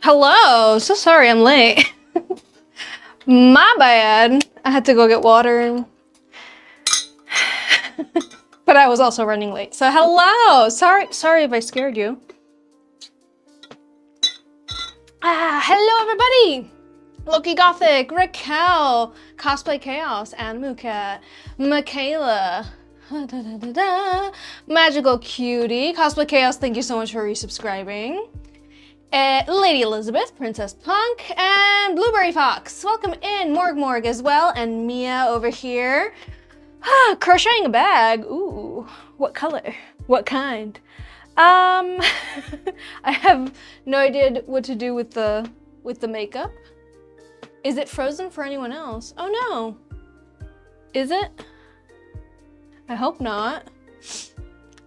Hello, so sorry I'm late. My bad. I had to go get water. But I was also running late. So hello. Sorry if I scared you. Hello everybody. Loki Gothic, Raquel, Cosplay Chaos, Animucat, Michaela, Magical Cutie, Cosplay Chaos, thank you so much for resubscribing. Lady Elizabeth, Princess Punk, and Blueberry Fox. Welcome in, Morg as well, and Mia over here. Crocheting a bag. Ooh, what color? What kind? I have no idea what to do with the makeup. Is it frozen for anyone else? Oh no. Is it? I hope not.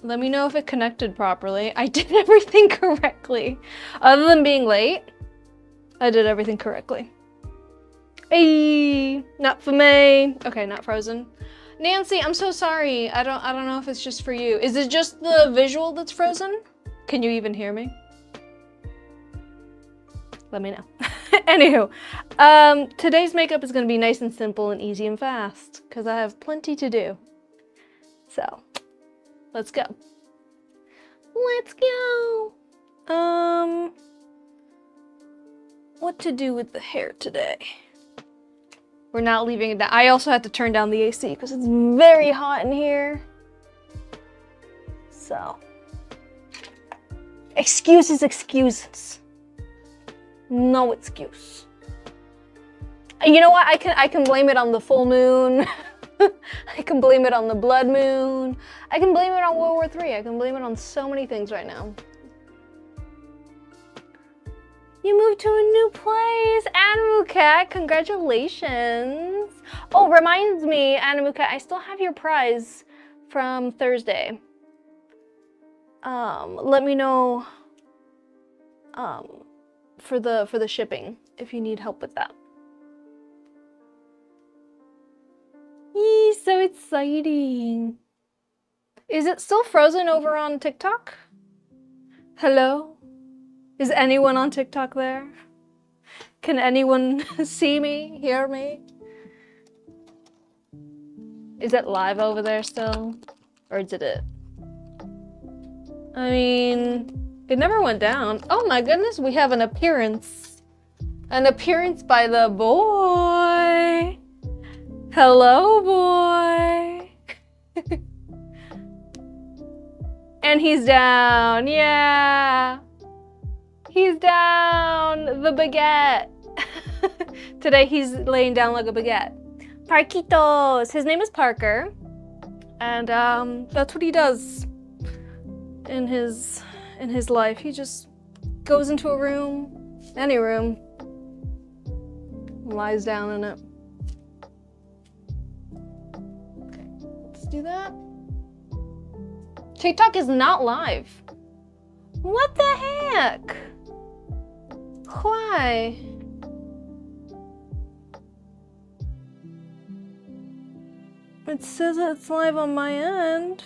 Let me know if it connected properly. I did everything correctly. Other than being late, I did everything correctly. Hey, not for me. Okay, not frozen. Nancy, I'm so sorry. I don't know if it's just for you. Is it just the visual that's frozen? Can you even hear me? Let me know. Anywho, today's makeup is gonna be nice and simple and easy and fast because I have plenty to do. So, let's go. Let's go. What to do with the hair today? We're not leaving it down. I also had to turn down the AC because it's very hot in here. So, excuses. No excuse. You know what? I can blame it on the full moon. I can blame it on the blood moon. I can blame it on World War III. I can blame it on so many things right now. You moved to a new place, Animucat. Congratulations. Oh, reminds me, Animucat, I still have your prize from Thursday. Let me know for the shipping if you need help with that. Yee, so exciting. Is it still frozen over on TikTok? Hello? Is anyone on TikTok there? Can anyone see me, hear me? Is it live over there still? Or did it? I mean, it never went down. Oh my goodness, we have an appearance. An appearance by the boy. Hello, boy. And he's down, yeah. He's down, the baguette. Today he's laying down like a baguette. Parquitos, his name is Parker. And that's what he does in his life. He just goes into a room, any room, lies down in it. Okay, let's do that. TikTok is not live. What the heck? Why? It says it's live on my end.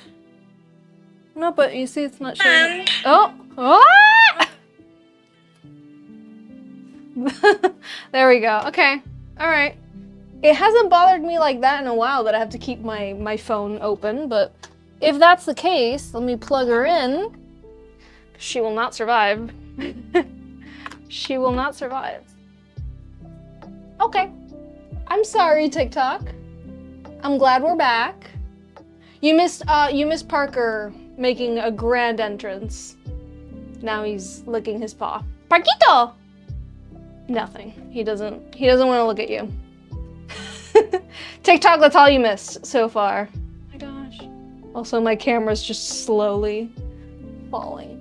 No, but you see it's not showing. Oh! There we go. Okay. Alright. It hasn't bothered me like that in a while that I have to keep my phone open, but if that's the case, let me plug her in. She will not survive. She will not survive. Okay. I'm sorry, TikTok. I'm glad we're back. You missed Parker making a grand entrance. Now he's licking his paw. Parquito! Nothing. He doesn't want to look at you. TikTok, that's all you missed so far. Oh my gosh. Also, my camera's just slowly falling.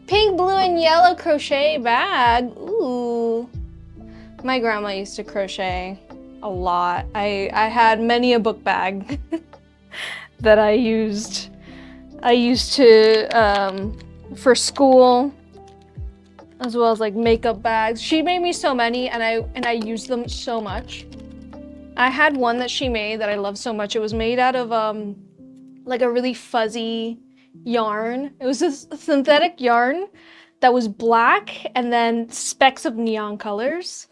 Pink, blue, and yellow crochet bag. Ooh. My grandma used to crochet a lot. I had many a book bag that I used. I used to for school, as well as like makeup bags. She made me so many, and I used them so much. I had one that she made that I love so much. It was made out of like a really fuzzy yarn. It was this synthetic yarn that was black and then specks of neon colors.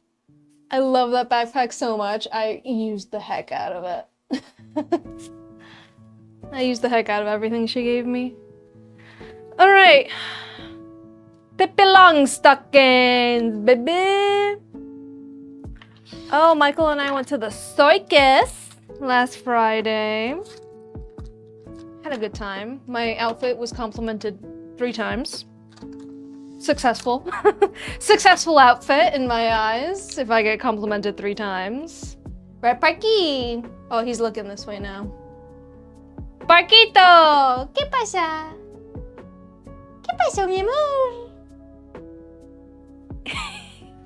I love that backpack so much. I used the heck out of it. I used the heck out of everything she gave me. All right. Pippi Longstockings, baby. Oh, Michael and I went to the circus last Friday. Had a good time. My outfit was complimented 3 times. Successful. Successful outfit in my eyes, if I get complimented 3 times. Right, Parky? Oh, he's looking this way now. Parquito! ¿Qué pasa? ¿Qué pasó, mi amor?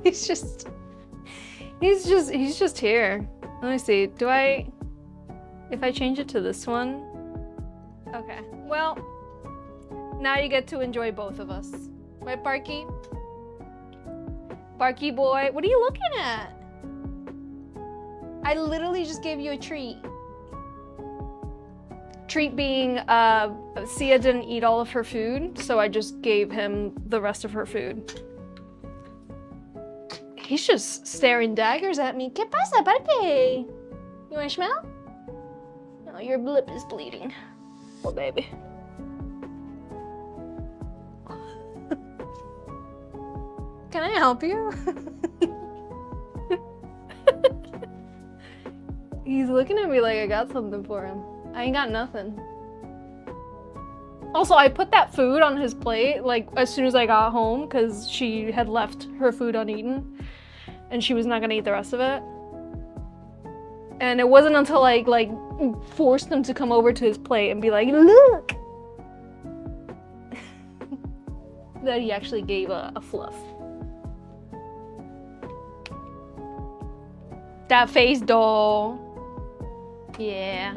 He's just here. Let me see. If I change it to this one? Okay. Well, now you get to enjoy both of us. Right, Parky? Parky boy, what are you looking at? I literally just gave you a treat. Treat being, Sia didn't eat all of her food, so I just gave him the rest of her food. He's just staring daggers at me. ¿Qué pasa, Parky? You wanna smell? Oh, your lip is bleeding. Oh, baby. Can I help you? He's looking at me like I got something for him. I ain't got nothing. Also, I put that food on his plate like as soon as I got home because she had left her food uneaten and she was not gonna eat the rest of it. And it wasn't until I like forced him to come over to his plate and be like, look! that he actually gave a fluff. That face doll. Yeah.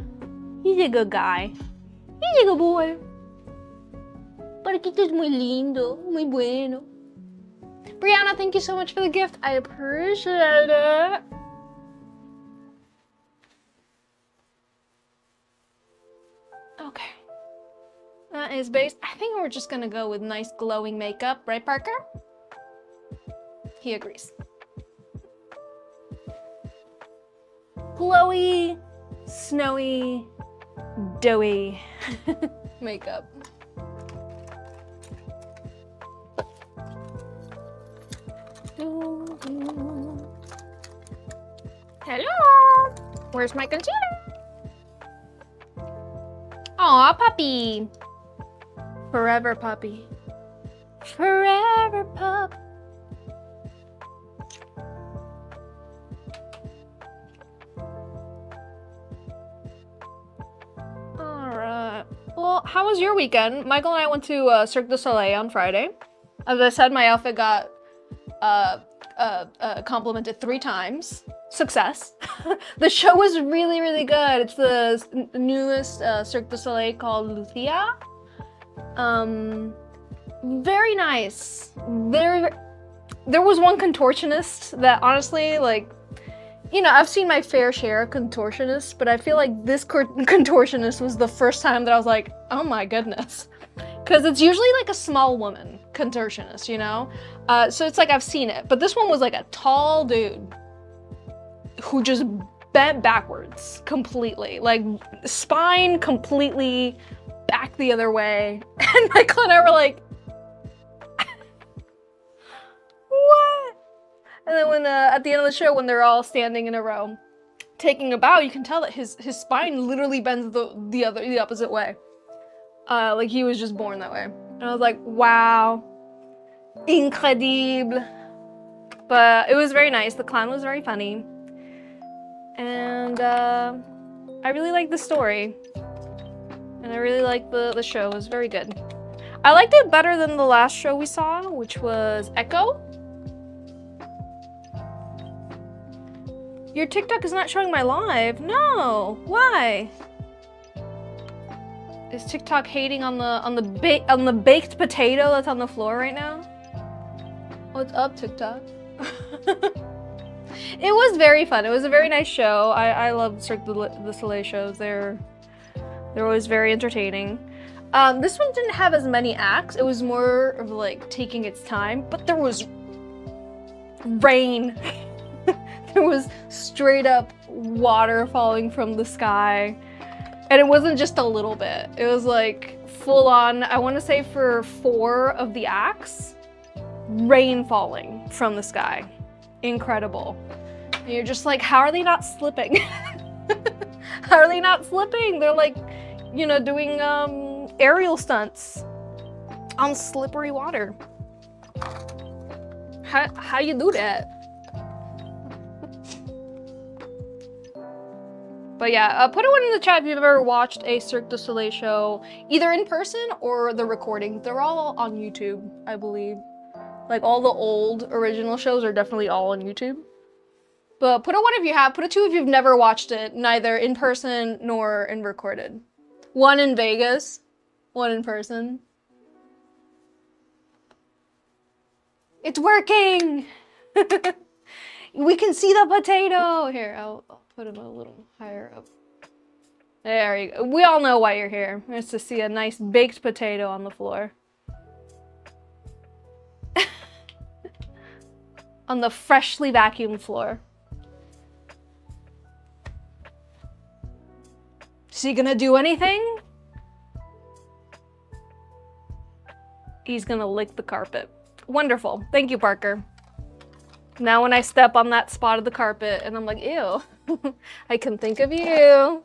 He's a good guy. He's a good boy. Parquito es muy lindo, muy bueno. Brianna, thank you so much for the gift. I appreciate it. Okay. That is based. I think we're just gonna go with nice glowing makeup, right, Parker? He agrees. Glowy, snowy, doughy makeup. Hello! Where's my concealer? Aw, puppy. Forever puppy. Forever pup. Alright. Well, how was your weekend? Michael and I went to Cirque du Soleil on Friday. As I said, my outfit got complimented 3 times. Success. The show was really, really good. It's the newest Cirque du Soleil called Lucia. Very nice. There was one contortionist that honestly, like, you know, I've seen my fair share of contortionists, but I feel like this contortionist was the first time that I was like, oh my goodness. Because it's usually like a small woman contortionist, you know? So it's like I've seen it, but this one was like a tall dude who just bent backwards completely, like spine completely back the other way. And Michael and I were like, what? And then when at the end of the show, when they're all standing in a row, taking a bow, you can tell that his spine literally bends the opposite way. Like he was just born that way. And I was like, wow, incredible. But it was very nice. The clown was very funny. And I really liked the story. And I really liked the show. It was very good. I liked it better than the last show we saw, which was Echo. Your TikTok is not showing my live. No, why? Is TikTok hating on the baked potato that's on the floor right now? What's up, TikTok? It was very fun. It was a very nice show. I love Cirque du Soleil shows. They're always very entertaining. This one didn't have as many acts. It was more of like taking its time, but there was rain. There was straight up water falling from the sky. And it wasn't just a little bit. It was like full on, I want to say for 4 of the acts, rain falling from the sky. Incredible. And you're just like, how are they not slipping? How are they not slipping? They're like, you know, doing aerial stunts on slippery water. How you do that? But yeah, put a one in the chat if you've ever watched a Cirque du Soleil show, either in person or the recording. They're all on YouTube, I believe. Like all the old original shows are definitely all on YouTube. But put a 1 if you have, put a 2 if you've never watched it, neither in person nor in recorded. 1 in Vegas, 1 in person. It's working! We can see the potato! Here, I'll put him a little higher up. There you go. We all know why you're here. It's to see a nice baked potato on the floor. On the freshly vacuumed floor. Is he gonna do anything? He's gonna lick the carpet. Wonderful. Thank you, Parker. Now when I step on that spot of the carpet and I'm like, ew, I can think of you.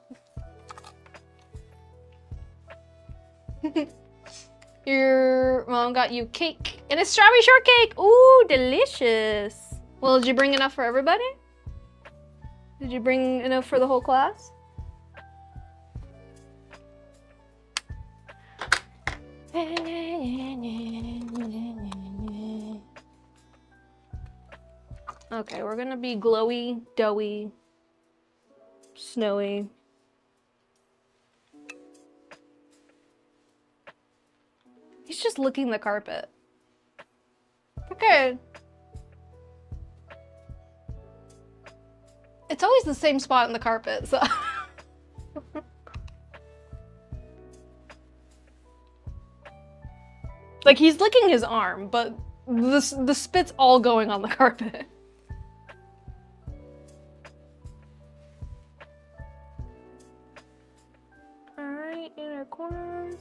Your mom got you cake and it's strawberry shortcake. Ooh, delicious. Well, did you bring enough for everybody? Did you bring enough for the whole class? Okay, we're gonna be glowy, doughy, snowy. He's just licking the carpet. Okay. It's always the same spot in the carpet, so. Like, he's licking his arm, but the spit's all going on the carpet. Alright, inner corners.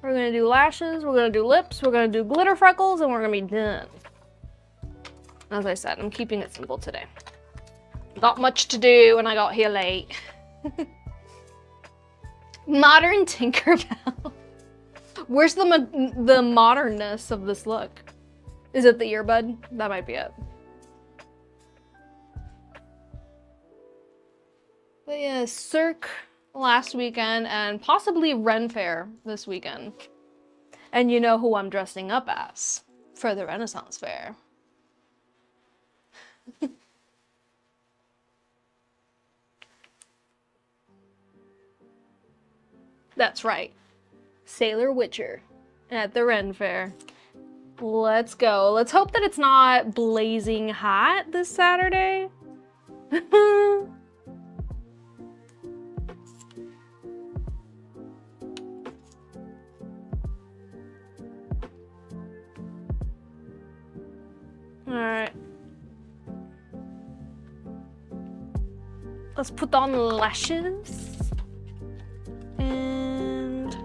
We're gonna do lashes, we're gonna do lips, we're gonna do glitter freckles, and we're gonna be done. As I said, I'm keeping it simple today. Got much to do and I got here late. Modern Tinkerbell. Where's the modernness of this look? Is it the earbud? That might be it. But yeah, Cirque last weekend and possibly Ren Fair this weekend. And you know who I'm dressing up as for the Renaissance Fair. That's right. Sailor Witcher at the Ren Fair. Let's go. Let's hope that it's not blazing hot this Saturday. Alright. Let's put on the lashes. And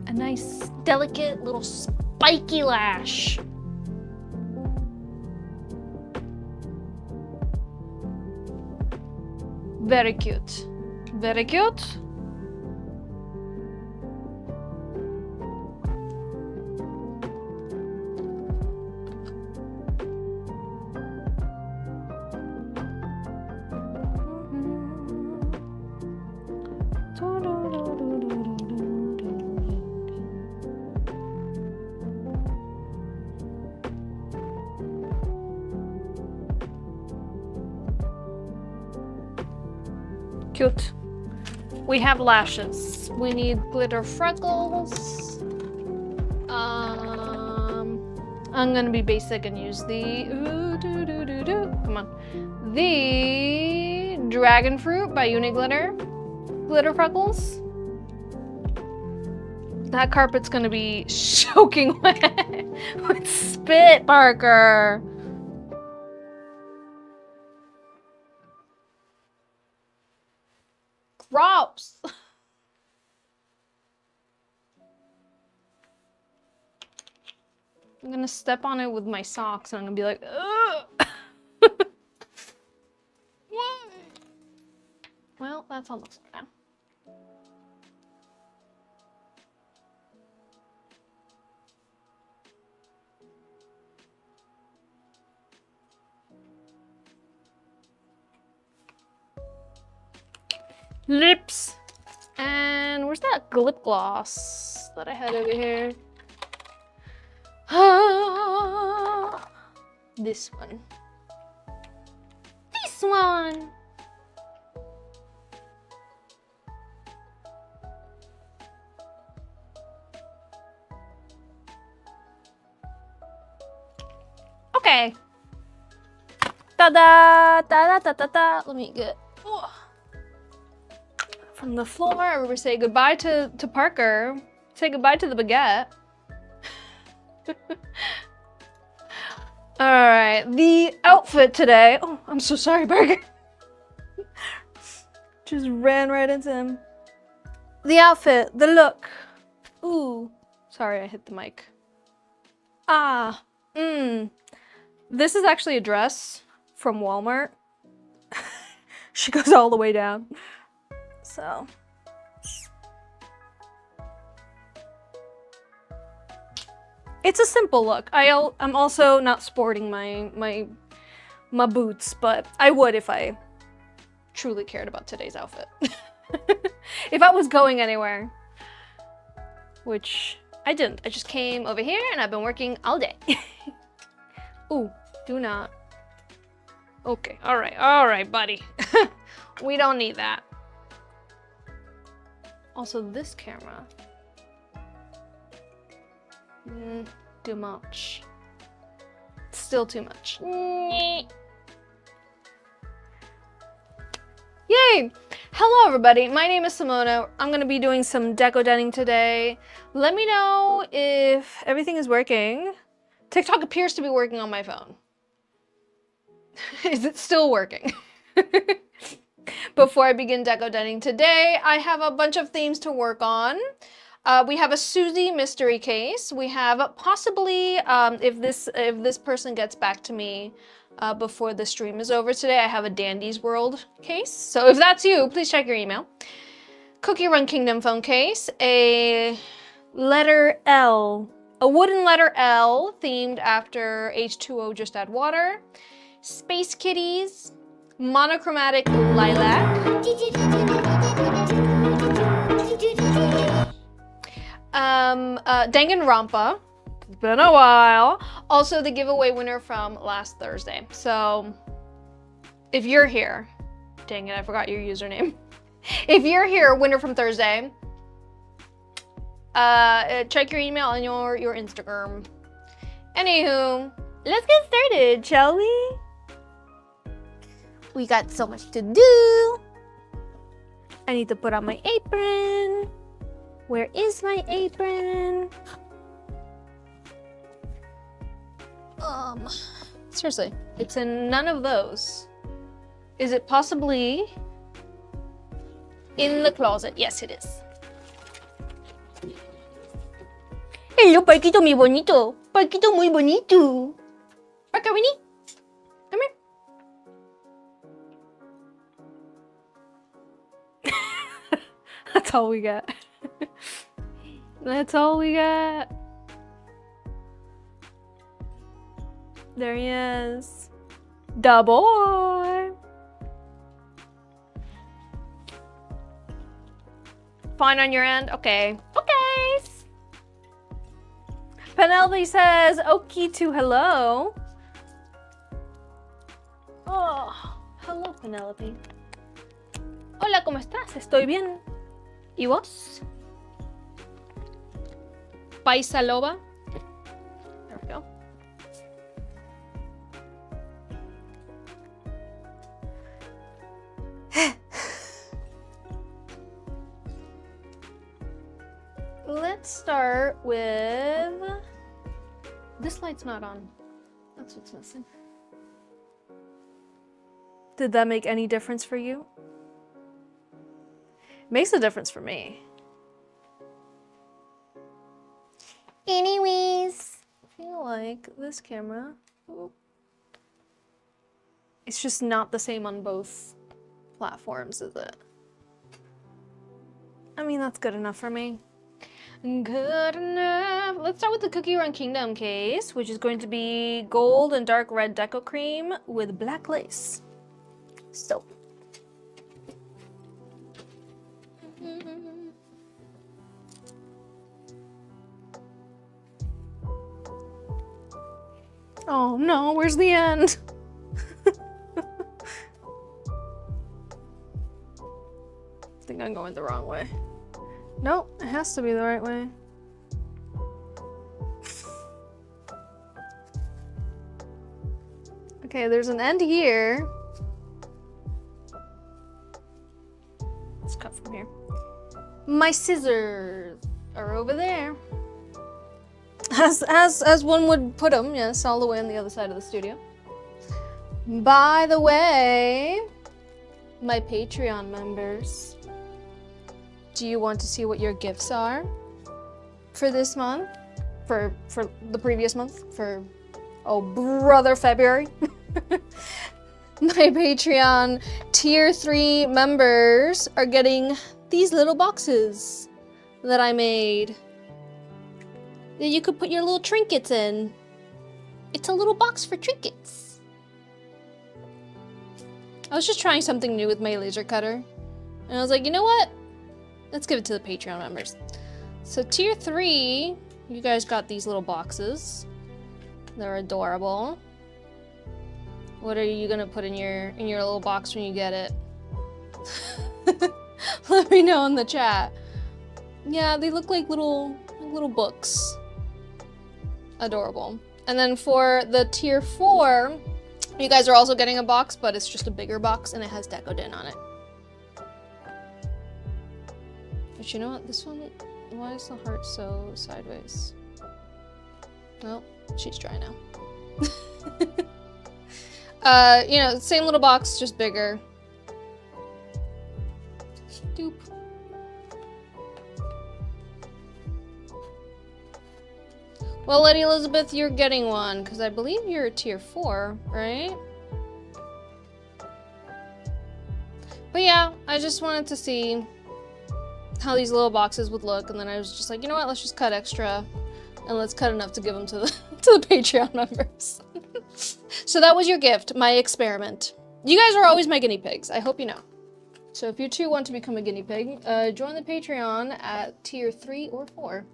a nice, delicate little spiky lash. Very cute. Very cute. Cute. We have lashes. We need glitter freckles. I'm gonna be basic and use the come on, the Dragon Fruit by Uniglitter glitter freckles. That carpet's gonna be soaking wet with spit, Parker. Gross. I'm gonna step on it with my socks and I'm gonna be like, ugh. Well, that's all looks like now. Lips. And where's that lip gloss that I had over here? This one. This one. Okay. Ta-da! Ta-da-ta-ta-ta. Let me get from the floor. We say goodbye to Parker. Say goodbye to the baguette. All right, the outfit today. Oh, I'm so sorry, Parker. Just ran right into him. The outfit, the look. Ooh, sorry, I hit the mic. This is actually a dress from Walmart. She goes all the way down. So. It's a simple look. I'm also not sporting my boots, but I would if I truly cared about today's outfit. If I was going anywhere, which I didn't. I just came over here and I've been working all day. Ooh, do not. Okay, all right, buddy. We don't need that. Also, this camera. Too much. Still too much. Yay! Hello everybody, my name is Simona. I'm gonna be doing some decodening today. Let me know if everything is working. TikTok appears to be working on my phone. Is it still working? Before I begin decodening today, I have a bunch of themes to work on. We have a Susie mystery case. We have possibly, if this person gets back to me before the stream is over today, I have a Dandy's World case. So if that's you, please check your email. Cookie Run Kingdom phone case, a letter L, a wooden letter L themed after H2O Just Add Water, Space Kitties, monochromatic lilac, Danganronpa, it's been a while. Also the giveaway winner from last Thursday. So if you're here, dang it, I forgot your username. If you're here, winner from Thursday, check your email and your Instagram. Anywho, let's get started, shall we? We got so much to do. I need to put on my apron. Where is my apron? Seriously, it's in none of those. Is it possibly in the closet? Yes, it is. Hello, Parquito muy bonito. Parquito muy bonito. Parker, Winnie, come here. That's all we got. That's all we got. There he is. Da boy. Fine on your end? Okay. Okay. Penelope says, okie to hello. Oh, hello, Penelope. Hola, ¿cómo estás? Estoy bien. ¿Y vos? Paisa loba. There we go. Let's start with... This light's not on. That's what's missing. Did that make any difference for you? Makes a difference for me. Anyways, I feel like this camera, it's just not the same on both platforms, is it? I mean, that's good enough for me. Good enough. Let's start with the Cookie Run Kingdom case, which is going to be gold and dark red deco cream with black lace. So. Oh no, where's the end? I think I'm going the wrong way. Nope, it has to be the right way. Okay, there's an end here. Let's cut from here. My scissors are over there. As one would put them, yes, all the way on the other side of the studio. By the way, my Patreon members, do you want to see what your gifts are for this month? For the previous month? For, oh brother, February? My Patreon tier 3 members are getting these little boxes that I made that you could put your little trinkets in. It's a little box for trinkets. I was just trying something new with my laser cutter, and I was like, you know what? Let's give it to the Patreon members. So tier 3, you guys got these little boxes. They're adorable. What are you gonna put in your little box when you get it? Let me know in the chat. Yeah, they look like little books. Adorable. And then for the tier 4, you guys are also getting a box, but it's just a bigger box and it has Decoden on it. But you know what? This one, why is the heart so sideways? Well, she's dry now. You know, same little box, just bigger. Doop. Well, Lady Elizabeth, you're getting one, because I believe you're a tier 4, right? But yeah, I just wanted to see how these little boxes would look, and then I was just like, you know what, let's just cut extra, and let's cut enough to give them to the Patreon members. So that was your gift, my experiment. You guys are always my guinea pigs, I hope you know. So if you too want to become a guinea pig, join the Patreon at tier 3 or 4.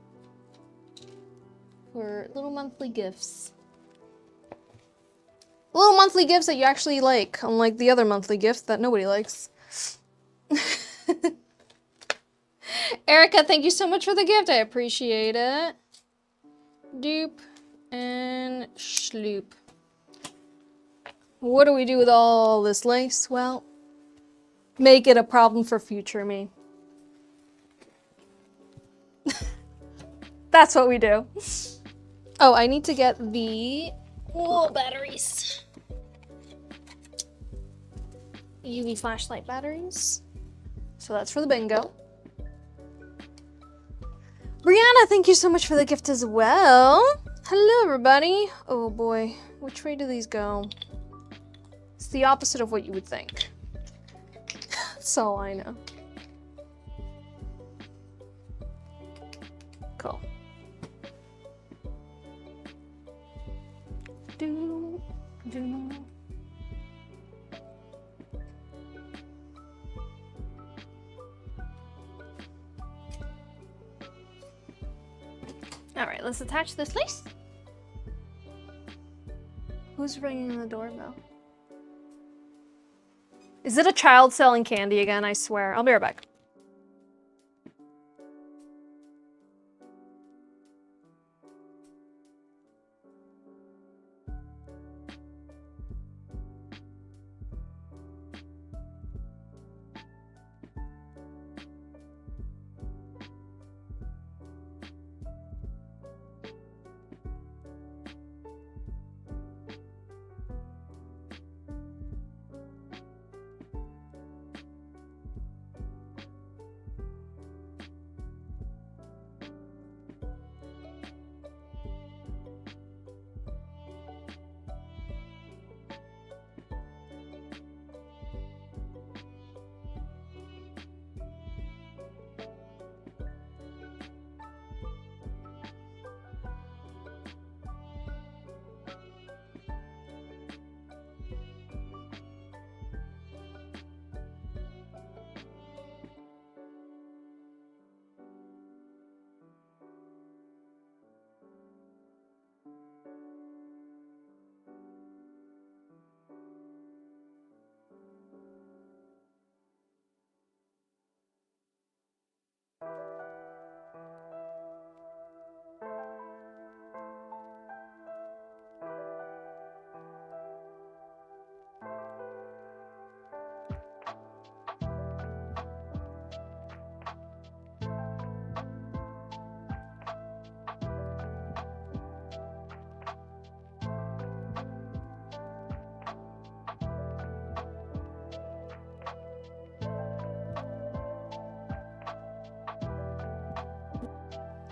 For little monthly gifts. Little monthly gifts that you actually like, unlike the other monthly gifts that nobody likes. Erica, thank you so much for the gift. I appreciate it. Doop and schloop. What do we do with all this lace? Well, make it a problem for future me. That's what we do. Oh, I need to get the batteries. UV flashlight batteries. So that's for the bingo. Brianna, thank you so much for the gift as well. Hello, everybody. Oh boy, which way do these go? It's the opposite of what you would think. That's all I know. Cool. Do. All right, let's attach this lace. Who's ringing the doorbell? Is it a child selling candy again? I swear. I'll be right back.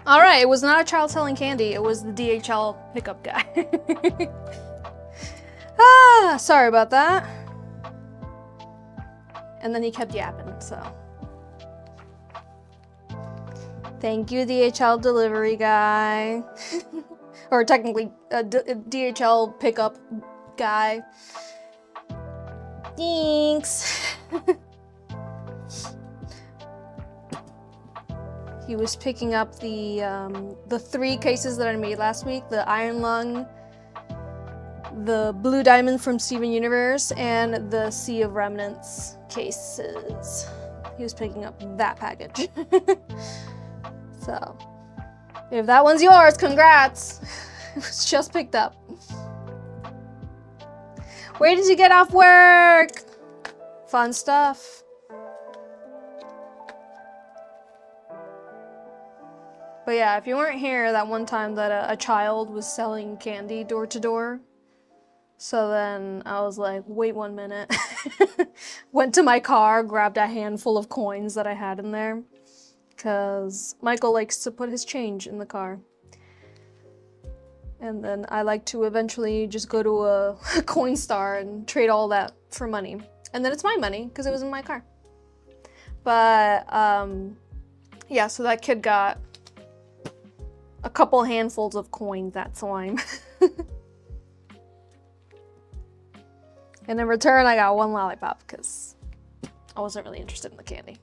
All right, it was not a child selling candy. It was the DHL pickup guy. Sorry about that. And then he kept yapping, so. Thank you, DHL delivery guy. Or technically, DHL pickup guy. Thanks. He was picking up the 3 cases that I made last week, the Iron Lung, the Blue Diamond from Steven Universe, and the Sea of Remnants cases. He was picking up that package. So, if that one's yours, congrats. It was just picked up. Where did you get off work? Fun stuff. But yeah, if you weren't here that one time that a child was selling candy door to door, so then I was like, wait 1 minute. Went to my car, grabbed a handful of coins that I had in there, because Michael likes to put his change in the car. And then I like to eventually just go to a coin star and trade all that for money. And then it's my money, because it was in my car. But, yeah, so that kid got a couple handfuls of coins that time. And in return, I got 1 lollipop because I wasn't really interested in the candy.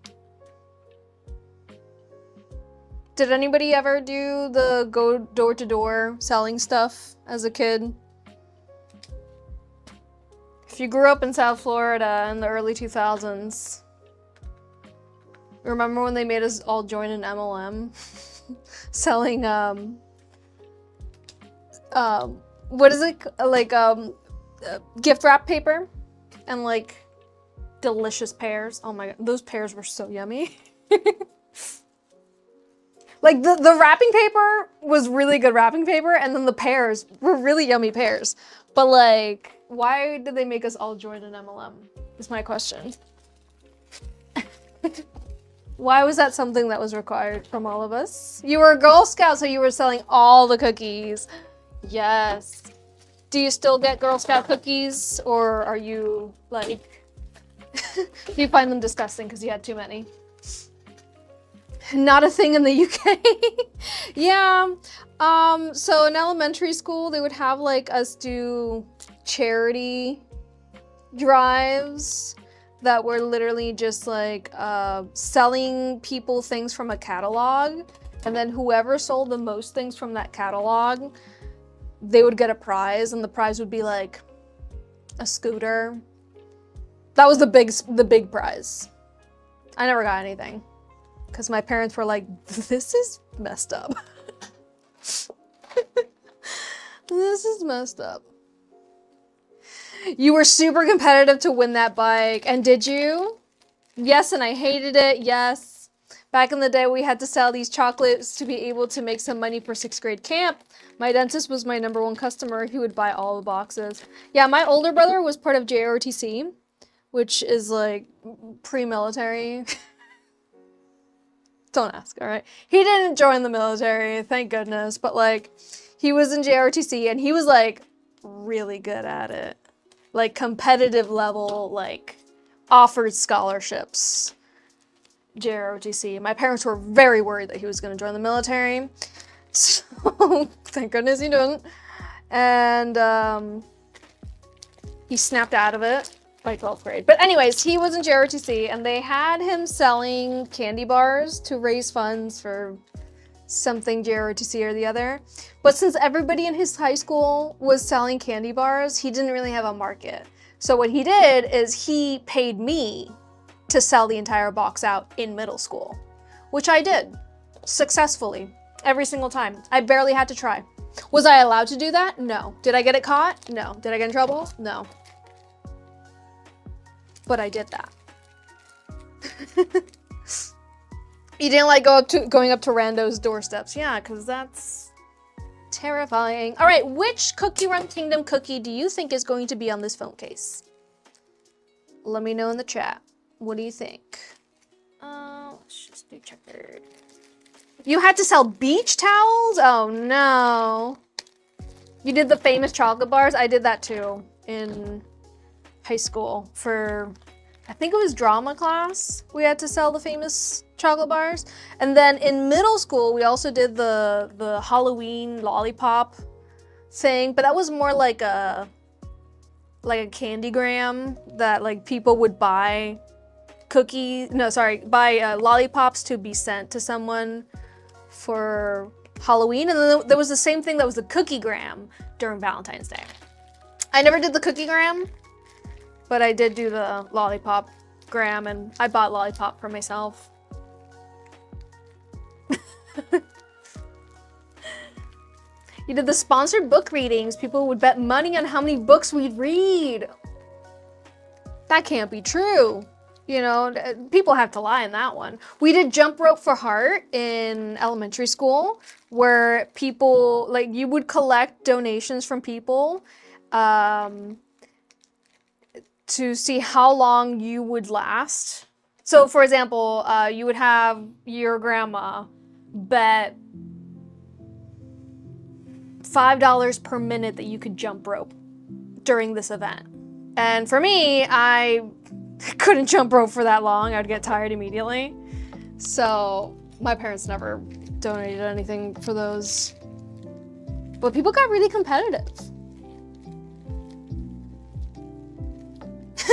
Did anybody ever do the go door to door selling stuff as a kid? If you grew up in South Florida in the early 2000s, remember when they made us all join an MLM? Selling, what is it? Like, gift wrap paper and like delicious pears. Oh my god, those pears were so yummy. Like the wrapping paper was really good wrapping paper, and then the pears were really yummy pears. But like, why did they make us all join an MLM? Is my question. Why was that something that was required from all of us? You were a Girl Scout, so you were selling all the cookies. Yes. Do you still get Girl Scout cookies, or are you like, do you find them disgusting because you had too many? Not a thing in the UK. Yeah. So in elementary school, they would have like us do charity drives that were literally just like selling people things from a catalog, and then whoever sold the most things from that catalog, they would get a prize, and the prize would be like a scooter That was the big prize. I never got anything because my parents were like, this is messed up. This is messed up. You were super competitive to win that bike, and did you? Yes, and I hated it, yes. Back in the day, we had to sell these chocolates to be able to make some money for 6th grade camp. My dentist was my #1 customer. He would buy all the boxes. Yeah, my older brother was part of JROTC, which is like pre-military. Don't ask, all right? He didn't join the military, thank goodness, but like, he was in JROTC and he was like really good at it. Like competitive level, like offered scholarships. JROTC. My parents were very worried that he was going to join the military. So thank goodness he didn't. And he snapped out of it by 12th grade. But anyways, he was in JROTC and they had him selling candy bars to raise funds for something JROTC or the other. But since everybody in his high school was selling candy bars, he didn't really have a market. So what he did is he paid me to sell the entire box out in middle school, which I did successfully every single time. I barely had to try. Was I allowed to do that? No. Did I get it caught? No. Did I get in trouble? No. But I did that. You didn't like going up to randos' doorsteps. Yeah, because that's terrifying. All right, which Cookie Run Kingdom cookie do you think is going to be on this phone case? Let me know in the chat. What do you think? Let's just do checkered. You had to sell beach towels? Oh no. You did the famous chocolate bars? I did that too in high school for, I think it was drama class. We had to sell the famous chocolate bars. And then in middle school, we also did the Halloween lollipop thing, but that was more like a candygram that like people would buy lollipops to be sent to someone for Halloween. And then there was the same thing that was the cookie-gram during Valentine's Day. I never did the cookie-gram, but I did do the lollipop gram, and I bought lollipop for myself. You did the sponsored book readings. People would bet money on how many books we'd read. That can't be true. You know, people have to lie in that one. We did jump rope for heart in elementary school, where people, like, you would collect donations from people to see how long you would last. So for example, you would have your grandma bet $5 per minute that you could jump rope during this event. And for me, I couldn't jump rope for that long. I'd get tired immediately. So my parents never donated anything for those. But people got really competitive.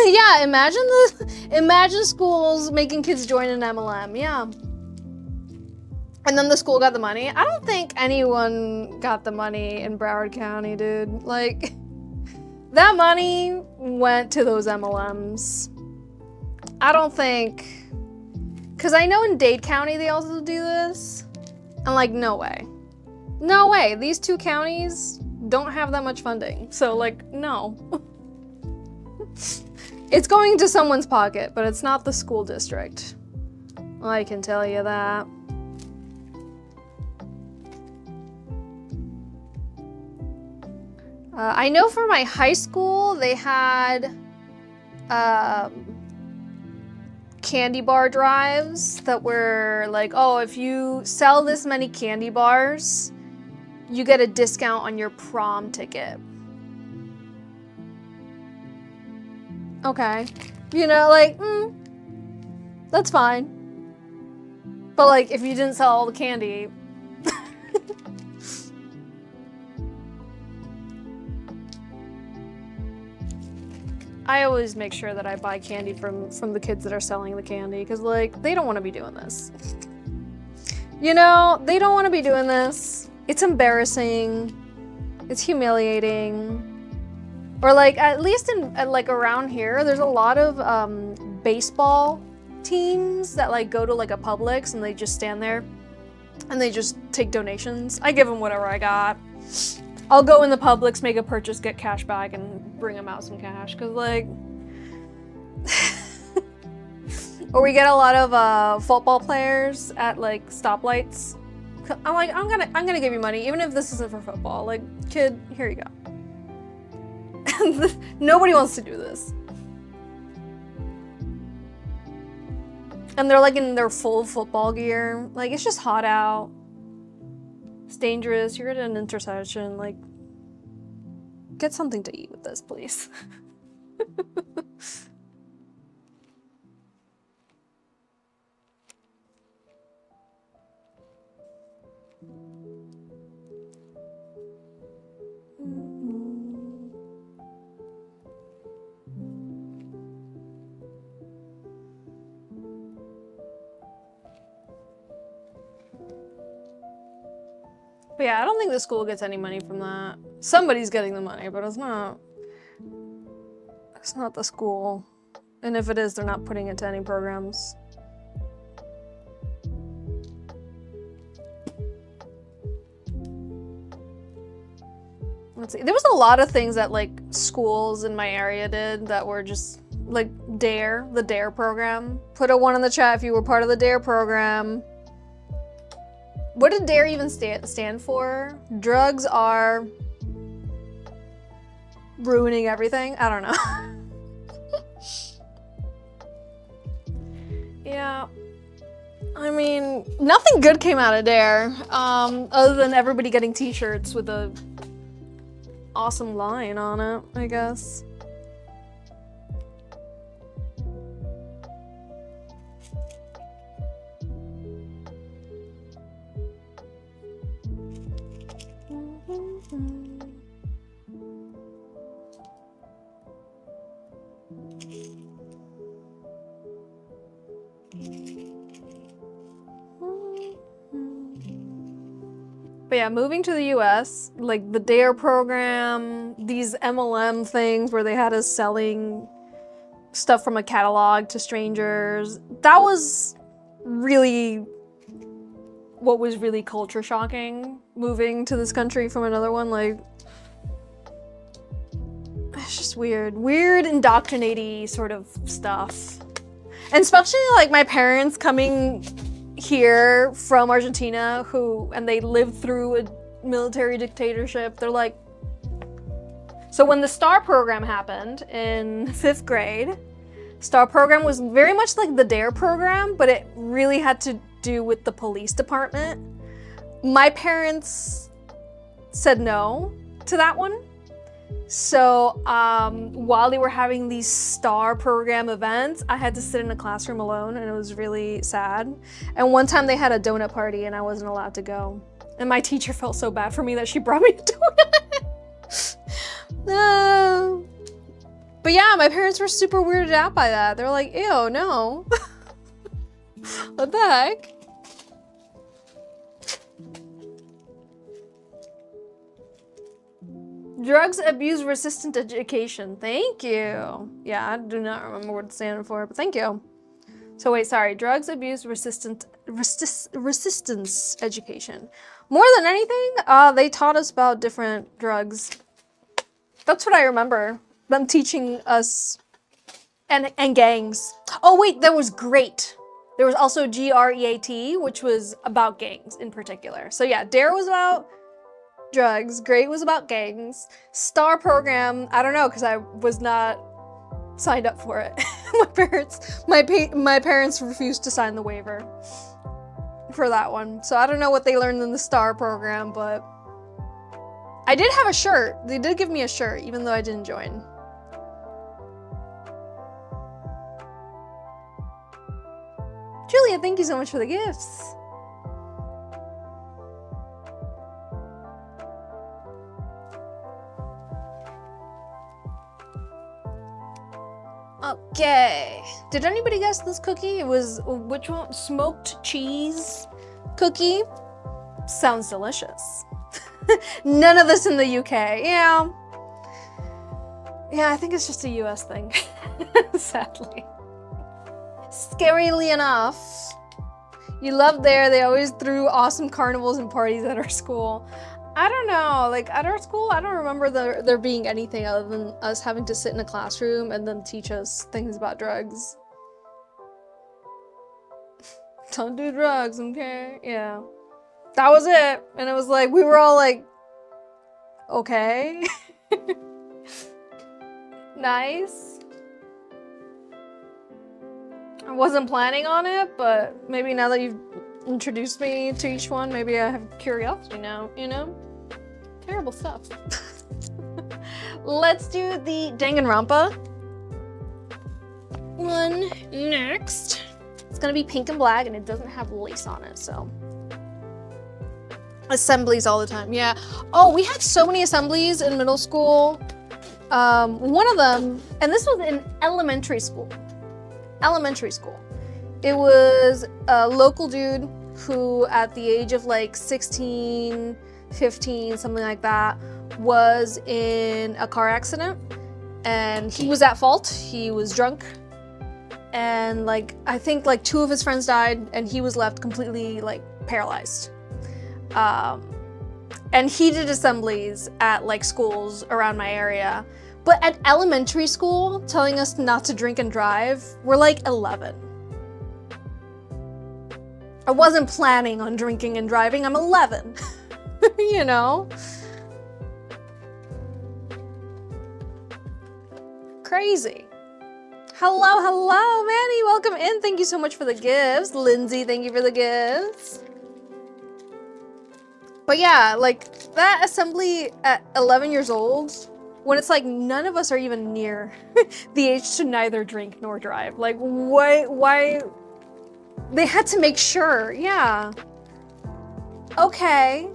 Yeah, imagine schools making kids join an MLM, yeah. And then the school got the money. I don't think anyone got the money in Broward County, dude. Like, that money went to those MLMs. I don't think, because I know in Dade County they also do this. I'm like, no way. No way, these two counties don't have that much funding. So like, no. It's going to someone's pocket, but it's not the school district. I can tell you that. I know for my high school, they had candy bar drives that were like, oh, if you sell this many candy bars, you get a discount on your prom ticket. Okay. You know, like, that's fine. But like, if you didn't sell all the candy, I always make sure that I buy candy from the kids that are selling the candy, because like, they don't want to be doing this. You know, they don't want to be doing this. It's embarrassing. It's humiliating. Or like, at least in like around here, there's a lot of baseball teams that like go to like a Publix and they just stand there and they just take donations. I give them whatever I got. I'll go in the Publix, make a purchase, get cash back, and bring them out some cash. Cause like, or we get a lot of football players at like stoplights. I'm like, I'm gonna give you money, even if this isn't for football. Like, kid, here you go. Nobody wants to do this. And they're like in their full football gear. Like, it's just hot out. It's dangerous. You're at an intersection. Like, get something to eat with this, please. But yeah, I don't think the school gets any money from that. Somebody's getting the money, but it's not the school. And if it is, they're not putting it to any programs. Let's see. There was a lot of things that like schools in my area did that were just like DARE, the DARE program. Put a 1 in the chat if you were part of the DARE program. What did DARE even stand for? Drugs are ruining everything? I don't know. Yeah. I mean, nothing good came out of DARE, other than everybody getting t-shirts with a awesome line on it, I guess. But yeah, moving to the US, like the DARE program, these MLM things where they had us selling stuff from a catalog to strangers, that was really what was really culture shocking, moving to this country from another one. Like, it's just weird indoctrinating sort of stuff. And especially like my parents coming here from Argentina and they lived through a military dictatorship. They're like, so when the STAR program happened in 5th grade, STAR program was very much like the DARE program, but it really had to do with the police department. My parents said no to that one. So while they were having these STAR program events, I had to sit in a classroom alone, and it was really sad. And one time they had a donut party and I wasn't allowed to go. And my teacher felt so bad for me that she brought me a donut. But yeah, my parents were super weirded out by that. They were like, ew, no. What the heck? Drugs abuse resistant education. Thank you. Yeah, I do not remember what it's standing for, but thank you. So wait, sorry. Drugs abuse resistance education. More than anything, they taught us about different drugs. That's what I remember. Them teaching us and gangs. Oh wait, that was great. There was also GREAT, which was about gangs in particular. So yeah, DARE was about drugs, GREAT was about gangs. STAR program, I don't know, because I was not signed up for it. My parents refused to sign the waiver for that one. So I don't know what they learned in the STAR program, but I did have a shirt. They did give me a shirt, even though I didn't join. Julia, thank you so much for the gifts. Okay. Did anybody guess this cookie? It was, which one? Smoked cheese cookie? Sounds delicious. None of this in the UK. Yeah. Yeah, I think it's just a US thing, sadly. Scarily enough, you love there, they always threw awesome carnivals and parties at our school. I don't know, like at our school, I don't remember there being anything other than us having to sit in a classroom and then teach us things about drugs. Don't do drugs, okay? Yeah. That was it. And it was like, we were all like, okay. Nice. I wasn't planning on it, but maybe now that you've introduced me to each one, maybe I have curiosity now, you know? Terrible stuff. Let's do the Danganronpa one next. It's gonna be pink and black and it doesn't have lace on it, so. Assemblies all the time, yeah. Oh, we had so many assemblies in middle school. One of them, and this was in elementary school. It was a local dude who at the age of like 16, 15, something like that, was in a car accident and he was at fault. He was drunk and like, I think like 2 of his friends died and he was left completely like paralyzed. And he did assemblies at like schools around my area. But at elementary school, telling us not to drink and drive, we're like 11. I wasn't planning on drinking and driving, I'm 11, you know? Crazy. Hello, Manny, welcome in. Thank you so much for the gifts. Lindsay, thank you for the gifts. But yeah, like that assembly at 11 years old, when it's like none of us are even near the age to neither drink nor drive. Like why? They had to make sure, yeah. Okay.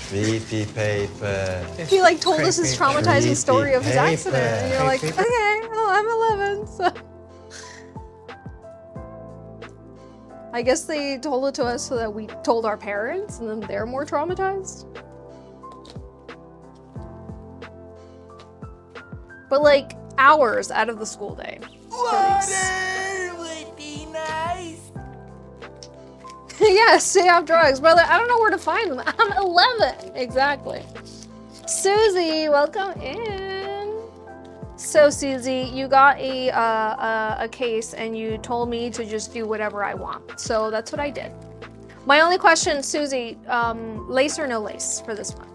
Creepy paper. He like told us his traumatizing story of his accident. And you're like, okay, well, I'm 11, so. I guess they told it to us so that we told our parents and then they're more traumatized. But like hours out of the school day. Water would be nice. Yeah, stay off drugs, brother. I don't know where to find them. I'm 11. Exactly. Susie, welcome in. So Susie, you got a case and you told me to just do whatever I want. So that's what I did. My only question, Susie, lace or no lace for this one?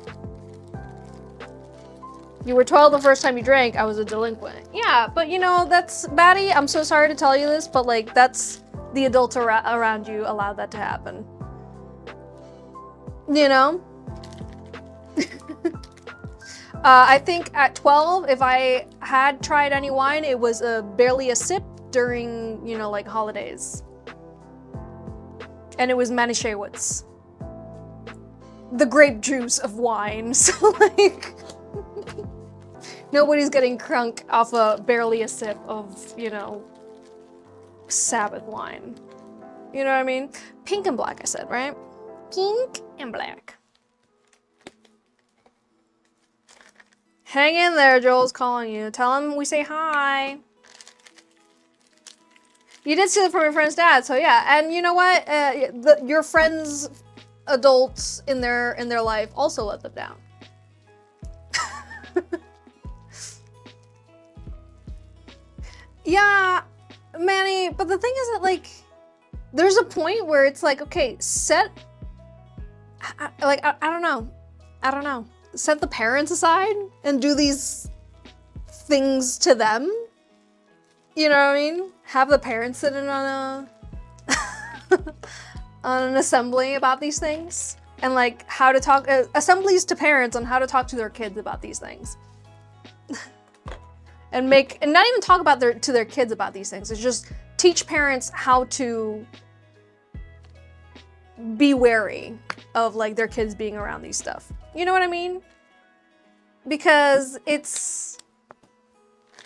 You were 12 the first time you drank, I was a delinquent. Yeah, but you know, that's, Batty, I'm so sorry to tell you this, but like, that's, the adults around you allowed that to happen. You know? I think at 12, if I had tried any wine, it was barely a sip during, you know, like holidays. And it was Manischewitz. The grape juice of wine, so like... Nobody's getting crunk off barely a sip of, you know, Sabbath wine. You know what I mean? Pink and black, I said, right? Pink and black. Hang in there, Joel's calling you. Tell him we say hi. You did steal it from your friend's dad, so yeah. And you know what? Your friend's adults in their life also let them down. Yeah, Manny, but the thing is that, like, there's a point where it's like, okay, I don't know. Set the parents aside and do these things to them. You know what I mean? Have the parents sit in on an assembly about these things. And like how to talk, assemblies to parents on how to talk to their kids about these things. And not even talk about to their kids about these things. It's just teach parents how to be wary of like their kids being around these stuff. You know what I mean? Because if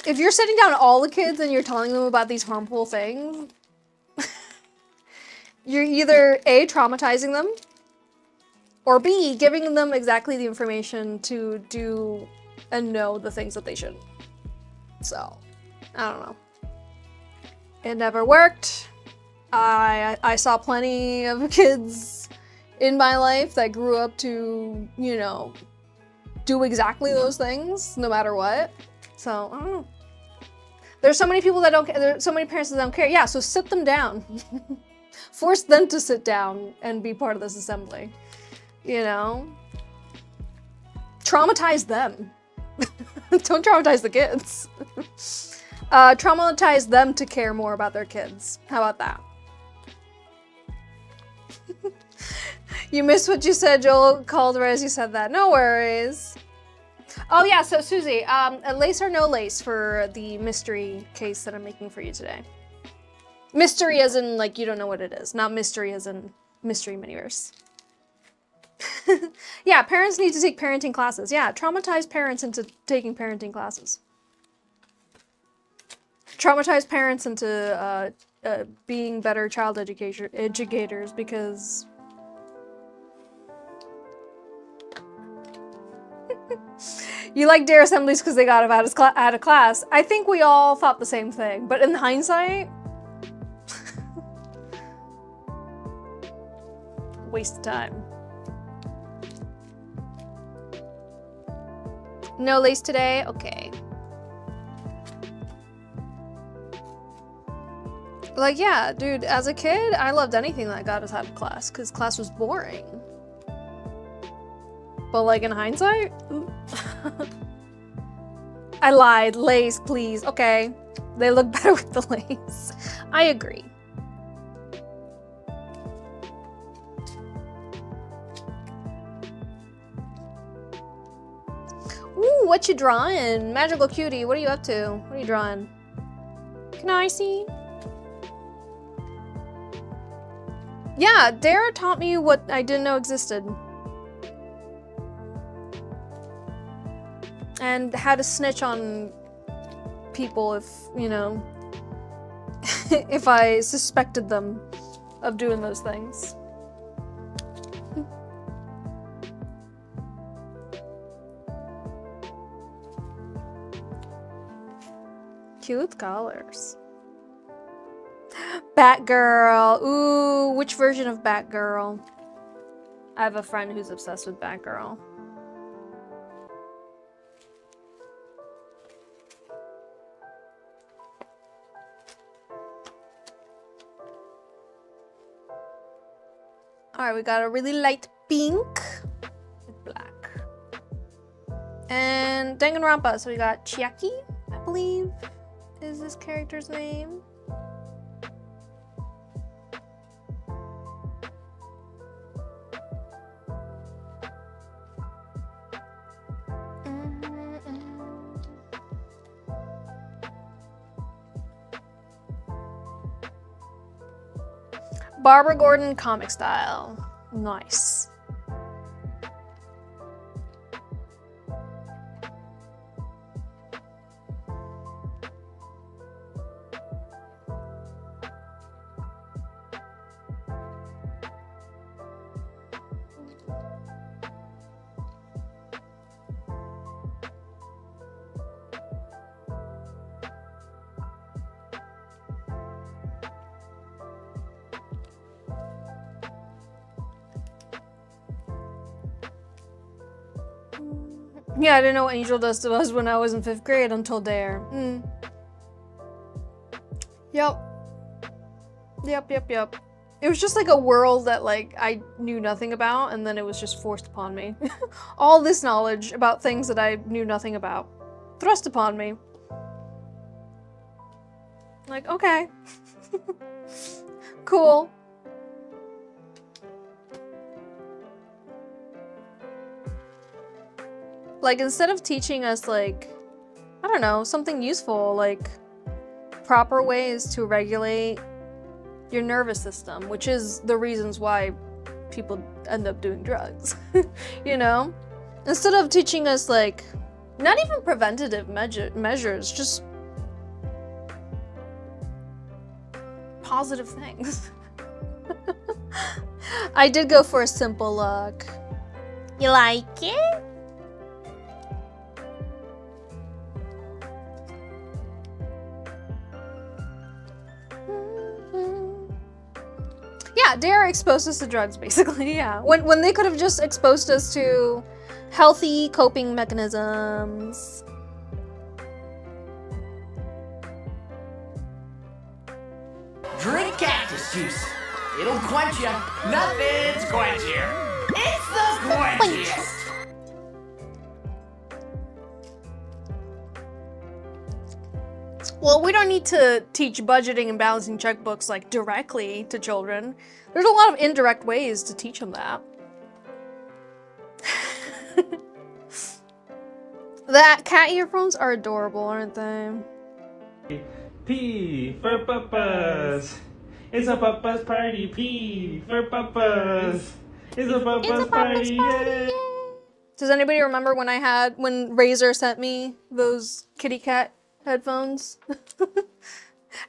you're sitting down all the kids and you're telling them about these harmful things, you're either A, traumatizing them, Or B, giving them exactly the information to do and know the things that they shouldn't. So, I don't know. It never worked. I saw plenty of kids in my life that grew up to, you know, do exactly those things no matter what. So, I don't know. There's so many people that don't care. There's so many parents that don't care. Yeah, so sit them down. Force them to sit down and be part of this assembly. You know? Traumatize them. Don't traumatize the kids. Traumatize them to care more about their kids. How about that? You missed what you said, Joel called right as you said that. No worries. Oh yeah, so Susie, lace or no lace for the mystery case that I'm making for you today? Mystery as in, like, you don't know what it is. Not mystery as in mystery miniverse. Yeah, parents need to take parenting classes. Yeah, traumatize parents into taking parenting classes. Traumatize parents into being better child educators because... You like dare assemblies because they got him out of class. I think we all thought the same thing, but in hindsight... waste of time. No lace today? Okay. Like, yeah, dude, as a kid, I loved anything that got us out of class, because class was boring. But, like, in hindsight? I lied. Lace, please. Okay. They look better with the lace. I agree. Ooh, what you drawing? Magical cutie, what are you up to? What are you drawing? Can I see? Yeah, Dara taught me what I didn't know existed. And how to snitch on people if, you know, if I suspected them of doing those things. Cute colors. Batgirl. Ooh, which version of Batgirl? I have a friend who's obsessed with Batgirl. All right, we got a really light pink with black. And Danganronpa, so we got Chiaki, I believe is this character's name. Barbara Gordon comic style. Nice. Yeah, I didn't know what angel dust was when I was in 5th grade until Dare. Yep. Yep. It was just like a world that like I knew nothing about, and then it was just forced upon me. All this knowledge about things that I knew nothing about. Thrust upon me. Like, okay. Cool. Like, instead of teaching us, like, I don't know, something useful, like proper ways to regulate your nervous system, which is the reasons why people end up doing drugs, you know? Instead of teaching us, like, not even preventative measures, just positive things. I did go for a simple look. You like it? Yeah, dare exposed us to drugs, basically, yeah. When they could have just exposed us to healthy coping mechanisms. Drink cactus juice. It'll quench you. Nothing's quenchier. It's the quenchiest. Well, we don't need to teach budgeting and balancing checkbooks like directly to children. There's a lot of indirect ways to teach them that. That cat earphones are adorable, aren't they? P for Papas. It's a Papa's party. P for Papas. It's a Papa's party. Yay. Does anybody remember when Razer sent me those kitty cat headphones?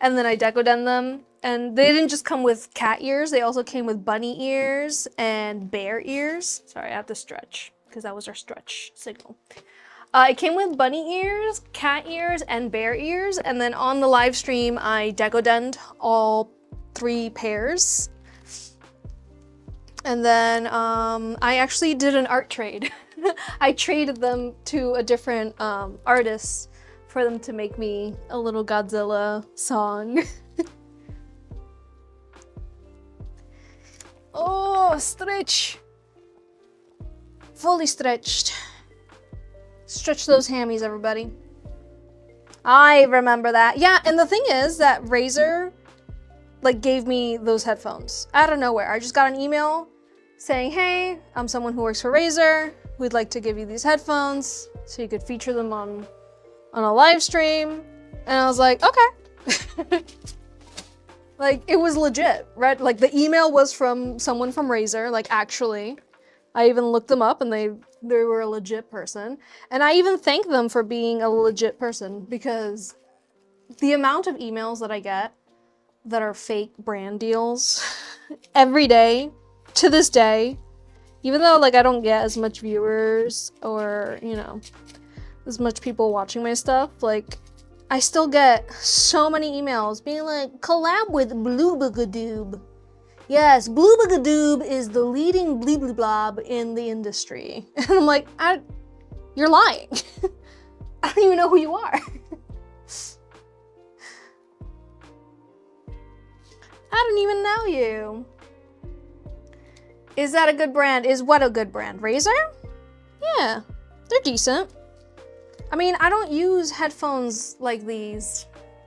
And then I Decoden them. And they didn't just come with cat ears, they also came with bunny ears and bear ears. Sorry, I have to stretch, because that was our stretch signal. It came with bunny ears, cat ears, and bear ears, and then on the live stream, I Decodened all 3 pairs. And then I actually did an art trade. I traded them to a different artist for them to make me a little Godzilla song. Oh, stretch. Fully stretched. Stretch those hammies, everybody. I remember that. Yeah, and the thing is that Razer like gave me those headphones out of nowhere. I just got an email saying, hey, I'm someone who works for Razer. We'd like to give you these headphones so you could feature them on a live stream. And I was like, okay. Like, it was legit, right? Like, the email was from someone from Razer, like, actually. I even looked them up and they were a legit person. And I even thank them for being a legit person, because the amount of emails that I get that are fake brand deals every day, to this day, even though, like, I don't get as much viewers or, you know, as much people watching my stuff, like, I still get so many emails being like, collab with Bloobagadoob. Yes, Bloobagadoob is the leading bleebleblob in the industry. And I'm like, you're lying. I don't even know who you are. I don't even know you. Is that a good brand? Is what a good brand? Razer? Yeah, they're decent. I mean, I don't use headphones like these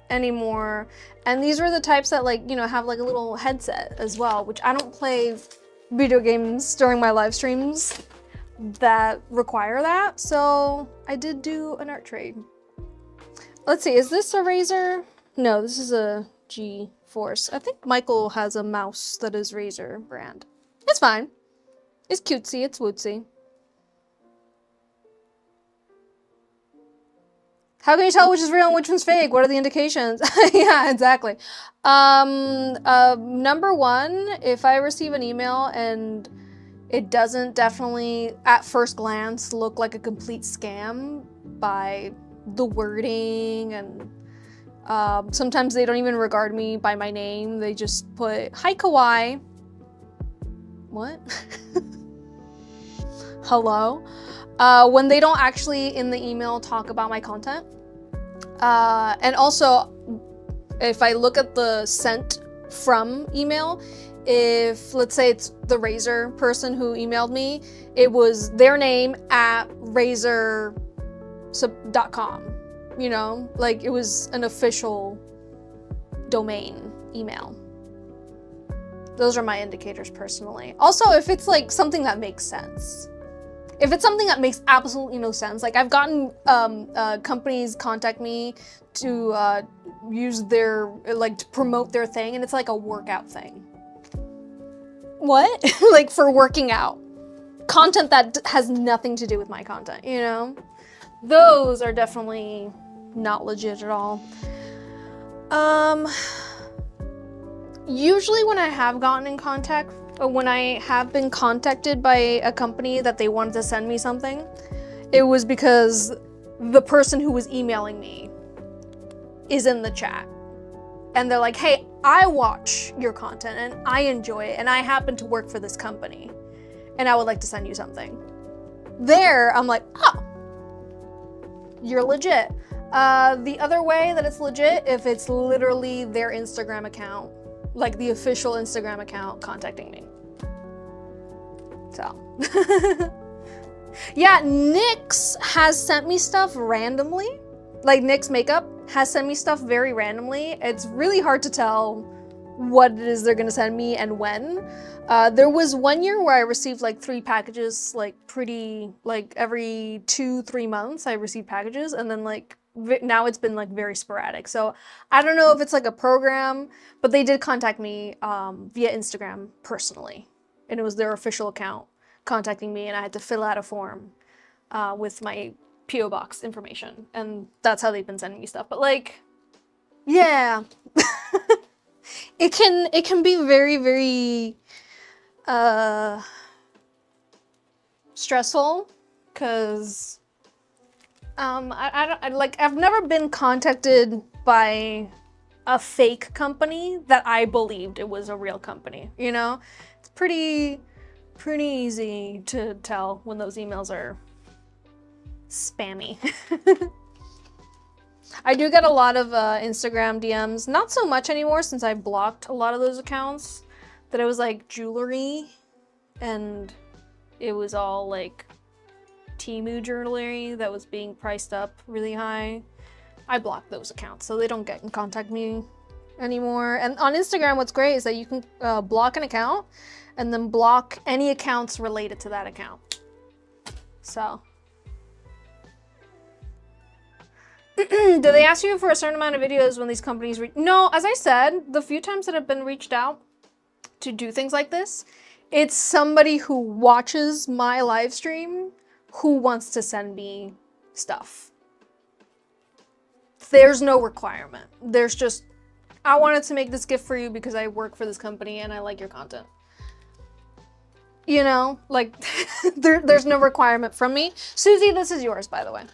anymore. And these are the types that, like, you know, have like a little headset as well, which I don't play video games during my live streams that require that. So I did do an art trade. Let's see, is this a Razer? No, this is a G-Force. I think Michael has a mouse that is Razer brand. It's fine. It's cutesy, it's wootsy. How can you tell which is real and which one's fake? What are the indications? Yeah, exactly. Number one, if I receive an email and it doesn't definitely, at first glance, look like a complete scam by the wording, and sometimes they don't even regard me by my name. They just put, hi, kawaii. What? Hello? When they don't actually in the email talk about my content. And also, if I look at the sent from email, if let's say it's the Razer person who emailed me, it was their name at razer.com, you know, like it was an official domain email. Those are my indicators personally. Also, if it's like something that makes sense. If it's something that makes absolutely no sense, like I've gotten companies contact me to use their, like to promote their thing, and it's like a workout thing. What? Like for working out. Content that has nothing to do with my content, you know? Those are definitely not legit at all. Usually when I have gotten in contact when I have been contacted by a company that they wanted to send me something, it was because the person who was emailing me is in the chat. And they're like, hey, I watch your content and I enjoy it and I happen to work for this company and I would like to send you something. There, I'm like, oh, you're legit. The other way that it's legit, if it's literally their Instagram account, like the official Instagram account contacting me. So, yeah, NYX has sent me stuff randomly. Like NYX Makeup has sent me stuff very randomly. It's really hard to tell what it is they're gonna send me and when. There was one year where I received like 3 packages, like every 2-3 months I received packages, and then like now it's been like very sporadic. So I don't know if it's like a program, but they did contact me via Instagram personally, and it was their official account contacting me, and I had to fill out a form with my PO box information, and that's how they've been sending me stuff. But like, yeah, it can be very, very stressful, because I've never been contacted by a fake company that I believed it was a real company, you know? It's pretty easy to tell when those emails are spammy. I do get a lot of Instagram DMs, not so much anymore since I blocked a lot of those accounts, that it was like jewelry and it was all like Temu jewelry that was being priced up really high. I blocked those accounts so they don't get in contact with me anymore. And on Instagram, what's great is that you can block an account and then block any accounts related to that account. So. Do they ask you for a certain amount of videos when these companies No, as I said, the few times that I've been reached out to do things like this, it's somebody who watches my live stream who wants to send me stuff. There's no requirement. There's just, I wanted to make this gift for you because I work for this company and I like your content. You know, like, there's no requirement from me. Susie, this is yours, by the way.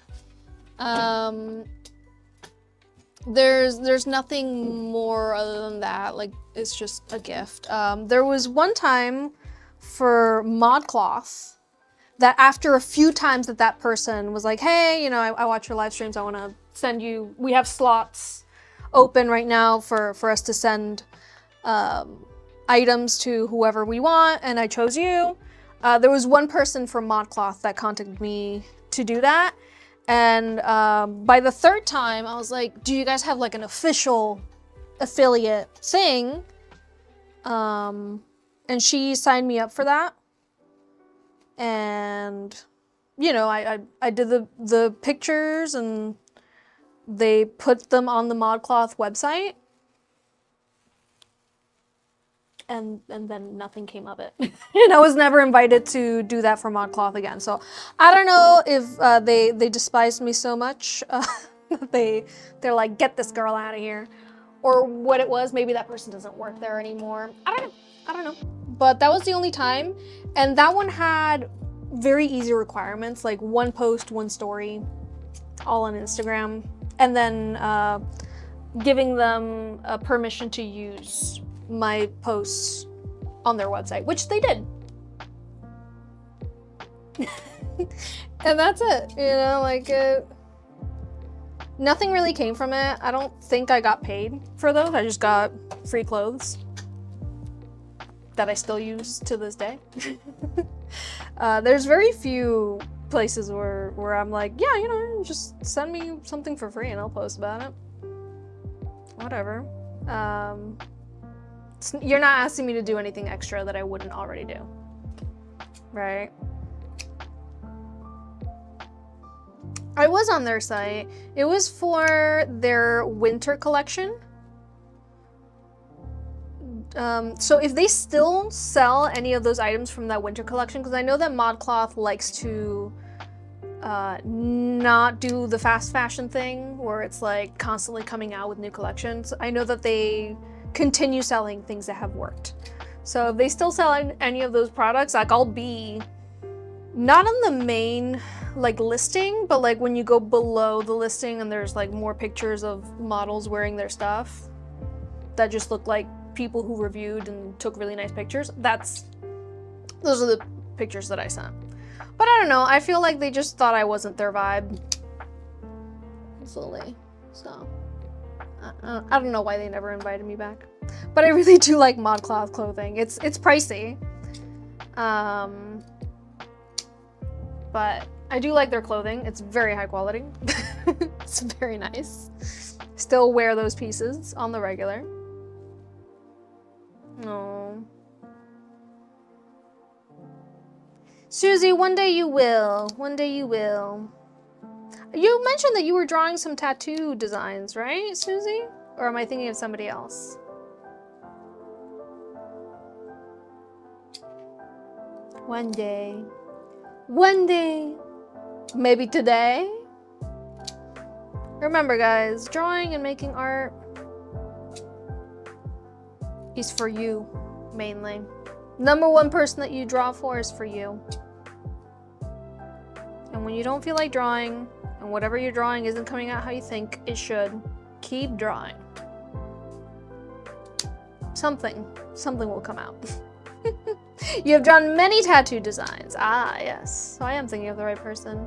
There's nothing more other than that. Like, it's just a gift. There was one time for ModCloth that after a few times that person was like, hey, you know, I watch your live streams, I want to send you, we have slots open right now for us to send items to whoever we want, and I chose you. There was one person from ModCloth that contacted me to do that. And by the 3rd time, I was like, do you guys have like an official affiliate thing? And she signed me up for that. And, you know, I did the pictures and they put them on the ModCloth website. And then nothing came of it. And I was never invited to do that for ModCloth again. So I don't know if they despised me so much that they're like, get this girl out of here, or what it was. Maybe that person doesn't work there anymore. I don't know. But that was the only time, and that one had very easy requirements, like 1 post, 1 story, all on Instagram, and then giving them permission to use my posts on their website, which they did. And that's it, you know, like nothing really came from it. I don't think I got paid for those. I just got free clothes that I still use to this day. There's very few places where I'm like, yeah, you know, just send me something for free and I'll post about it. Whatever. You're not asking me to do anything extra that I wouldn't already do, right? I was on their site. It was for their winter collection. So if they still sell any of those items from that winter collection, because I know that ModCloth likes to not do the fast fashion thing where it's like constantly coming out with new collections. I know that they continue selling things that have worked. So if they still sell any of those products, like I'll be not on the main like listing, but like when you go below the listing and there's like more pictures of models wearing their stuff that just look like people who reviewed and took really nice pictures. Those are the pictures that I sent. But I don't know, I feel like they just thought I wasn't their vibe. Slowly. So I don't know why they never invited me back. But I really do like ModCloth clothing. It's pricey. But I do like their clothing. It's very high quality. It's very nice. Still wear those pieces on the regular. No. Susie, one day you will. One day you will. You mentioned that you were drawing some tattoo designs, right, Susie? Or am I thinking of somebody else? One day. One day. Maybe today? Remember, guys, drawing and making art is for you, mainly. Number one person that you draw for is for you. And when you don't feel like drawing, and whatever you're drawing isn't coming out how you think it should, keep drawing. Something will come out. You have drawn many tattoo designs. Ah, yes. So I am thinking of the right person.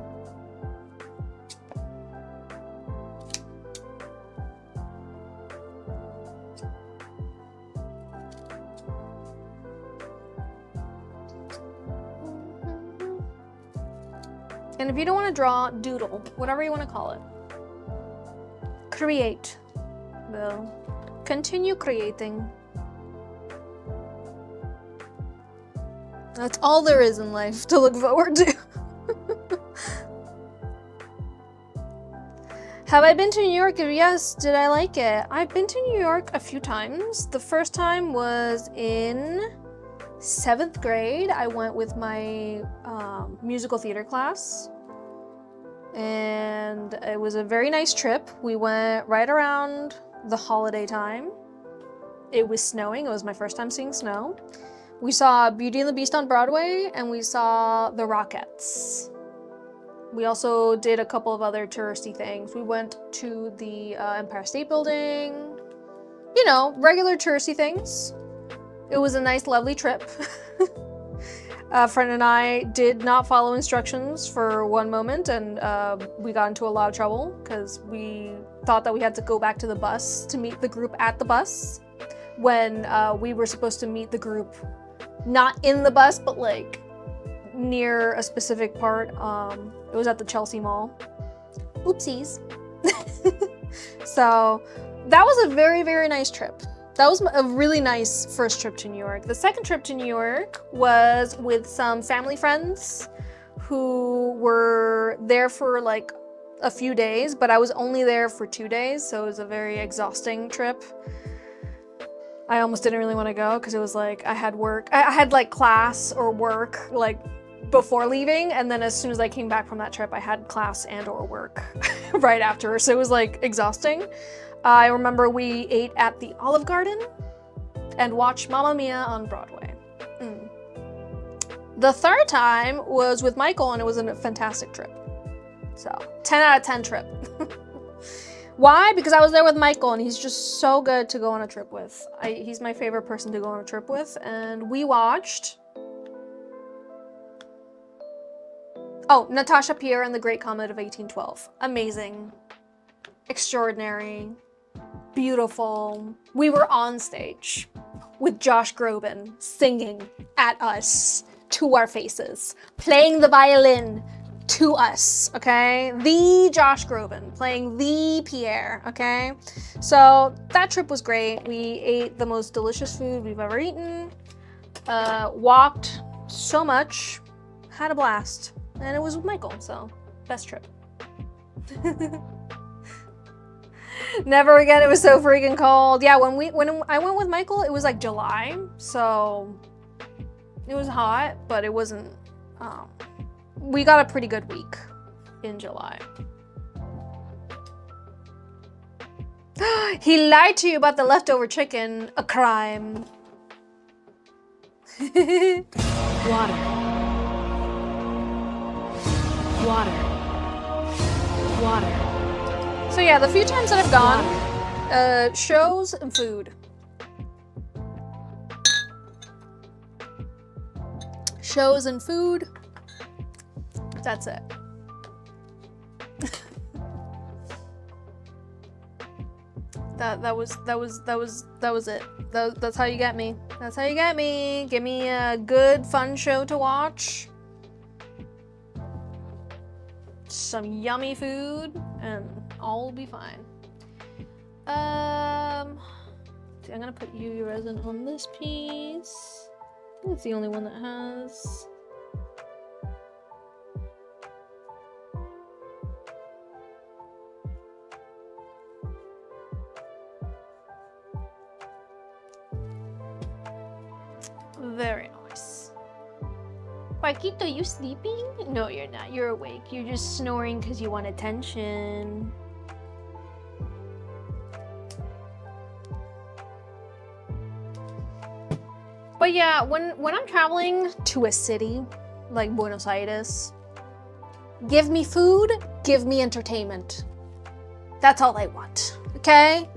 And if you don't want to draw, doodle, whatever you want to call it. Create. Well, continue creating. That's all there is in life to look forward to. Have I been to New York? Yes. Did I like it? I've been to New York a few times. The first time was in 7th grade. I went with my musical theater class. And it was a very nice trip. We went right around the holiday time. It was snowing. It was my first time seeing snow. We saw Beauty and the Beast on Broadway, and we saw the Rockettes. We also did a couple of other touristy things. We went to the Empire State Building. You know, regular touristy things. It was a nice, lovely trip. A friend and I did not follow instructions for one moment, and we got into a lot of trouble because we thought that we had to go back to the bus to meet the group at the bus when we were supposed to meet the group not in the bus, but like near a specific part. It was at the Chelsea Mall. Oopsies. So that was a very, very nice trip. That was a really nice first trip to New York. The second trip to New York was with some family friends who were there for like a few days, but I was only there for 2 days, so it was a very exhausting trip. I almost didn't really want to go because it was like I had like class or work like before leaving, and then as soon as I came back from that trip, I had class and or work right after, so it was like exhausting. I remember we ate at the Olive Garden and watched Mamma Mia on Broadway. The third time was with Michael, and it was a fantastic trip. So 10 out of 10 trip. Why? Because I was there with Michael, and he's just so good to go on a trip with. He's my favorite person to go on a trip with, and we watched Natasha Pierre and the Great Comet of 1812. Amazing. Extraordinary. Beautiful. We were on stage with Josh Groban singing at us to our faces, playing the violin to us, okay? The Josh Groban playing the Pierre, okay? So that trip was great. We ate the most delicious food we've ever eaten, walked so much, had a blast, and it was with Michael, so best trip. Never again, it was so freaking cold. Yeah, when I went with Michael, it was like July, so it was hot, but it wasn't, we got a pretty good week in July. He lied to you about the leftover chicken, a crime. Water. Water. Water. So yeah, the few times that I've gone, shows and food. Shows and food. That's it. That was it. That's how you get me. That's how you get me. Give me a good, fun show to watch. Some yummy food, and all will be fine. See, I'm gonna put UV resin on this piece. I think it's the only one that has. Very nice. Paquito, you sleeping? No, you're not. You're awake. You're just snoring because you want attention. But yeah, when I'm traveling to a city like Buenos Aires, give me food, give me entertainment. That's all I want, okay?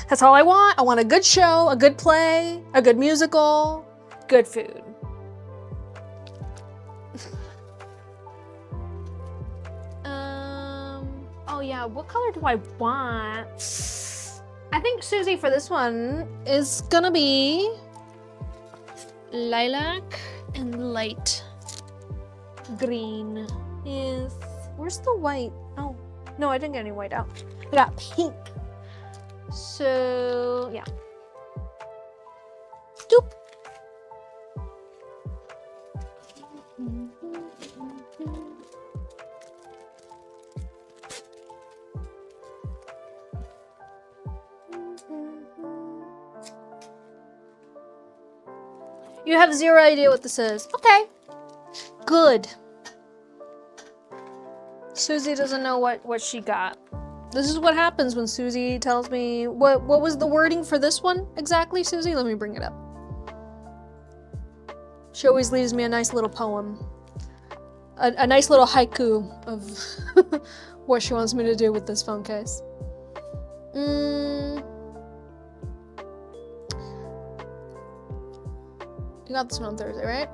That's all I want. I want a good show, a good play, a good musical, good food. Oh yeah, what color do I want? I think Susie for this one is gonna be lilac and light green. Is where's the white? Oh no, I didn't get any white out. I got pink. So yeah. Doop. You have zero idea what this is. Okay. Good. Susie doesn't know what she got. This is what happens when Susie tells me what was the wording for this one exactly, Susie? Let me bring it up. She always leaves me a nice little poem. A nice little haiku of what she wants me to do with this phone case. You got this one on Thursday, right?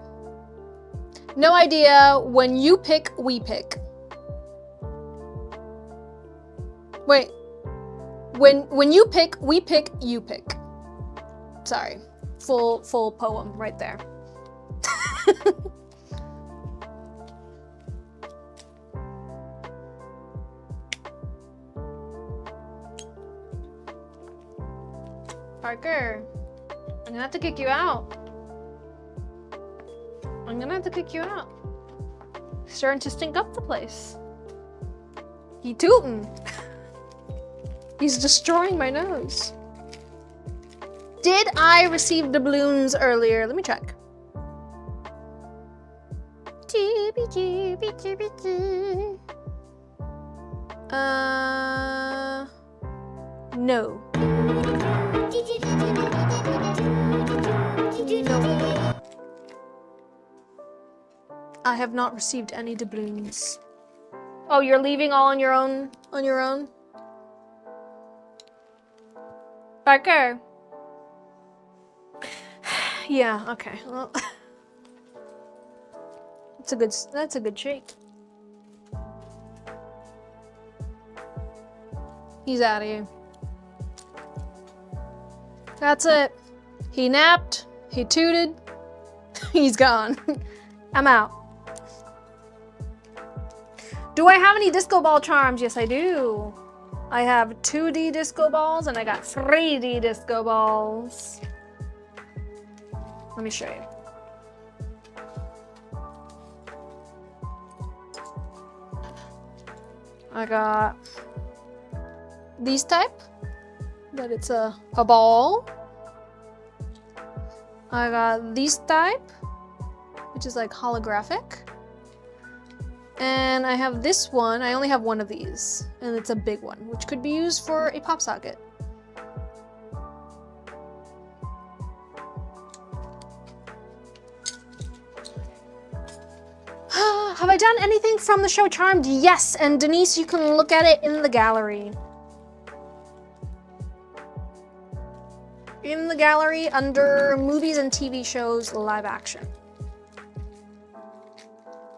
No idea. When you pick, we pick. Wait. When you pick, we pick, you pick. Sorry. Full poem right there. Parker, I'm gonna have to kick you out. I'm gonna have to kick you out. Starting to stink up the place. He tootin'. He's destroying my nose. Did I receive doubloons earlier? Let me check. No. I have not received any doubloons. Oh, you're leaving all on your own? On your own? Parker. Yeah, okay. Well, that's a good shake. He's out of here. That's it. He napped, he tooted, he's gone. I'm out. Do I have any disco ball charms? Yes, I do. I have 2D disco balls and I got 3D disco balls. Let me show you. I got these type, that it's a ball. I got these type, which is like holographic. And I have this one, I only have one of these, and it's a big one, which could be used for a pop socket. Have I done anything from the show Charmed? Yes, and Denise, you can look at it in the gallery. In the gallery under movies and TV shows live action.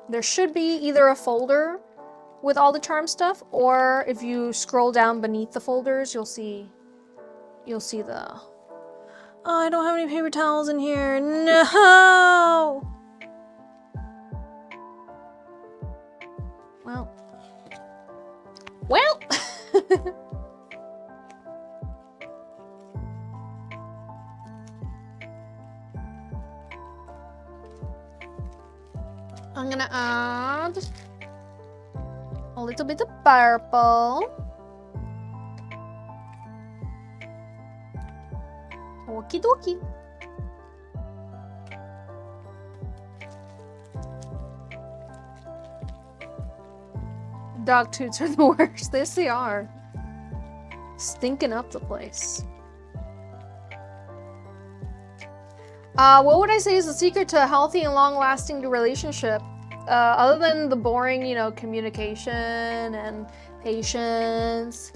There should be either a folder with all the Charmed stuff, or if you scroll down beneath the folders, you'll see the... Oh, I don't have any paper towels in here. No! Well. I'm gonna add a little bit of purple. Okie dokie. Dog toots are the worst. Yes, they are. Stinking up the place. What would I say is the secret to a healthy and long-lasting relationship? Other than the boring, you know, communication and patience,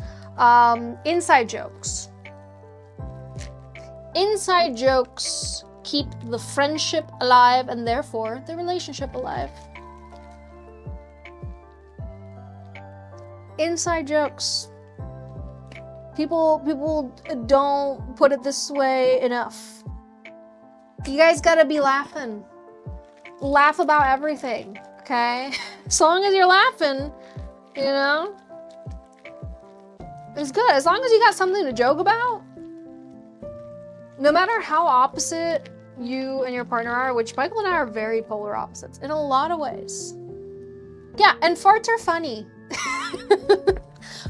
inside jokes. Inside jokes keep the friendship alive and therefore the relationship alive. Inside jokes. People don't put it this way enough. You guys gotta be laughing. Laugh about everything, okay? As long as you're laughing, you know, it's good. As long as you got something to joke about. No matter how opposite you and your partner are, which Michael and I are very polar opposites in a lot of ways. Yeah, and farts are funny.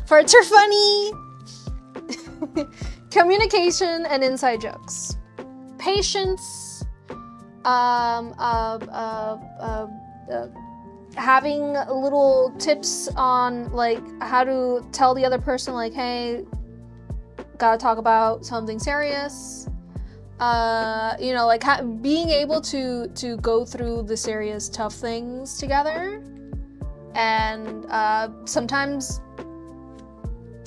Farts are funny. Communication and inside jokes. Patience. Having little tips on like how to tell the other person like, hey, gotta talk about something serious. You know, like being able to go through the serious, tough things together. And sometimes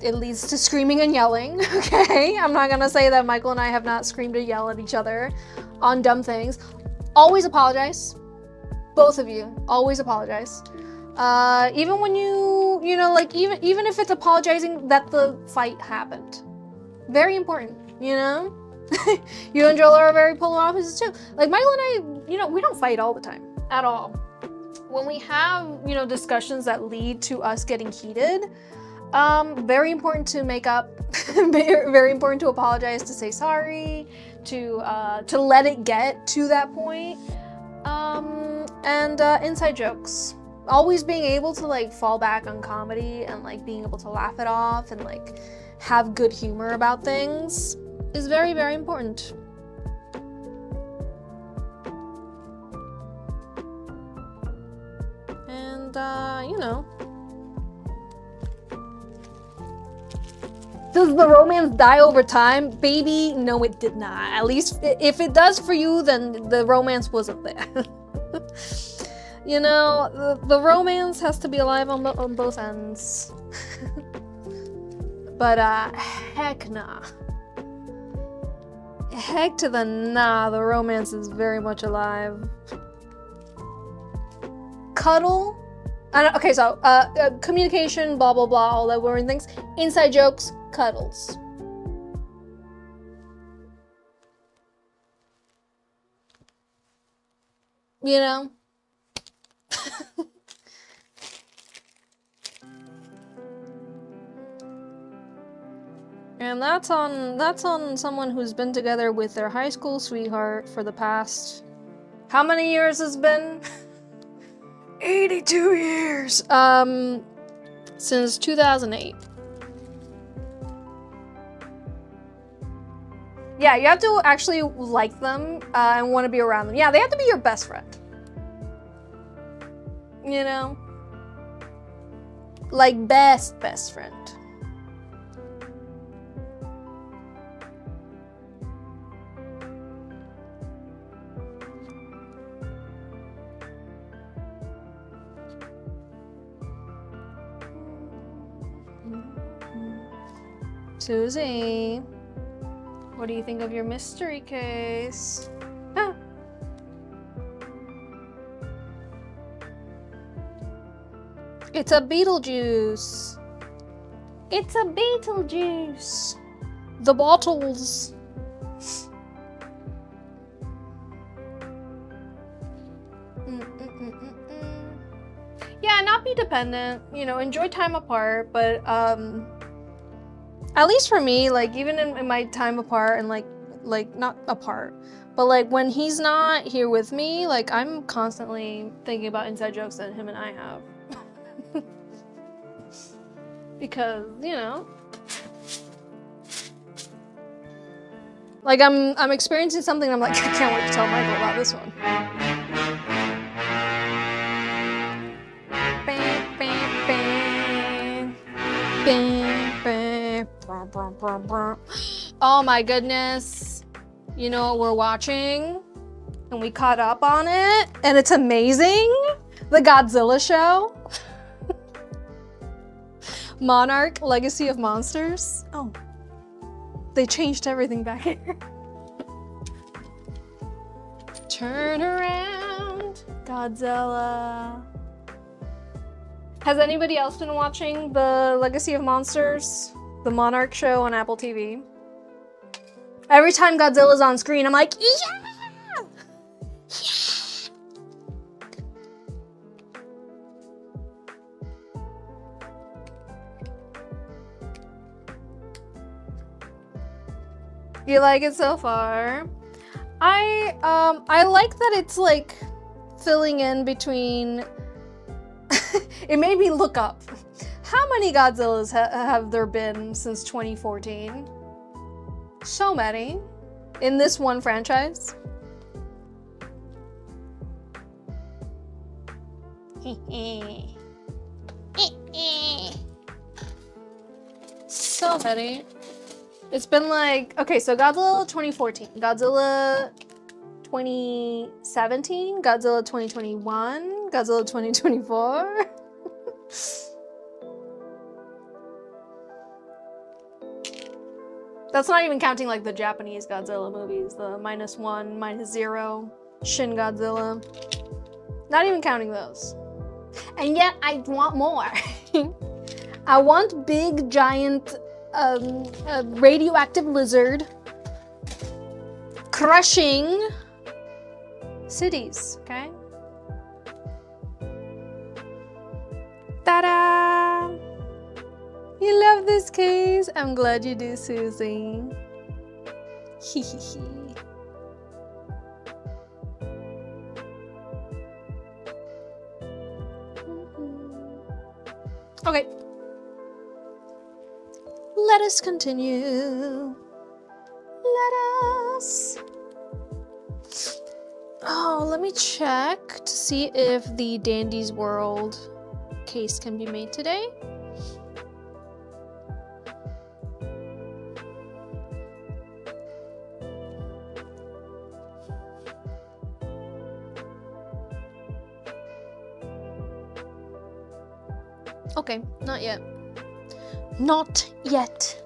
it leads to screaming and yelling, okay? I'm not gonna say that Michael and I have not screamed and yelled at each other on dumb things. Always apologize. Both of you, always apologize. Even when you know, like even if it's apologizing that the fight happened. Very important, you know? You and Joel are very polar opposites too. Like Michael and I, you know, we don't fight all the time, at all. When we have, you know, discussions that lead to us getting heated, very important to make up, very important to apologize, to say sorry, to let it get to that point. And inside jokes. Always being able to like fall back on comedy and like being able to laugh it off and like have good humor about things is very, very important. And, you know. Does the romance die over time? Baby, no it did not. At least if it does for you, then the romance wasn't there. You know, the romance has to be alive on both ends. But heck nah. Heck to the nah, the romance is very much alive. Cuddle? Okay, so communication, blah blah blah, all that boring things. Inside jokes, cuddles. You know? And that's on someone who's been together with their high school sweetheart for the past, how many years has been? 82 years. Since 2008. Yeah, you have to actually like them and want to be around them. Yeah, they have to be your best friend. You know? Like best friend. Susie, what do you think of your mystery case? Ah. It's a Beetlejuice. It's a Beetlejuice. The bottles. Yeah, not be dependent, you know, enjoy time apart, but at least for me, like even in my time apart and like not apart, but like when he's not here with me, like I'm constantly thinking about inside jokes that him and I have. Because, you know, like I'm experiencing something and I'm like, I can't wait to tell Michael about this one. Oh my goodness. You know what we're watching? And we caught up on it and it's amazing. The Godzilla show. Monarch, Legacy of Monsters. Oh, they changed everything back here. Turn around, Godzilla. Has anybody else been watching the Legacy of Monsters? The Monarch show on Apple TV? Every time Godzilla's on screen, I'm like, yeah! You like it so far? I like that it's like filling in between. It made me look up. How many Godzillas have there been since 2014? So many. In this one franchise. So many. It's been like, okay, so Godzilla 2014, Godzilla 2017, Godzilla 2021, Godzilla 2024. That's not even counting like the Japanese Godzilla movies, the -1, -0, Shin Godzilla. Not even counting those. And yet I want more. I want big, giant, a radioactive lizard crushing cities, okay? Ta-da! You love this case? I'm glad you do, Susie. Hee hee hee. Okay. Let us continue. Let us. Oh, let me check to see if the Dandy's World case can be made today. Okay, not yet. Not yet.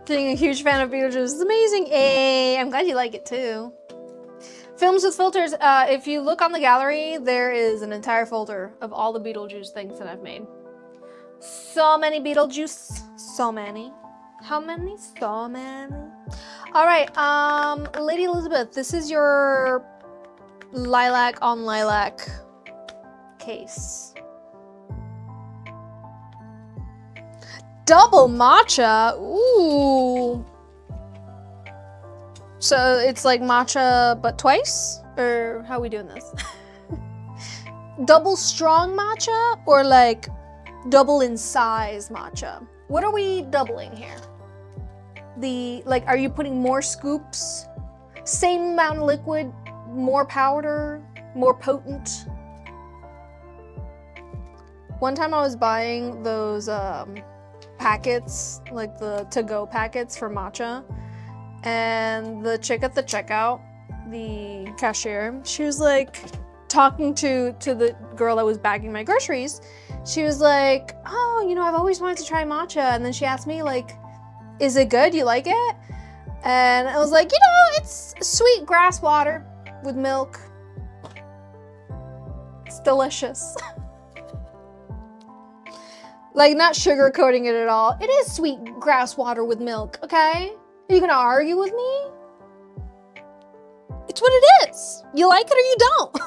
Being a huge fan of Beetlejuice is amazing. Hey, I'm glad you like it too. Films with filters. If you look on the gallery, there is an entire folder of all the Beetlejuice things that I've made. So many Beetlejuice. So many. How many? So many. All right, Lady Elizabeth, this is your lilac on lilac case. Double matcha? Ooh. So it's like matcha but twice? Or how are we doing this? Double strong matcha or like double in size matcha? What are we doubling here? Like, are you putting more scoops? Same amount of liquid, more powder, more potent? One time I was buying those packets, like the to-go packets for matcha, and the chick at the checkout, the cashier, she was like talking to the girl that was bagging my groceries, She was like, oh, you know, I've always wanted to try matcha. And then she asked me, like, is it good? You like it? And I was like, you know, it's sweet grass water with milk. It's delicious. Like, not sugarcoating it at all. It is sweet grass water with milk, okay? Are you gonna argue with me? It's what it is. You like it or you don't.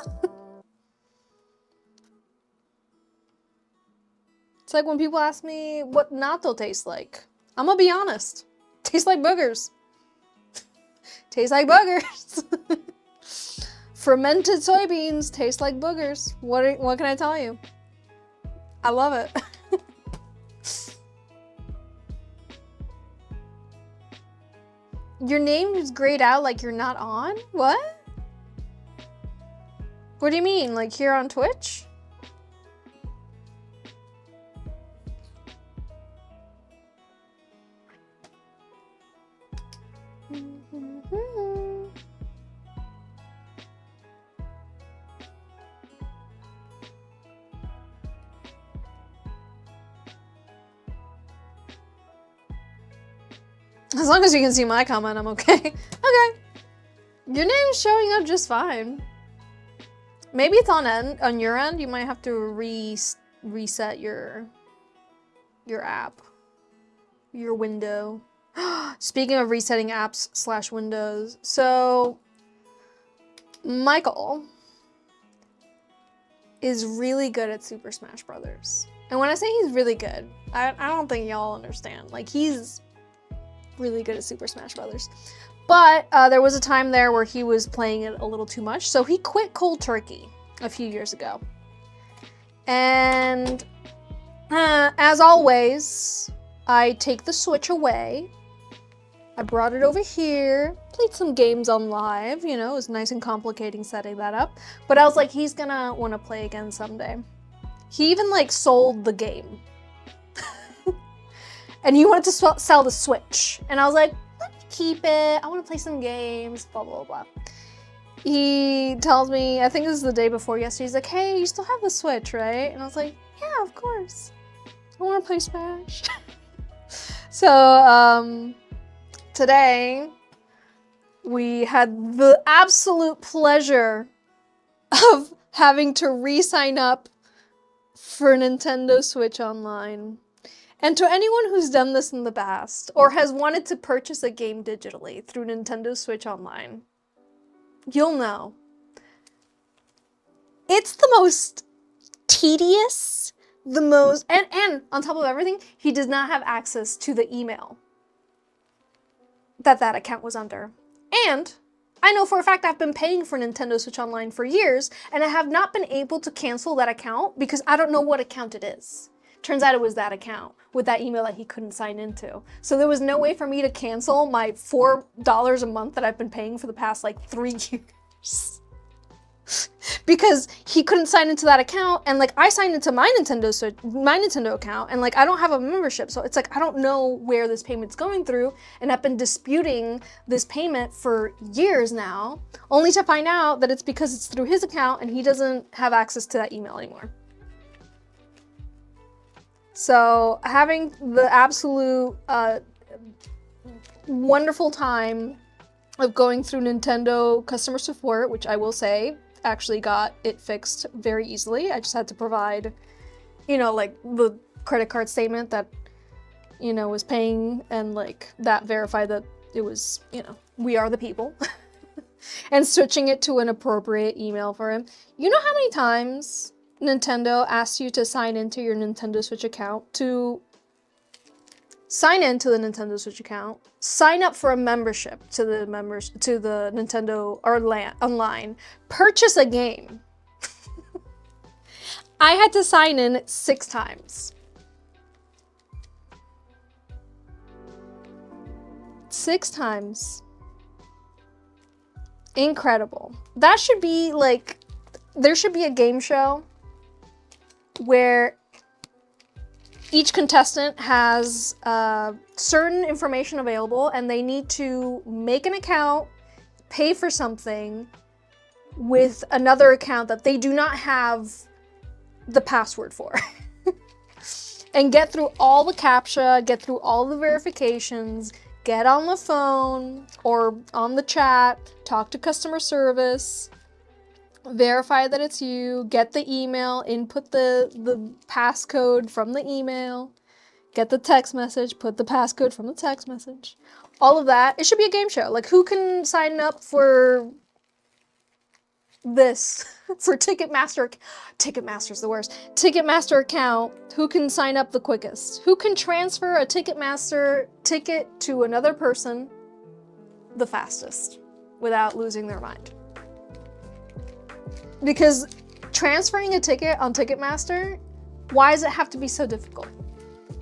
It's like when people ask me what natto tastes like. I'm gonna be honest. Tastes like boogers. Tastes like boogers. Fermented soybeans taste like boogers. What can I tell you? I love it. Your name is grayed out like you're not on? What? What do you mean? Like here on Twitch? As long as you can see my comment, I'm okay. Okay. Your name's showing up just fine. Maybe it's on your end. You might have to reset your app, your window. Speaking of resetting apps / windows, so Michael is really good at Super Smash Brothers. And when I say he's really good, I don't think y'all understand. Like, he's really good at Super Smash Brothers. But there was a time there where he was playing it a little too much, so he quit cold turkey a few years ago. And as always, I take the Switch away. I brought it over here, played some games on live, you know, it was nice and complicating setting that up. But I was like, he's gonna want to play again someday. He even like sold the game. And he wanted to sell the Switch. And I was like, let me keep it. I want to play some games, blah, blah, blah. He tells me, I think this is the day before yesterday, he's like, hey, you still have the Switch, right? And I was like, yeah, of course. I want to play Smash. So, today, we had the absolute pleasure of having to re-sign up for Nintendo Switch Online. And to anyone who's done this in the past, or has wanted to purchase a game digitally through Nintendo Switch Online, you'll know. It's the most tedious, and on top of everything, he does not have access to the email that account was under. And I know for a fact I've been paying for Nintendo Switch Online for years, and I have not been able to cancel that account because I don't know what account it is. Turns out it was that account with that email that he couldn't sign into. So there was no way for me to cancel my $4 a month that I've been paying for the past like 3 years. Because he couldn't sign into that account, and like I signed into my Nintendo account, and like I don't have a membership, so it's like I don't know where this payment's going through, and I've been disputing this payment for years now, only to find out that it's because it's through his account and he doesn't have access to that email anymore. So having the absolute wonderful time of going through Nintendo customer support, which I will say actually got it fixed very easily. I just had to provide, you know, like the credit card statement that, you know, was paying, and like that verified that it was, you know, we are the people. And switching it to an appropriate email for him. You know how many times Nintendo asks you to sign into your Nintendo Switch account, to sign into the Nintendo Switch account, sign up for a membership to the Nintendo Online, purchase a game. I had to sign in 6 times. 6 times. Incredible. That should be like, there should be a game show where each contestant has certain information available, and they need to make an account, pay for something with another account that they do not have the password for. and get through all the CAPTCHA, get through all the verifications, get on the phone or on the chat, talk to customer service, verify that it's you, get the email, input the passcode from the email, get the text message, put the passcode from the text message. All of that. It should be a game show. Like, who can sign up for this? For Ticketmaster? Ticketmaster's the worst. Ticketmaster account. Who can sign up the quickest? Who can transfer a Ticketmaster ticket to another person the fastest without losing their mind? Because transferring a ticket on Ticketmaster, why does it have to be so difficult?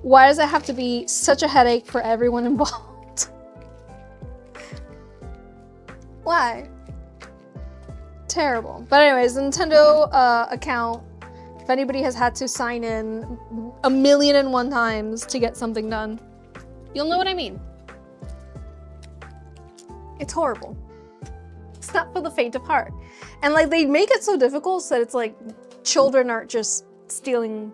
Why does it have to be such a headache for everyone involved? Why? Terrible. But anyways, the Nintendo account, if anybody has had to sign in 1,000,001 times to get something done, you'll know what I mean. It's horrible. It's not for the faint of heart. And like, they make it so difficult so that it's like children aren't just stealing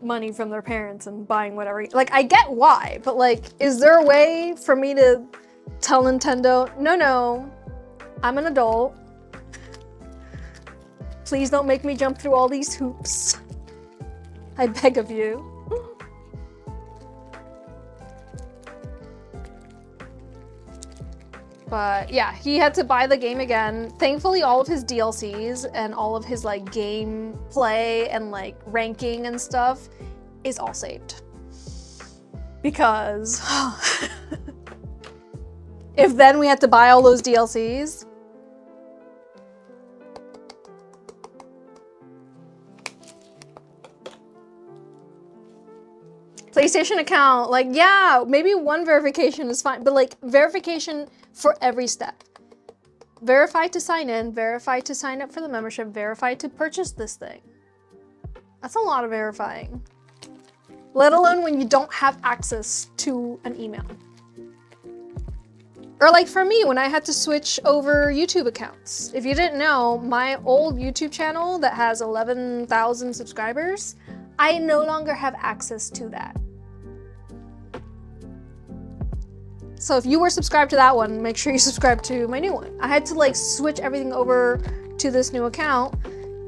money from their parents and buying whatever. Like, I get why, but like, is there a way for me to tell Nintendo, no, I'm an adult. Please don't make me jump through all these hoops. I beg of you. But yeah, he had to buy the game again. Thankfully, all of his DLCs and all of his like game play and like ranking and stuff is all saved. Because if then we had to buy all those DLCs, PlayStation account, like, yeah, maybe one verification is fine, but like verification for every step. Verify to sign in, verify to sign up for the membership, verify to purchase this thing. That's a lot of verifying. Let alone when you don't have access to an email. Or like for me, when I had to switch over YouTube accounts. If you didn't know, my old YouTube channel that has 11,000 subscribers, I no longer have access to that. So if you were subscribed to that one, make sure you subscribe to my new one. I had to like switch everything over to this new account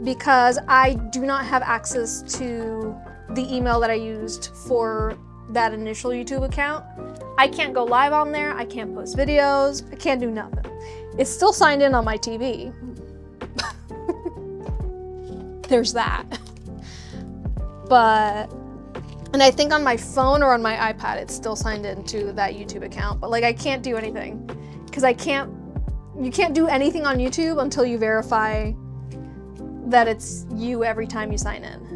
because I do not have access to the email that I used for that initial YouTube account. I can't go live on there, I can't post videos, I can't do nothing. It's still signed in on my TV. There's that. But, and I think on my phone or on my iPad, it's still signed into that YouTube account, but like I can't do anything because you can't do anything on YouTube until you verify that it's you every time you sign in.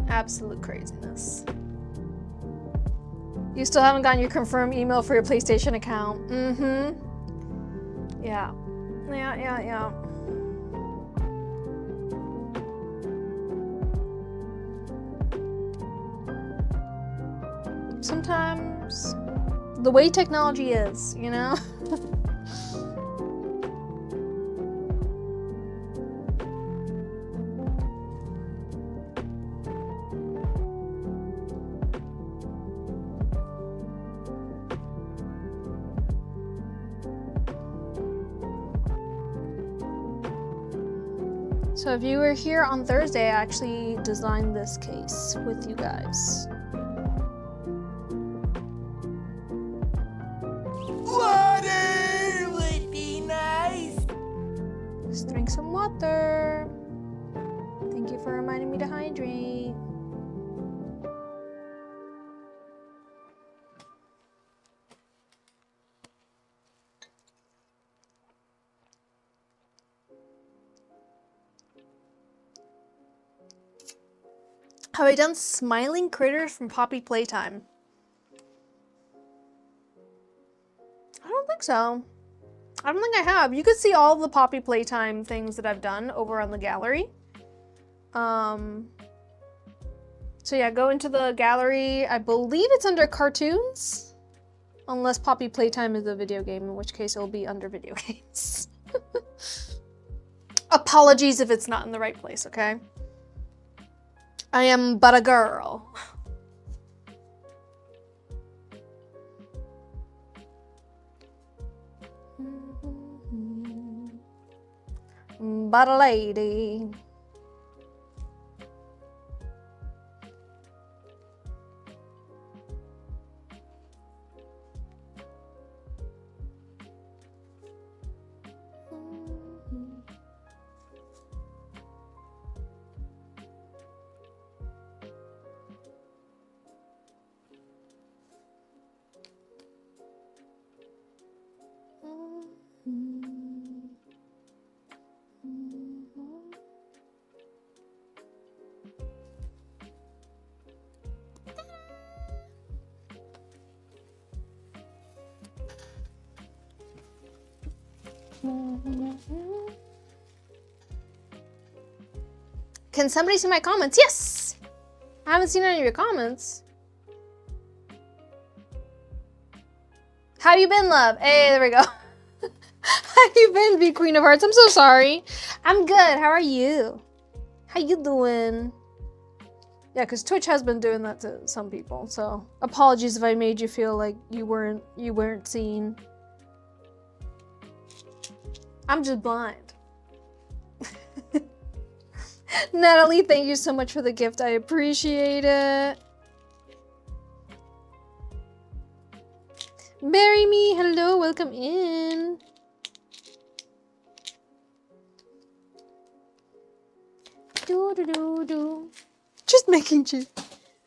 Absolute craziness. You still haven't gotten your confirmed email for your PlayStation account. Mm-hmm. Yeah. Sometimes the way technology is, you know? So if you were here on Thursday, I actually designed this case with you guys. Water would be nice. Just drink some water. Thank you for reminding me to hydrate. Have I done smiling critters from Poppy Playtime? I don't think so. I don't think I have. You could see all the Poppy Playtime things that I've done over on the gallery. So yeah, go into the gallery. I believe it's under cartoons. Unless Poppy Playtime is a video game, in which case it'll be under video games. Apologies if it's not in the right place, okay? I am but a girl. But a lady. Can somebody see my comments? Yes! I haven't seen any of your comments. How you been, love? Hey, there we go. How you been, Be Queen of Hearts? I'm so sorry. I'm good. How are you? How you doing? Yeah, because Twitch has been doing that to some people, so apologies if I made you feel like you weren't seen. I'm just blind. Natalie, thank you so much for the gift. I appreciate it. Marry me, hello, welcome in. Do do do do. Just making cheese.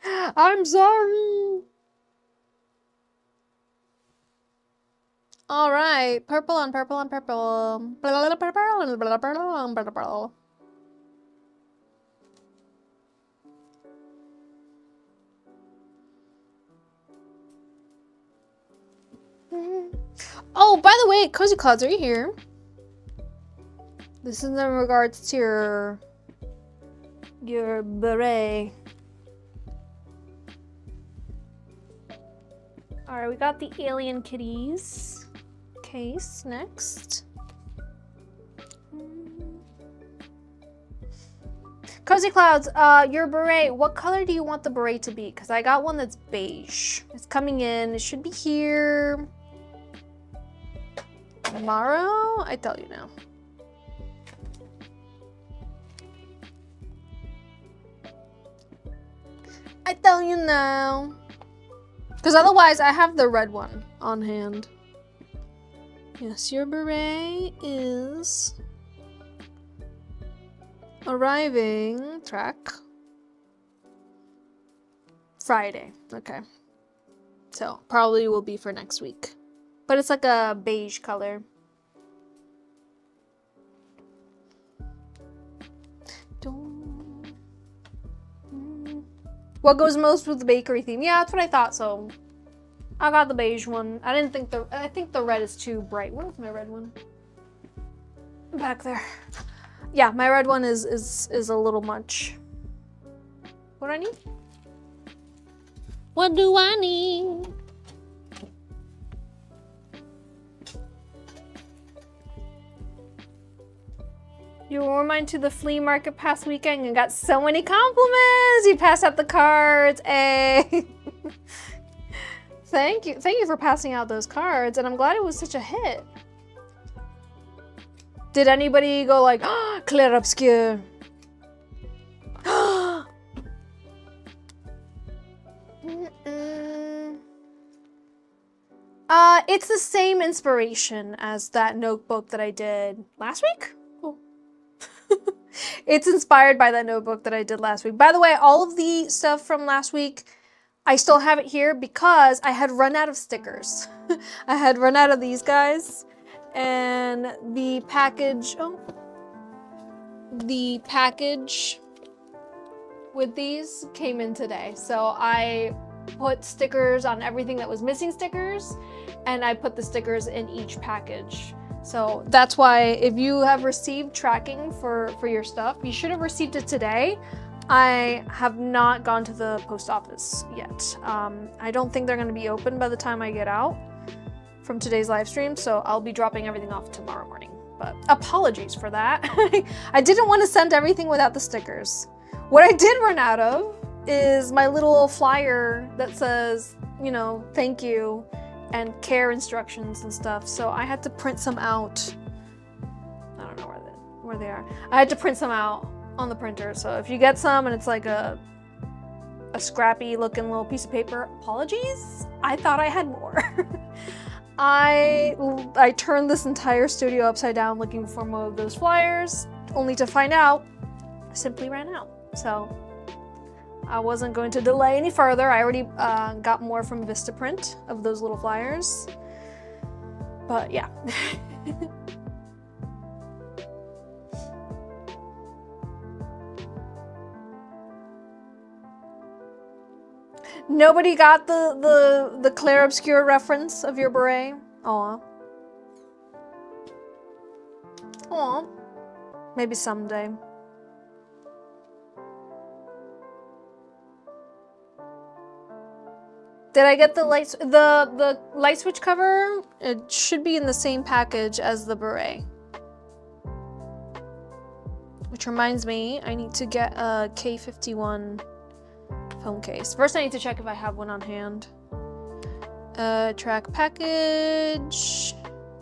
I'm sorry. All right, purple on purple on purple. Purple. Oh, by the way, Cozy Clouds, are you here? This is in regards to your beret. All right, we got the alien kitties case next. Cozy Clouds, your beret, what color do you want the beret to be? Because I got one that's beige. It's coming in. It should be here tomorrow. I tell you now. I tell you now. Because otherwise, I have the red one on hand. Yes, your beret is arriving track Friday. Okay. So probably will be for next week. But it's like a beige color. What goes most with the bakery theme? Yeah, that's what I thought, so I got the beige one. I think the red is too bright. Where's my red one? Back there. Yeah, my red one is a little much. What do I need? What do I need? You wore mine to the flea market past weekend and got so many compliments. You passed out the cards. Hey. Thank you for passing out those cards, and I'm glad it was such a hit. Did anybody go like, oh, Claire Obscure? It's the same inspiration as that notebook that I did last week. Oh. It's inspired by that notebook that I did last week. By the way, all of the stuff from last week, I still have it here because I had run out of stickers. I had run out of these guys, and the package with these came in today. So I put stickers on everything that was missing stickers, and I put the stickers in each package. So that's why if you have received tracking for your stuff, you should have received it today. I have not gone to the post office yet. I don't think they're going to be open by the time I get out from today's live stream, so I'll be dropping everything off tomorrow morning. But apologies for that. I didn't want to send everything without the stickers. What I did run out of is my little flyer that says, you know, thank you and care instructions and stuff. So I had to print some out. I don't know where they are. I had to print some out on the printer. So if you get some and it's like a scrappy looking little piece of paper, apologies. I thought I had more. I turned this entire studio upside down looking for more of those flyers, only to find out I simply ran out. So I wasn't going to delay any further. I already got more from Vistaprint of those little flyers. But yeah. Nobody got the Clair Obscure reference of your beret? Aw. Aw. Maybe someday. Did I get the light switch cover? It should be in the same package as the beret. Which reminds me, I need to get a K51 phone case. First I need to check if I have one on hand. Track package.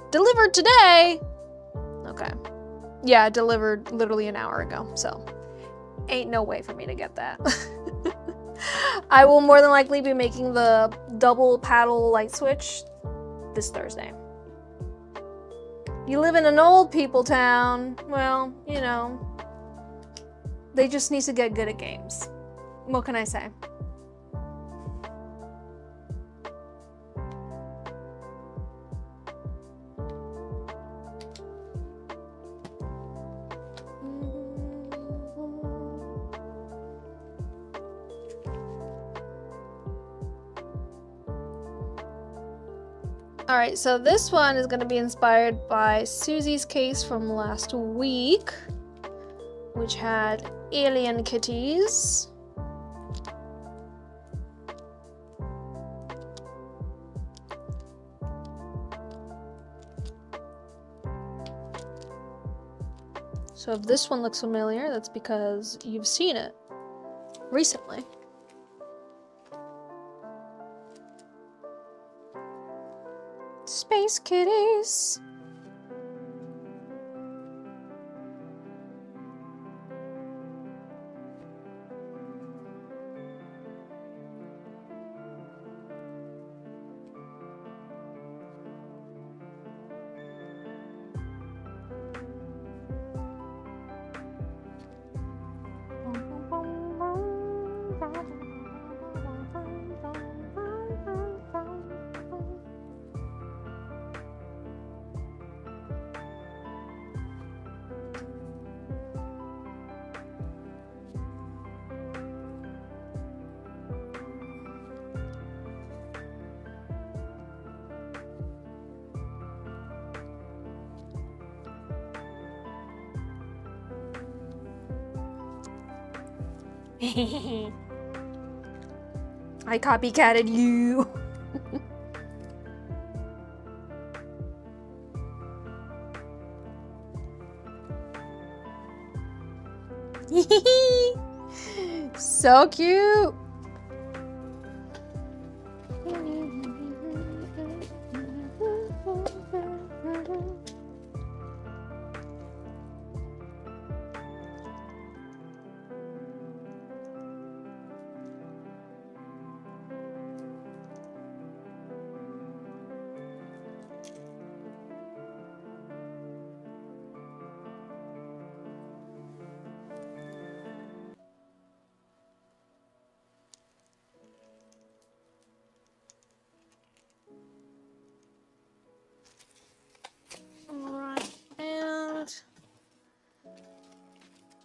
Delivered today! Okay. Yeah, delivered literally an hour ago, so ain't no way for me to get that. I will more than likely be making the double paddle light switch this Thursday. You live in an old people town, well, you know, they just need to get good at games. What can I say? All right, so this one is going to be inspired by Susie's case from last week, which had alien kitties. So if this one looks familiar, that's because you've seen it recently. Space kitties. I copycatted you. So cute.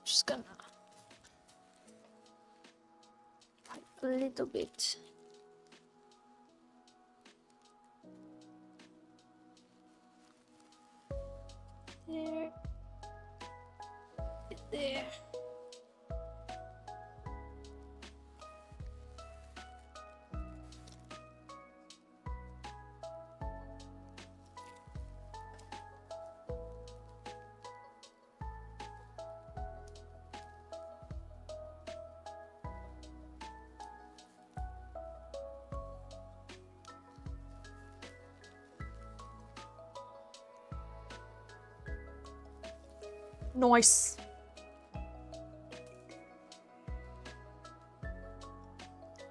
Just gonna pipe a little bit. There. There. Nice.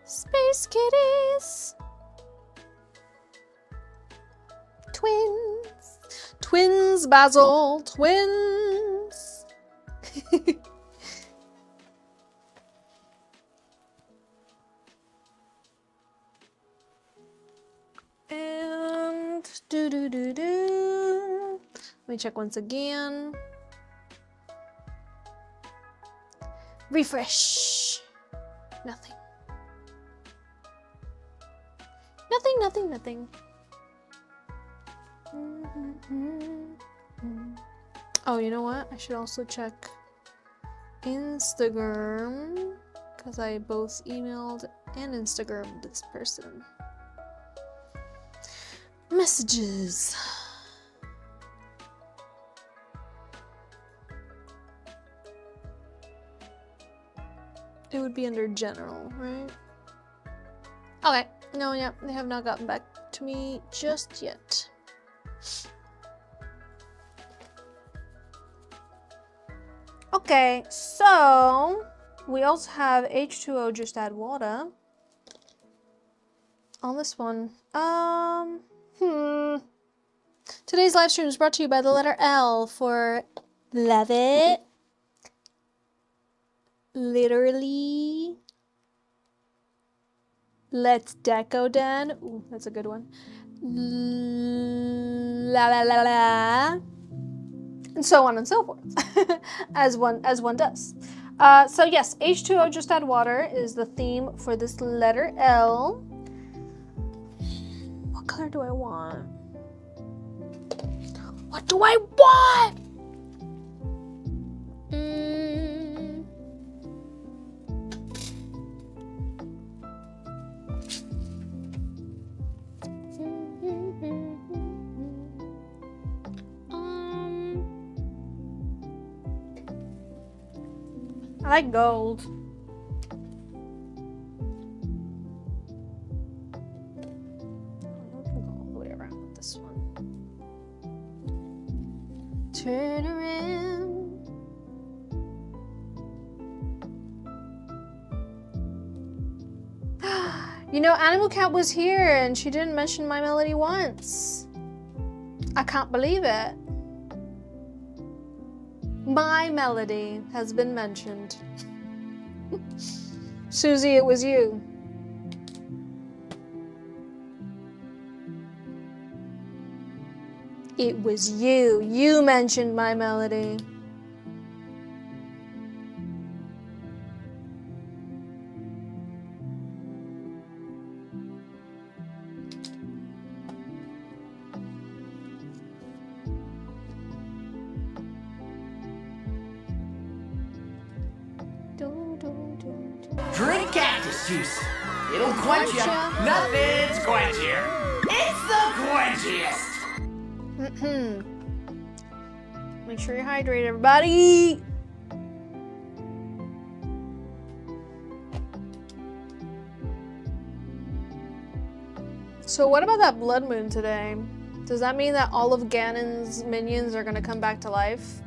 Space kitties. Twins. Twins, Basil. Twins. And do. Let me check once again. Refresh. Nothing. Nothing. Oh, you know what? I should also check Instagram because I both emailed and Instagrammed this person. Messages. It would be under general, right? Okay. No, yeah, they have not gotten back to me just yet. Okay, so we also have H2O, just add water on this one. Today's live stream is brought to you by the letter L for love it. Literally. Let's Decoden. Ooh, that's a good one. La la la la. And so on and so forth. as one does. So yes, H2O, just add water is the theme for this letter L. What color do I want? What do I want? I like gold. We can go all the way around with this one. Turn around. You know, Animal Cat was here and she didn't mention my melody once. I can't believe it. My melody has been mentioned. Susie, it was you. It was you. You mentioned my melody. Drink cactus juice. It'll quench you. Nothing's quenchier. It's the quenchiest. Make sure you're hydrated, everybody. So what about that blood moon today? Does that mean that all of Ganon's minions are gonna come back to life?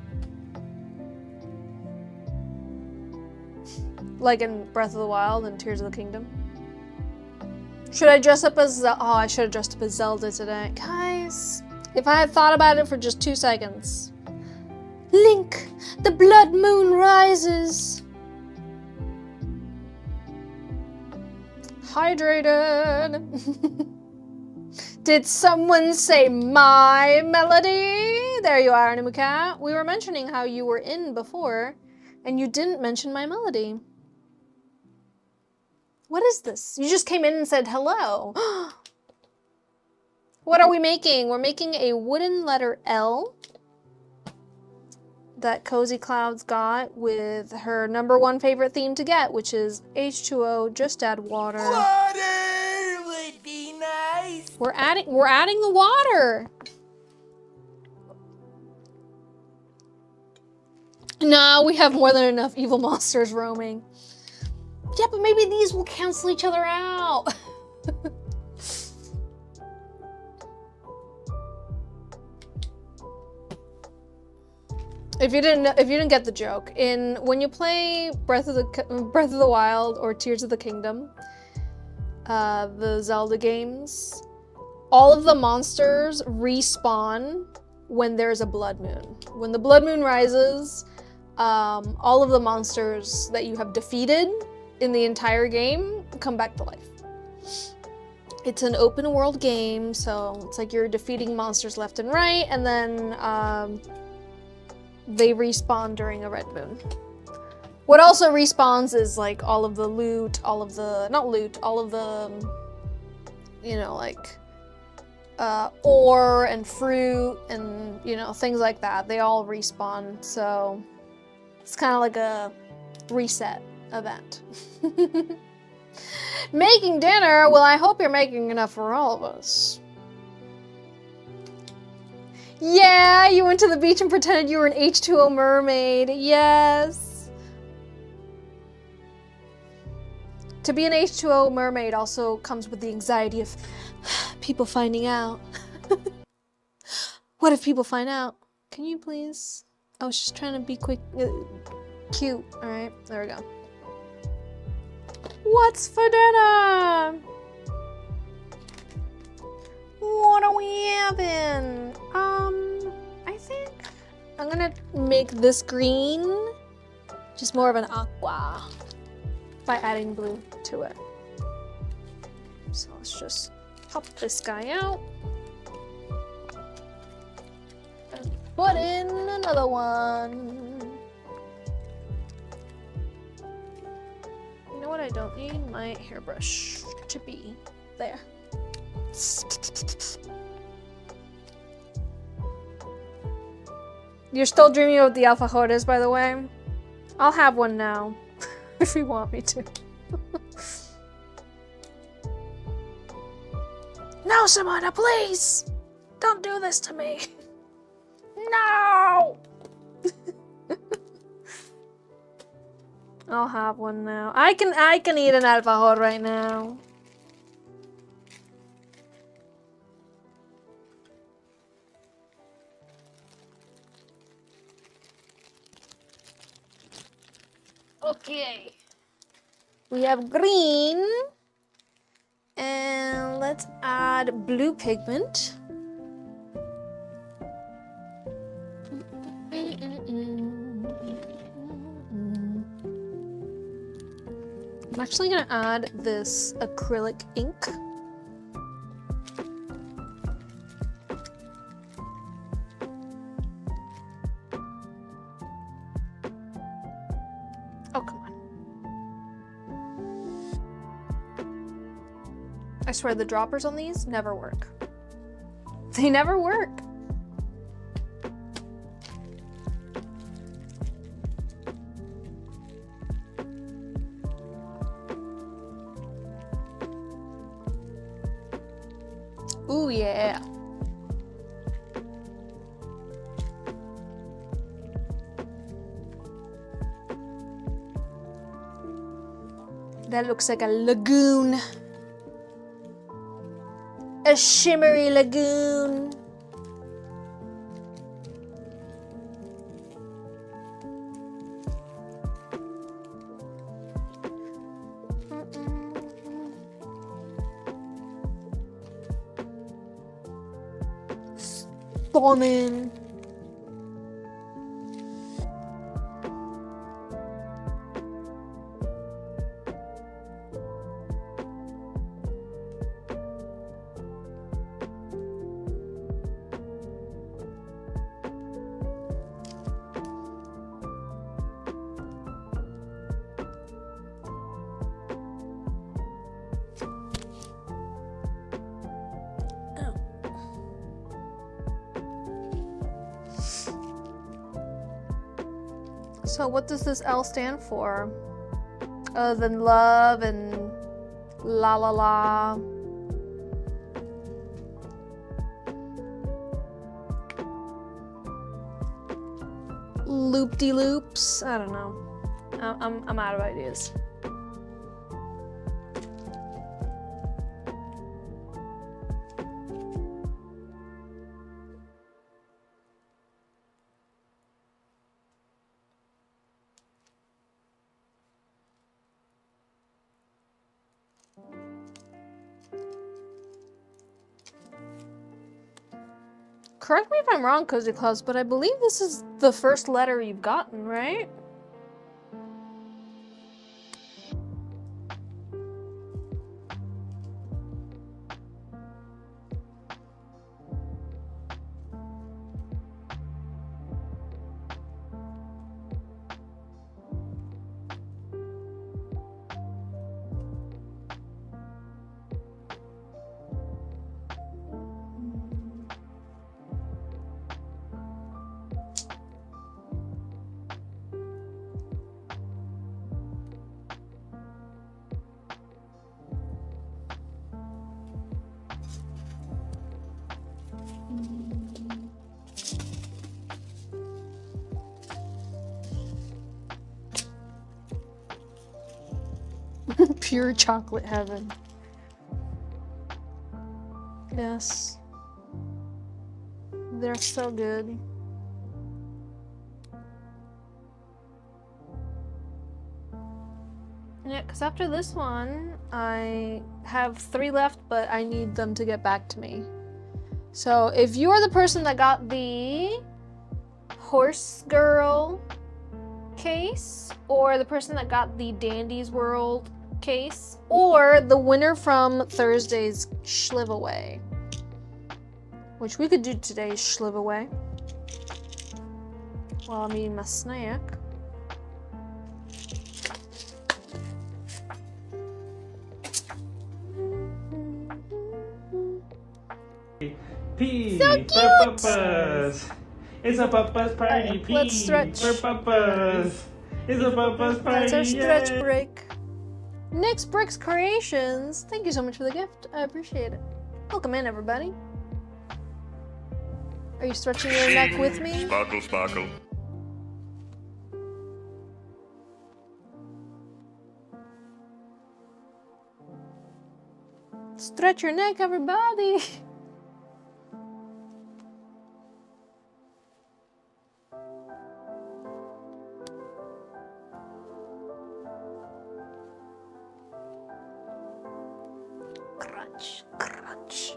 Like in Breath of the Wild and Tears of the Kingdom? Should I dress up as... Oh, I should have dressed up as Zelda today. Guys, if I had thought about it for just 2 seconds. Link, the blood moon rises. Hydrated. Did someone say my melody? There you are, Animal Cat. We were mentioning how you were in before, and you didn't mention my melody. What is this? You just came in and said hello. What are we making? We're making a wooden letter L that Cozy Clouds got with her #1 favorite theme to get, which is H2O, just add water. Water would be nice. We're adding the water. No, we have more than enough evil monsters roaming. Yeah, but maybe these will cancel each other out. If you didn't get the joke, when you play Breath of the Wild or Tears of the Kingdom, the Zelda games, all of the monsters respawn when there's a blood moon. When the blood moon rises, all of the monsters that you have defeated in the entire game come back to life. It's an open world game, so it's like you're defeating monsters left and right, and then they respawn during a red moon. What also respawns is like all of the loot, all of the you know, like ore and fruit and, you know, things like that. They all respawn, so it's kind of like a reset event. Making dinner? Well, I hope you're making enough for all of us. Yeah, you went to the beach and pretended you were an H2O mermaid. Yes. To be an H2O mermaid also comes with the anxiety of people finding out. What if people find out? Can you please? I was just trying to be quick, cute. All right, there we go. What's for dinner? What are we having? I think I'm gonna make this green just more of an aqua by adding blue to it. So let's just pop this guy out and put in another one. You know what I don't need? My hairbrush to be there. You're still dreaming about the alfajores, by the way? I'll have one now, if you want me to. No, Simona, please! Don't do this to me! No! I'll have one now. I can eat an alfajor right now. Okay. We have green. And let's add blue pigment. I'm actually gonna add this acrylic ink. Oh, come on. I swear the droppers on these never work. They never work. Ooh, yeah. That looks like a lagoon. A shimmery lagoon. Stunning. So what does this L stand for? Other than love and la la la. Loop-de-loops? I don't know. I'm out of ideas. correct me if I'm wrong, Cozy Claus, but I believe this is the first letter you've gotten, right? Pure chocolate heaven. Yes. They're so good. Yeah, because after this one, I have 3 left, but I need them to get back to me. So if you're the person that got the Horse Girl case, or the person that got the Dandy's World case, or the winner from Thursday's Shliveaway, which we could do today's Shliveaway while I'm eating my snack. P So for cute! papas. It's a papa's party. Alright, P let's stretch. for papas. It's a papa's party. That's our stretch Yay. break. Nick's Bricks Creations, thank you so much for the gift. I appreciate it. Welcome in, everybody. Are you stretching your neck with me? Sparkle, sparkle. Stretch your neck, everybody. Crunch, crunch.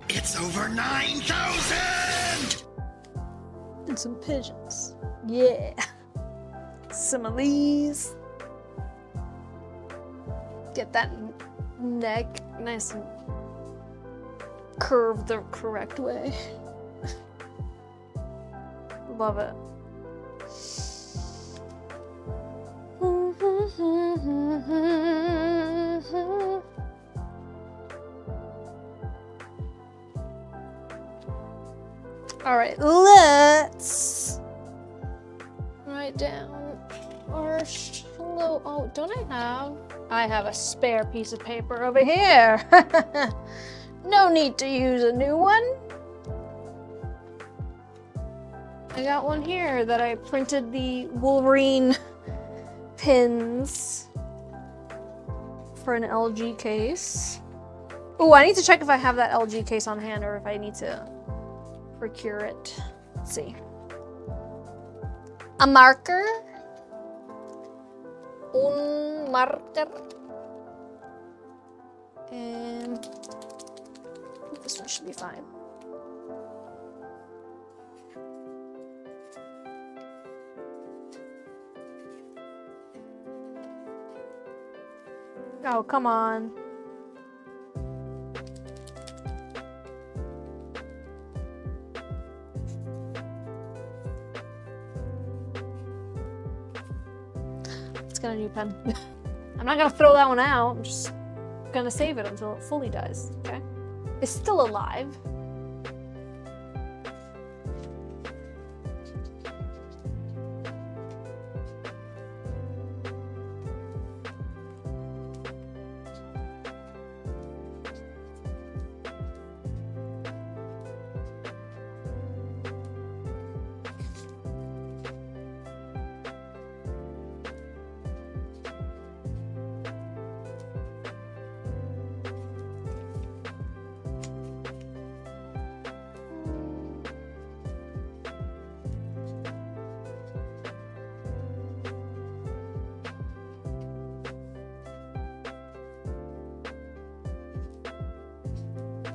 It's over 9,000! And some pigeons. Yeah. Some of these. Get that neck nice and curved the correct way. Love it. All right, let's write down our slow. Oh, don't I have? I have a spare piece of paper over here. No need to use a new one. I got one here that I printed the Wolverine pins for an LG case. Oh, I need to check if I have that LG case on hand or if I need to procure it. Let's see. A marker. Un marker. And this one should be fine. Oh, come on. Let's get a new pen. I'm not gonna throw that one out. I'm just gonna save it until it fully dies, okay? It's still alive.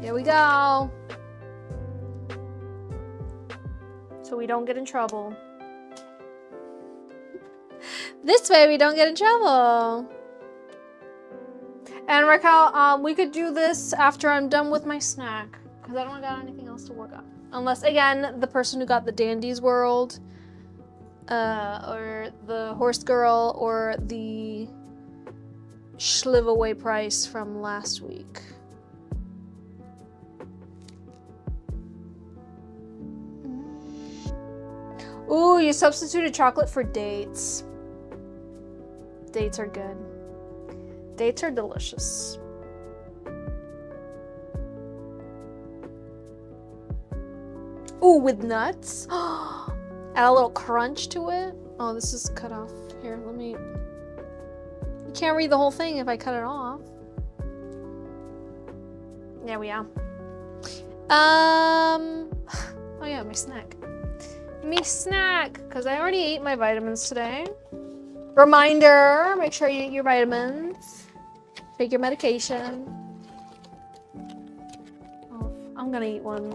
Here we go. So we don't get in trouble. This way we don't get in trouble. And Raquel, we could do this after I'm done with my snack, because I don't got anything else to work on. Unless, again, the person who got the Dandy's World, or the Horse Girl, or the Shliv-away price from last week. Ooh, you substituted chocolate for dates. Dates are good. Dates are delicious. Ooh, with nuts. Add a little crunch to it. Oh, this is cut off. Here, let me... You can't read the whole thing if I cut it off. There we are. Oh yeah, my snack. Me snack, because I already ate my vitamins today. Reminder, make sure you eat your vitamins. Take your medication. Oh, I'm gonna eat one.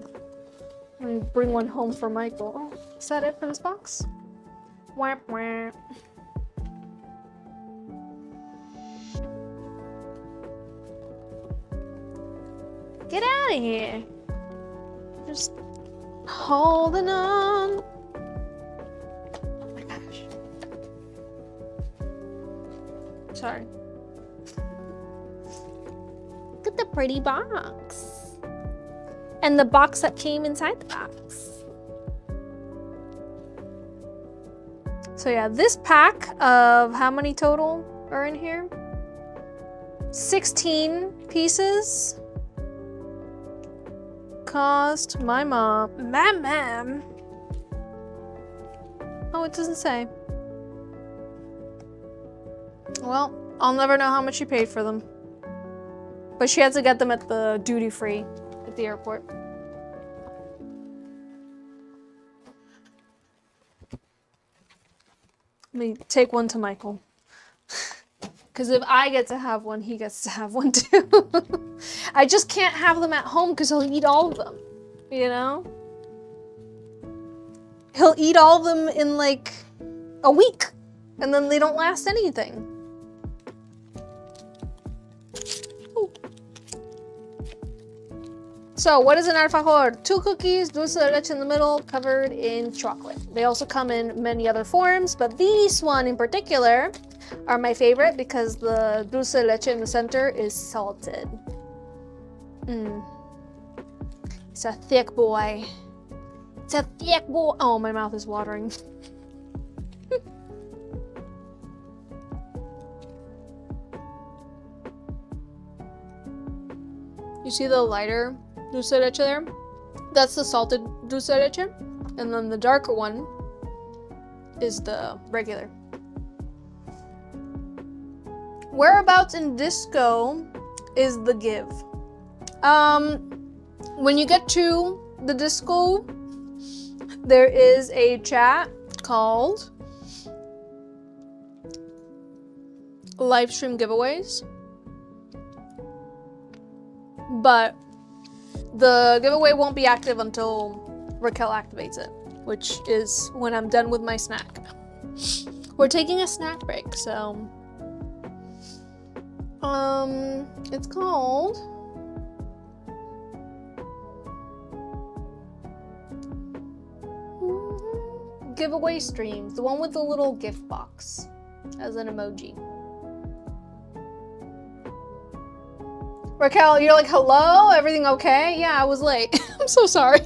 I'm gonna bring one home for Michael. Oh, is that it for this box? Wah, wah. Get out of here. Just holding on. Oh my gosh. Sorry. Look at the pretty box. And the box that came inside the box. So yeah, this pack of how many total are in here? 16 pieces. Cost my mom. Ma'am. Oh, it doesn't say. Well, I'll never know how much she paid for them. But she had to get them at the duty free at the airport. Let me take one to Michael. Because if I get to have one, he gets to have one too. I just can't have them at home because he'll eat all of them, you know? He'll eat all of them in like a week, and then they don't last anything. Ooh. So what is an alfajor? 2 cookies, dulce de leche in the middle, covered in chocolate. They also come in many other forms, but these one in particular are my favorite because the dulce de leche in the center is salted. It's a thick boy. It's a thick boy. Oh, my mouth is watering. You see the lighter dulce de leche there? That's the salted dulce de leche. And then the darker one is the regular. Whereabouts in disco is the give? When you get to the disco, there is a chat called live stream giveaways. But the giveaway won't be active until Raquel activates it, which is when I'm done with my snack. We're taking a snack break, so it's called giveaway streams, the one with the little gift box as an emoji. Raquel, you're like, hello, everything okay? Yeah, I was late. I'm so sorry.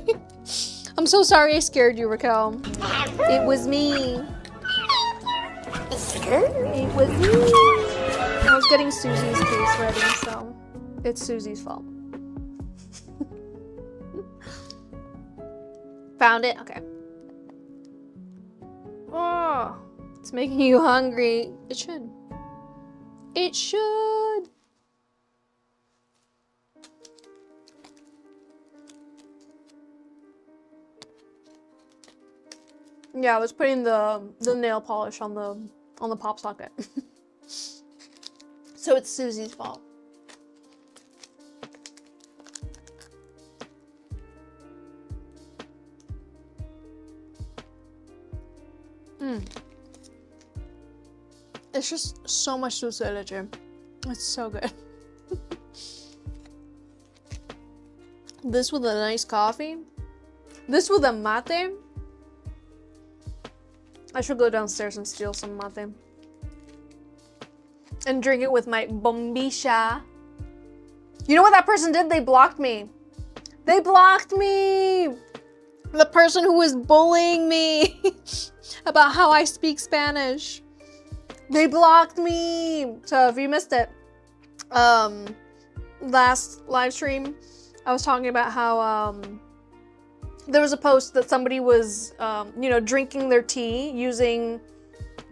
I'm so sorry I scared you, Raquel. It was me. It was me. I was getting Susie's case ready, so it's Susie's fault. Found it? Okay. Oh, it's making you hungry. It should. It should. Yeah, I was putting the nail polish on the pop socket. So it's Susie's fault. It's just so much dulce de leche. It's so good. This with a nice coffee. This with a mate. I should go downstairs and steal some mate. And drink it with my bombisha. You know what that person did? They blocked me. They blocked me! The person who was bullying me about how I speak Spanish. They blocked me! So if you missed it, last live stream, I was talking about how there was a post that somebody was, you know, drinking their tea using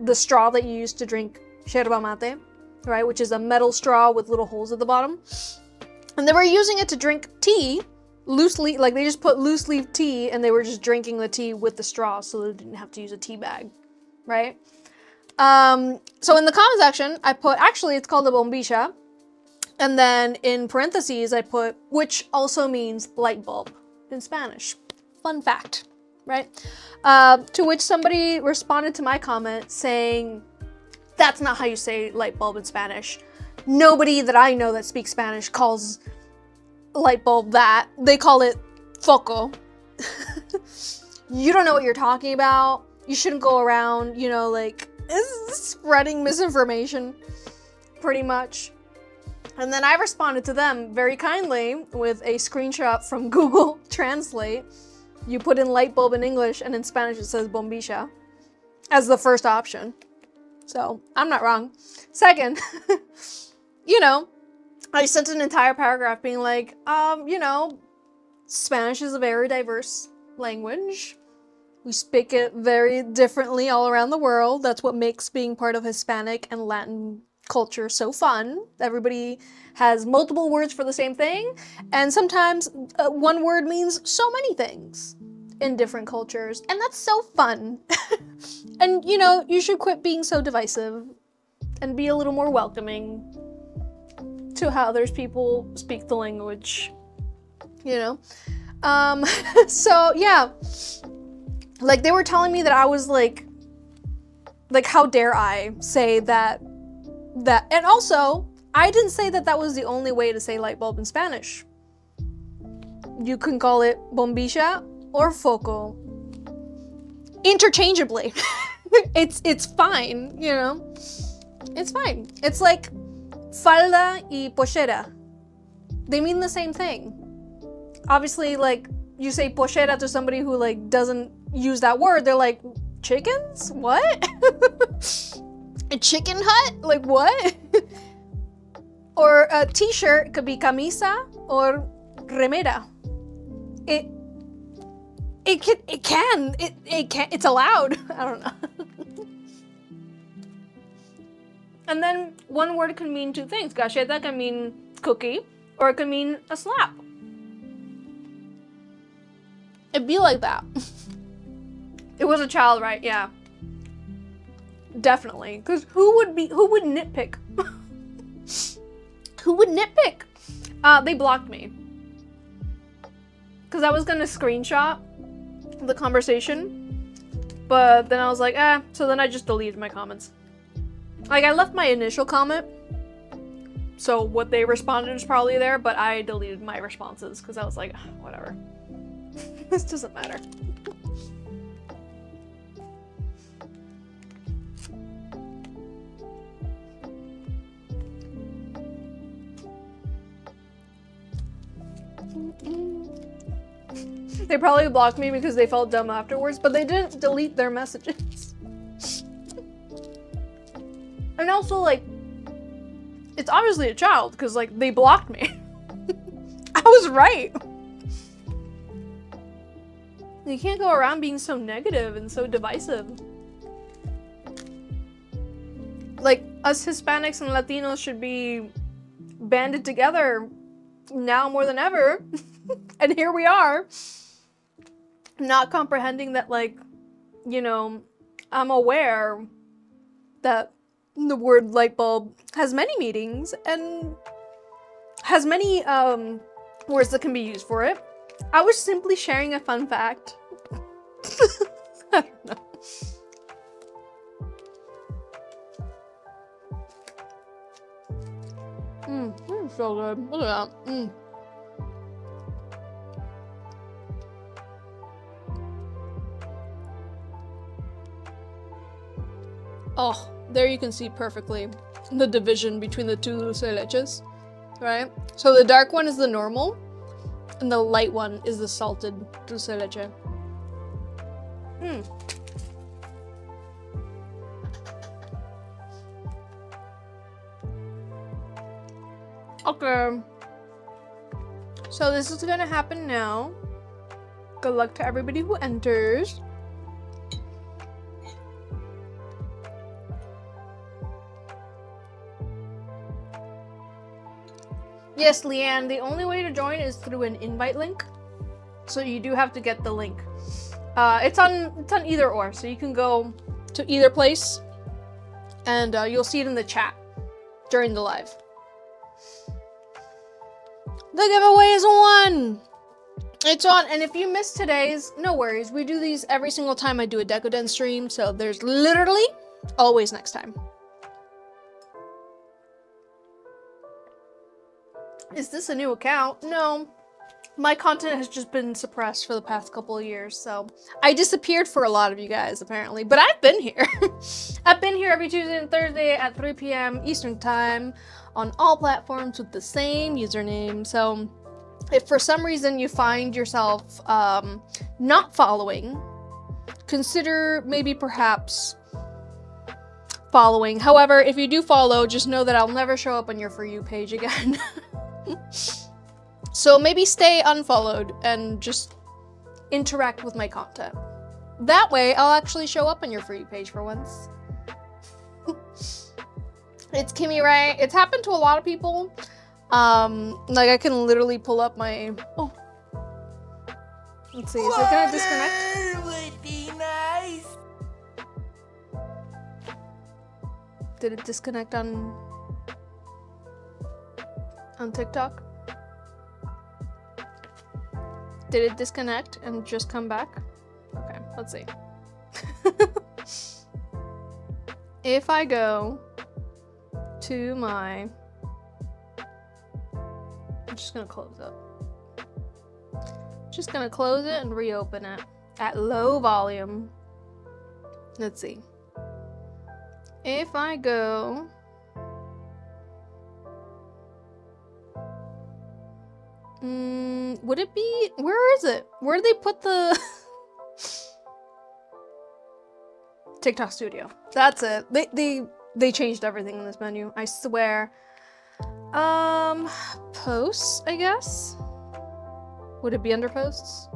the straw that you use to drink yerba mate, right? Which is a metal straw with little holes at the bottom. And they were using it to drink tea, loosely, like they just put loose leaf tea and they were just drinking the tea with the straw so they didn't have to use a tea bag, right? So in the comment section, I put, actually it's called a bombisha. And then in parentheses, I put, which also means light bulb in Spanish. Fun fact, right? To which somebody responded to my comment saying, that's not how you say light bulb in Spanish. Nobody that I know that speaks Spanish calls light bulb that. They call it foco. You don't know what you're talking about. You shouldn't go around, you know, like, spreading misinformation, pretty much. And then I responded to them very kindly with a screenshot from Google Translate. You put in light bulb in English and in Spanish it says bombisha as the first option. So I'm not wrong. Second, you know, I sent an entire paragraph being like, you know, Spanish is a very diverse language. We speak it very differently all around the world. That's what makes being part of Hispanic and Latin culture so fun. Everybody has multiple words for the same thing, and sometimes one word means so many things in different cultures, and that's so fun. And you know, you should quit being so divisive and be a little more welcoming to how others people speak the language, you know? So yeah, like they were telling me that I was like how dare I say that, and also, I didn't say that that was the only way to say light bulb in Spanish. You can call it bombisha or foco. Interchangeably. It's fine, you know? It's fine. It's like falda y pochera. They mean the same thing. Obviously, like, you say pochera to somebody who, like, doesn't use that word, they're like, chickens? What? A chicken hut? Like what? Or a t-shirt could be camisa or remera. It can, it's allowed. I don't know. And then one word can mean two things. Galleta can mean cookie, or it can mean a slap. It'd be like that. It was a child, right? Yeah. Definitely. Because who would nitpick? Who would nitpick? They blocked me. Because I was gonna screenshot the conversation, but then I was like, so then I just deleted my comments. Like, I left my initial comment, so what they responded is probably there, but I deleted my responses because I was like, whatever. This doesn't matter. They probably blocked me because they felt dumb afterwards, but they didn't delete their messages. And also, like, it's obviously a child because, like, they blocked me. I was right. You can't go around being so negative and so divisive. Like, us Hispanics and Latinos should be banded together now more than ever. And here we are. Not comprehending that, like, you know, I'm aware that the word light bulb has many meanings and has many words that can be used for it. I was simply sharing a fun fact. I don't know. so good. Look at that. Mm. Oh, there you can see perfectly the division between the two dulce de leches, right? So the dark one is the normal, and the light one is the salted dulce de leche. Okay. So this is gonna happen now. Good luck to everybody who enters. Yes, Leanne, the only way to join is through an invite link. So you do have to get the link. It's on either or, so you can go to either place and you'll see it in the chat during the live. The giveaway is on! It's on, and if you missed today's, no worries. We do these every single time I do a Decoden stream, so there's literally always next time. Is this a new account? No. My content has just been suppressed for the past couple of years, so I disappeared for a lot of you guys, apparently. But I've been here. I've been here every Tuesday and Thursday at 3 p.m. Eastern Time on all platforms with the same username. So if for some reason you find yourself not following, consider maybe perhaps following. However, if you do follow, just know that I'll never show up on your For You page again. So maybe stay unfollowed and just interact with my content. That way, I'll actually show up on your For You page for once. It's Kimmy, right? It's happened to a lot of people. Like I can literally pull up my... Oh. Let's see, is it gonna disconnect? Would be nice. Did it disconnect on TikTok? Did it disconnect and just come back? Okay, let's see. If I go to my... I'm just gonna close it. Just gonna close it and reopen it at low volume. Let's see. If I go... would it be... Where is it? Where did they put the... TikTok Studio. That's it. They changed everything in this menu. I swear. Posts, I guess? Would it be under posts?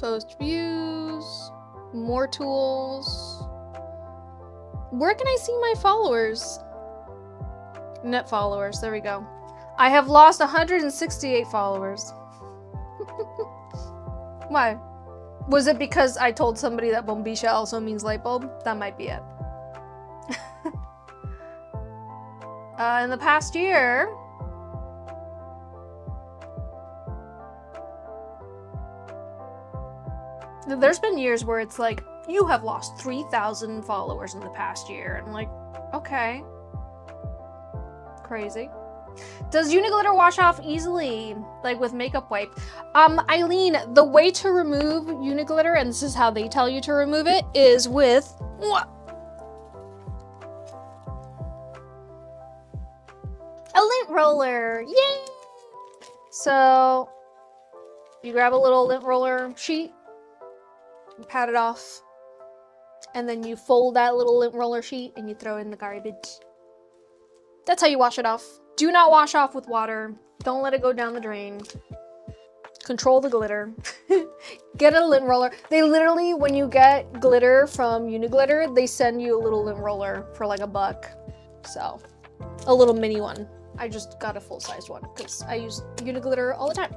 Post views. More tools. Where can I see my followers? Net followers, there we go. I have lost 168 followers. Why? Was it because I told somebody that bombisha also means light bulb? That might be it. In the past year, there's been years where it's like, you have lost 3,000 followers in the past year. And I'm like, okay. Crazy. Does Uniglitter wash off easily, like with makeup wipe? Eileen, the way to remove Uniglitter, and this is how they tell you to remove it, is with a lint roller. Yay! So you grab a little lint roller sheet, you pat it off, and then you fold that little lint roller sheet and you throw it in the garbage. That's how you wash it off. Do not wash off with water. Don't let it go down the drain. Control the glitter. Get a lint roller. They literally, when you get glitter from Uniglitter, they send you a little lint roller for like $1. So, a little mini one. I just got a full-sized one because I use Uniglitter all the time.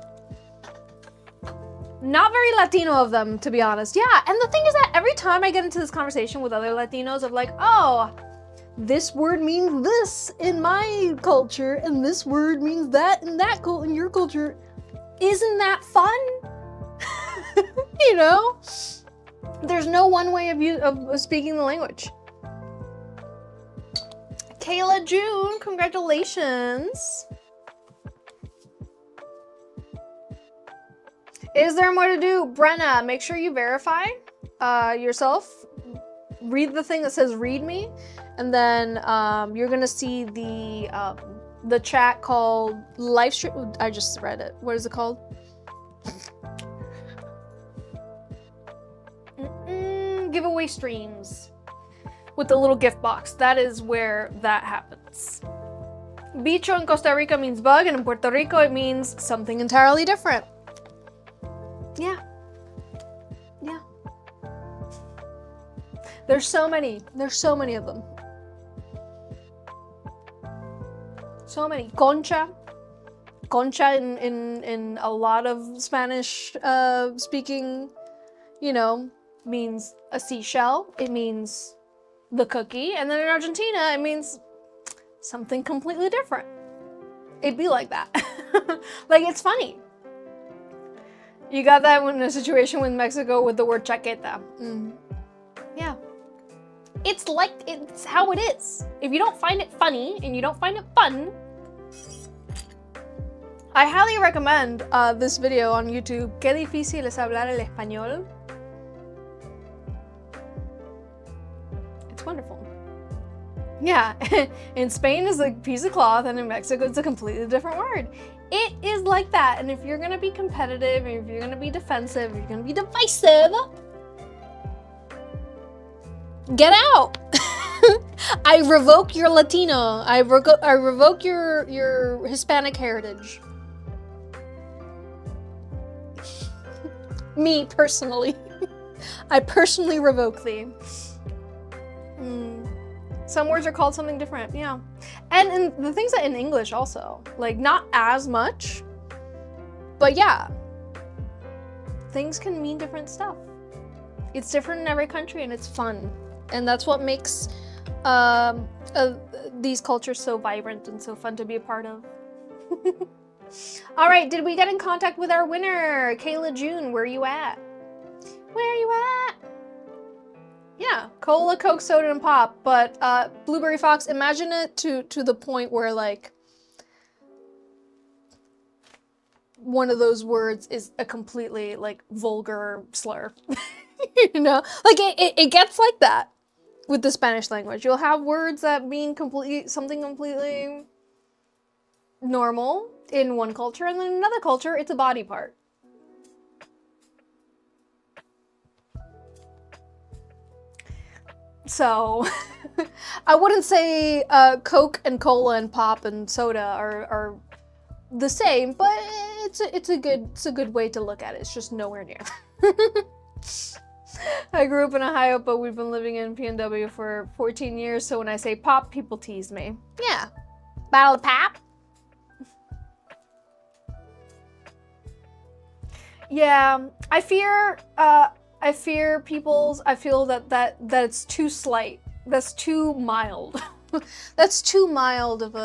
Not very Latino of them, to be honest. Yeah, and the thing is that every time I get into this conversation with other Latinos of like, oh, this word means this in my culture, and this word means that in that in your culture. Isn't that fun? You know? There's no one way of speaking the language. Kayla June, congratulations. Is there more to do? Brenna, make sure you verify yourself. Read the thing that says read me, and then you're gonna see the chat called live stream. I just read it. What is it called? Giveaway streams with the little gift box. That is where that happens. Bicho in Costa Rica means bug, and in Puerto Rico it means something entirely different. Yeah. Yeah. There's so many of them. So many. Concha in a lot of Spanish speaking, you know, means a seashell. It means the cookie. And then in Argentina, it means something completely different. It'd be like that. Like, it's funny. You got that in a situation with Mexico with the word chaqueta. Yeah. It's like, it's how it is. If you don't find it funny and you don't find it fun, I highly recommend this video on YouTube. Qué difícil es hablar el español. It's wonderful. Yeah, in Spain it's a piece of cloth, and in Mexico it's a completely different word. It is like that, and if you're gonna be competitive, and if you're gonna be defensive, if you're gonna be divisive, get out! I revoke your Latino. I revoke your Hispanic heritage. Me, personally. I personally revoke thee. Some words are called something different, yeah. And the things that in English also, like not as much, but yeah. Things can mean different stuff. It's different in every country and it's fun. And that's what makes these cultures so vibrant and so fun to be a part of. All right, did we get in contact with our winner? Kayla June, where are you at? Where are you at? Yeah, cola, Coke, soda, and pop. But Blueberry Fox, imagine it to the point where like one of those words is a completely like vulgar slur. You know, like it gets like that with the Spanish language. You'll have words that mean something completely normal in one culture, and then in another culture, it's a body part. So, I wouldn't say Coke and cola and pop and soda are the same, but it's a good way to look at it. It's just nowhere near. I grew up in Ohio, but we've been living in PNW for 14 years, so when I say pop, people tease me. Yeah, bottle of pop. Yeah, I feel that it's too slight. That's too mild. That's too mild of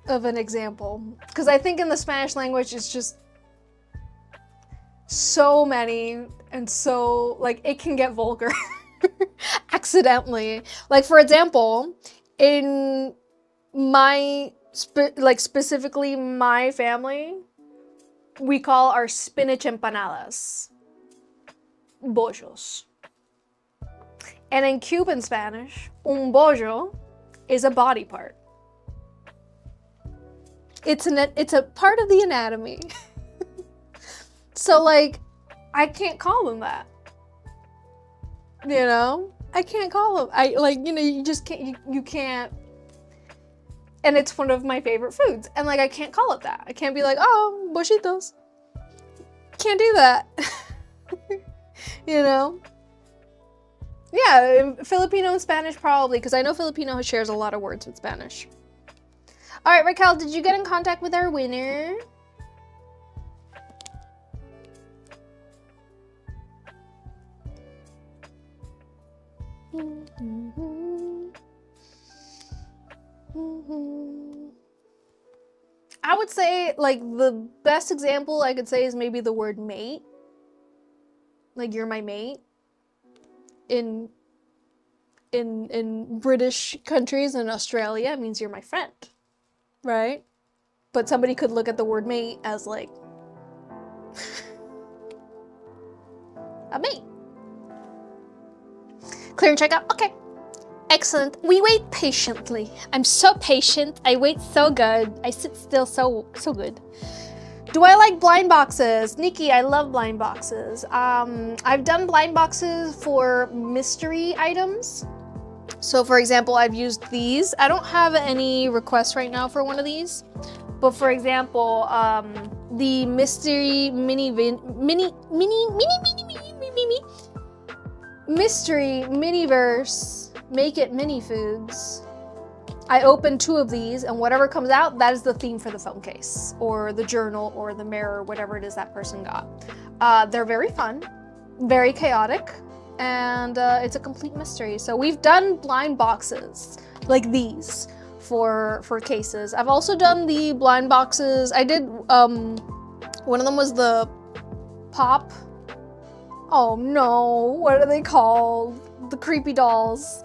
an example. Because I think in the Spanish language it's just so many and so like it can get vulgar accidentally. Like for example, in my specifically my family, we call our spinach empanadas bollos. And in Cuban Spanish, un bollo is a body part. It's a part of the anatomy. So like, I can't call them that. You know? I can't call them. You just can't, you can't. And it's one of my favorite foods. And like, I can't call it that. I can't be like, oh, bollitos. Can't do that. You know? Yeah, Filipino and Spanish probably, because I know Filipino shares a lot of words with Spanish. All right, Raquel, did you get in contact with our winner? I would say, like, the best example I could say is maybe the word mate. Like, you're my mate. In in British countries and Australia, it means you're my friend, right? But somebody could look at the word mate as like a mate. Clear and check out. Okay. Excellent. We wait patiently. I'm so patient. I wait so good. I sit still so good. Do I like blind boxes? Nikki, I love blind boxes. I've done blind boxes for mystery items. So for example, I've used these. I don't have any requests right now for one of these. But for example, the mystery mystery miniverse make it mini foods. I opened 2 of these, and whatever comes out, that is the theme for the phone case, or the journal, or the mirror, whatever it is that person got. They're very fun, very chaotic, and it's a complete mystery. So we've done blind boxes like these for cases. I've also done the blind boxes. I did, one of them was the pop. Oh no, what are they called? The creepy dolls.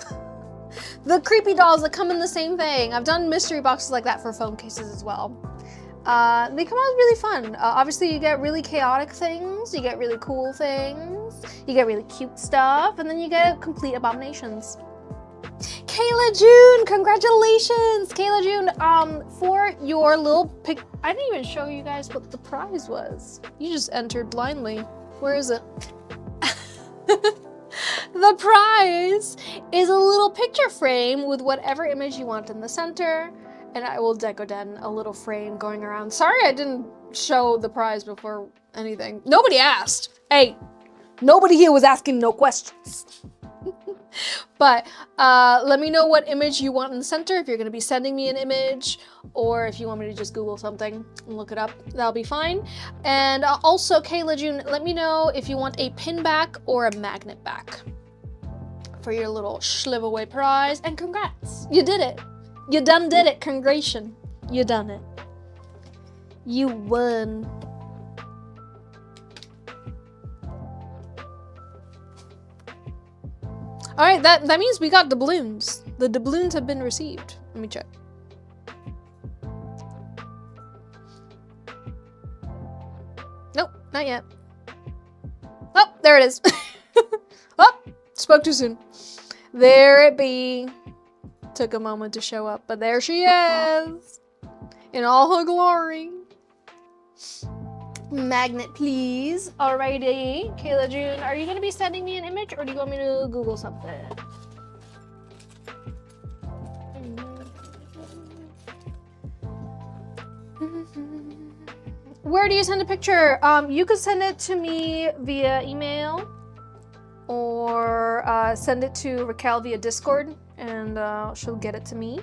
The creepy dolls that come in the same thing. I've done mystery boxes like that for phone cases as well. They come out really fun. Obviously you get really chaotic things, you get really cool things, you get really cute stuff, and then you get complete abominations. Kayla June, congratulations! Kayla June, for your little pic, I didn't even show you guys what the prize was. You just entered blindly. Where is it? The prize is a little picture frame with whatever image you want in the center, and I will Decoden a little frame going around. Sorry I didn't show the prize before anything. Nobody asked. Hey, nobody here was asking no questions. But let me know what image you want in the center, if you're going to be sending me an image, or if you want me to just Google something and look it up, that'll be fine. And also, Kayla June, let me know if you want a pin back or a magnet back for your little shliveaway prize. And congrats, you did it. You done did it. Congratulations. You done it. You won. All right, that means we got doubloons. The doubloons have been received. Let me check. Nope, not yet. Oh, there it is. Oh, spoke too soon. There it be. Took a moment to show up, but there she is. In all her glory. Magnet, please. Alrighty. Kayla June, are you going to be sending me an image, or do you want me to Google something? Where do you send a picture? You could send it to me via email, or send it to Raquel via Discord, and she'll get it to me.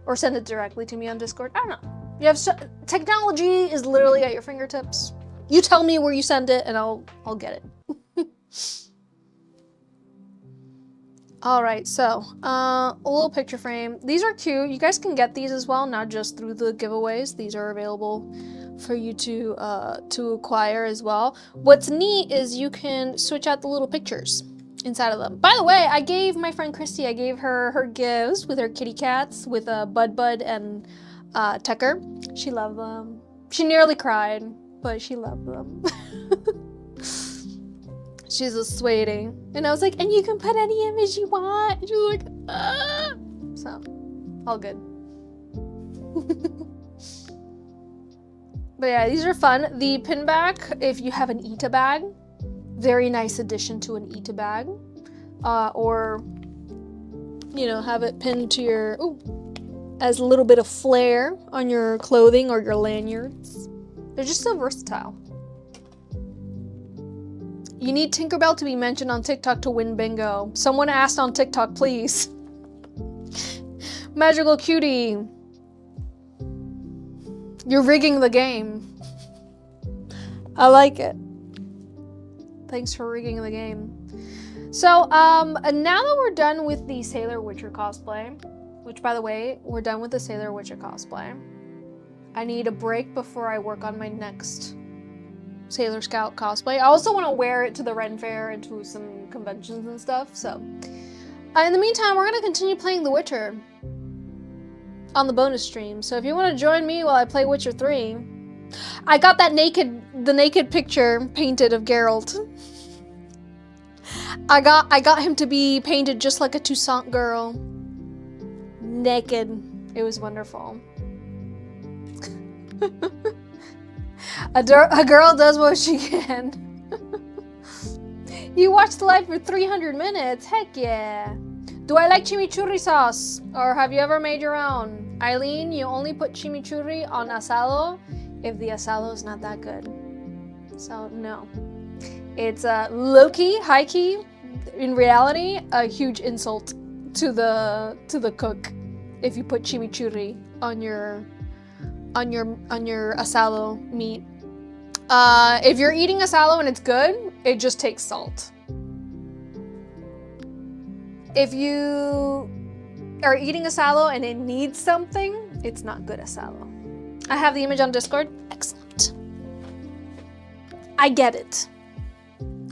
Or send it directly to me on Discord. I don't know. You have technology is literally at your fingertips. You tell me where you send it, and I'll get it. All right, so a little picture frame. These are cute. You guys can get these as well, not just through the giveaways. These are available for you to acquire as well. What's neat is you can switch out the little pictures inside of them. By the way, I gave my friend Christy, I gave her gifts with her kitty cats, with Bud and Tucker. She loved them. She nearly cried, but she loved them. She's a sweetie. And I was like, and you can put any image you want. And she was like, ah. So, all good. But yeah, these are fun. The pin back, if you have an Ita bag, very nice addition to an Ita bag. Or, you know, have it pinned to your, as a little bit of flair on your clothing or your lanyards. They're just so versatile. You need Tinkerbell to be mentioned on TikTok to win bingo. Someone asked on TikTok, please. Magical cutie. You're rigging the game. I like it. Thanks for rigging the game. So, now that we're done with the Sailor Witcher cosplay, which, by the way, we're done with the Sailor Witcher cosplay. I need a break before I work on my next Sailor Scout cosplay. I also want to wear it to the Ren Fair and to some conventions and stuff, so. In the meantime, we're gonna continue playing The Witcher on the bonus stream. So if you want to join me while I play Witcher 3, I got the naked picture painted of Geralt. I got him to be painted just like a Toussaint girl. Naked. It was wonderful. A girl does what she can. You watched the live for 300 minutes. Heck yeah. Do I like chimichurri sauce? Or have you ever made your own? Eileen, you only put chimichurri on asado if the asado is not that good. So, no. It's low-key, high-key, in reality, a huge insult to the cook if you put chimichurri on your asado meat. If you're eating asado and it's good, it just takes salt. If you are eating asado and it needs something, it's not good asado. I have the image on Discord. Excellent. I get it.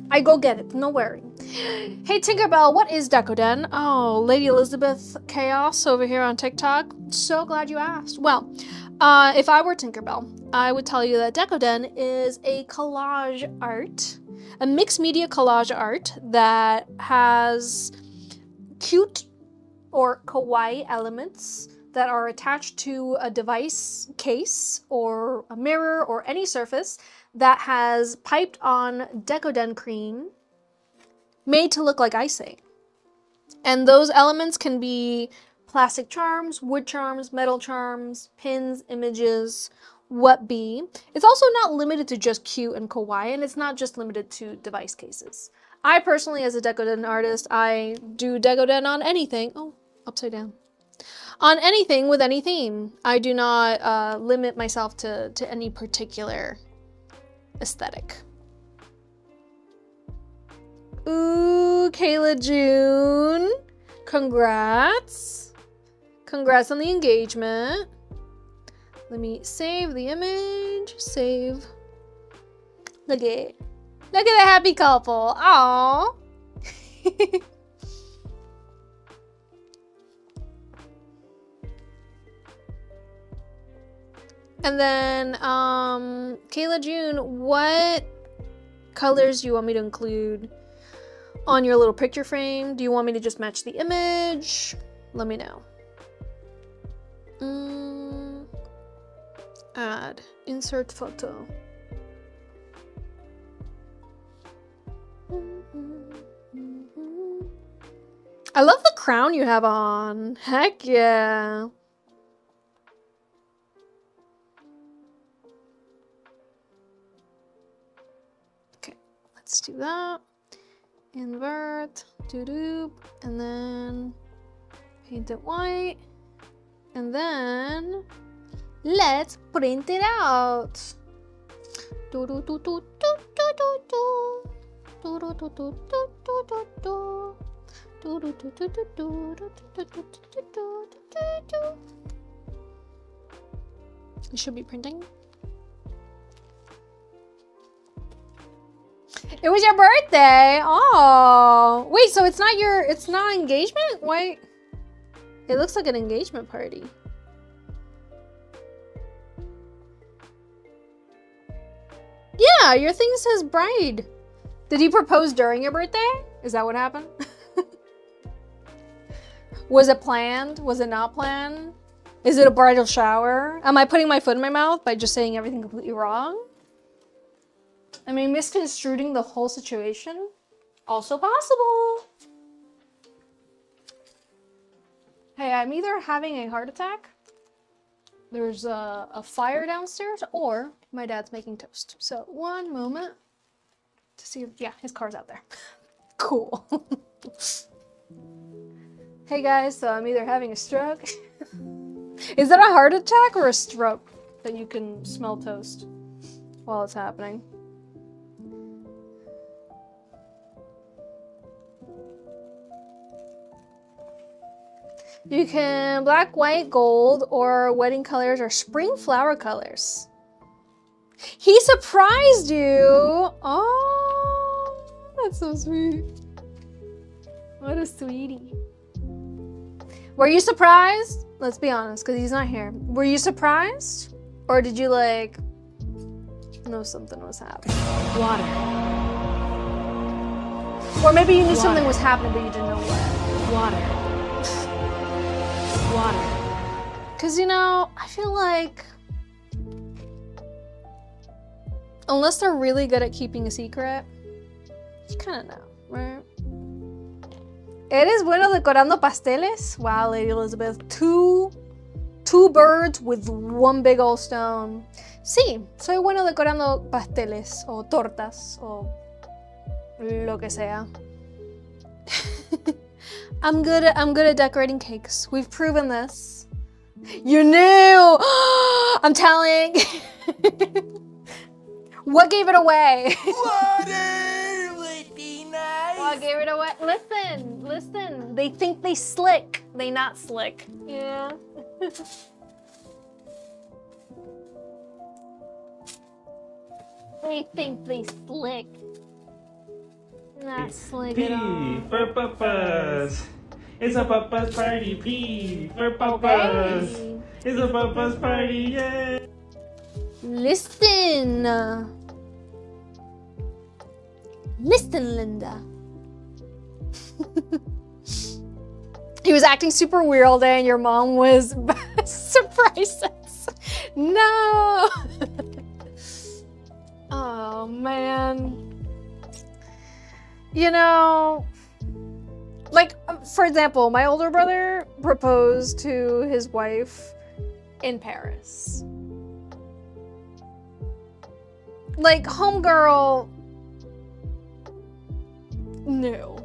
I go get it, no worry. Hey Tinkerbell, what is Decoden? Oh, Lady Elizabeth Chaos over here on TikTok. So glad you asked. Well, if I were Tinkerbell, I would tell you that Decoden is a collage art, a mixed media collage art that has cute or kawaii elements that are attached to a device case or a mirror or any surface that has piped on Decoden cream made to look like icing. And those elements can be plastic charms, wood charms, metal charms, pins, images, what be. It's also not limited to just cute and kawaii, and it's not just limited to device cases. I personally, as a Decoden artist, I do Decoden on anything. Oh, upside down. On anything with any theme. I do not limit myself to any particular aesthetic. Ooh, Kayla June. Congrats. Congrats on the engagement. Let me save the image. Save. Look at the happy couple. Aww. And then, Kayla June, what colors do you want me to include on your little picture frame? Do you want me to just match the image? Let me know. Add, insert photo. I love the crown you have on. Heck yeah. Okay, let's do that. Invert, doo-doo, and then paint it white. And then let's print it out. It should be printing. It was your birthday. Oh, wait, so it's not engagement? Wait. It looks like an engagement party. Yeah, your thing says bride. Did he propose during your birthday? Is that what happened? Was it planned? Was it not planned? Is it a bridal shower? Am I putting my foot in my mouth by just saying everything completely wrong? I mean, misconstruing the whole situation? Also possible. Hey, I'm either having a heart attack, there's a fire downstairs, or my dad's making toast. So one moment to see if, yeah, his car's out there. Cool. Hey guys, so I'm either having a stroke. Is that a heart attack or a stroke that you can smell toast while it's happening? You can black, white, gold, or wedding colors or spring flower colors. He surprised you. Oh, that's so sweet. What a sweetie. Were you surprised? Let's be honest, because he's not here. Were you surprised? Or did you like know something was happening? Water. Or maybe you knew something was happening, but you didn't know what. Water. Water. Because, you know, I feel like unless they're really good at keeping a secret, you kind of know, right? ¿Eres bueno decorando pasteles? Wow, Lady Elizabeth. Two birds with one big old stone. Sí, soy bueno decorando pasteles o tortas o lo que sea. I'm good at decorating cakes. We've proven this. You knew! I'm telling. What gave it away? Water would be nice. What gave it away? Listen. They think they slick. They not slick. Yeah. They think they slick. Not slick at all. P for papas. It's a papa's party. P for papas. Okay. It's a papa's party. Yay! Listen. Listen, Linda. He was acting super weird all day and your mom was surprises. No. Oh, man. You know, like, for example, my older brother proposed to his wife in Paris. Like, homegirl, no.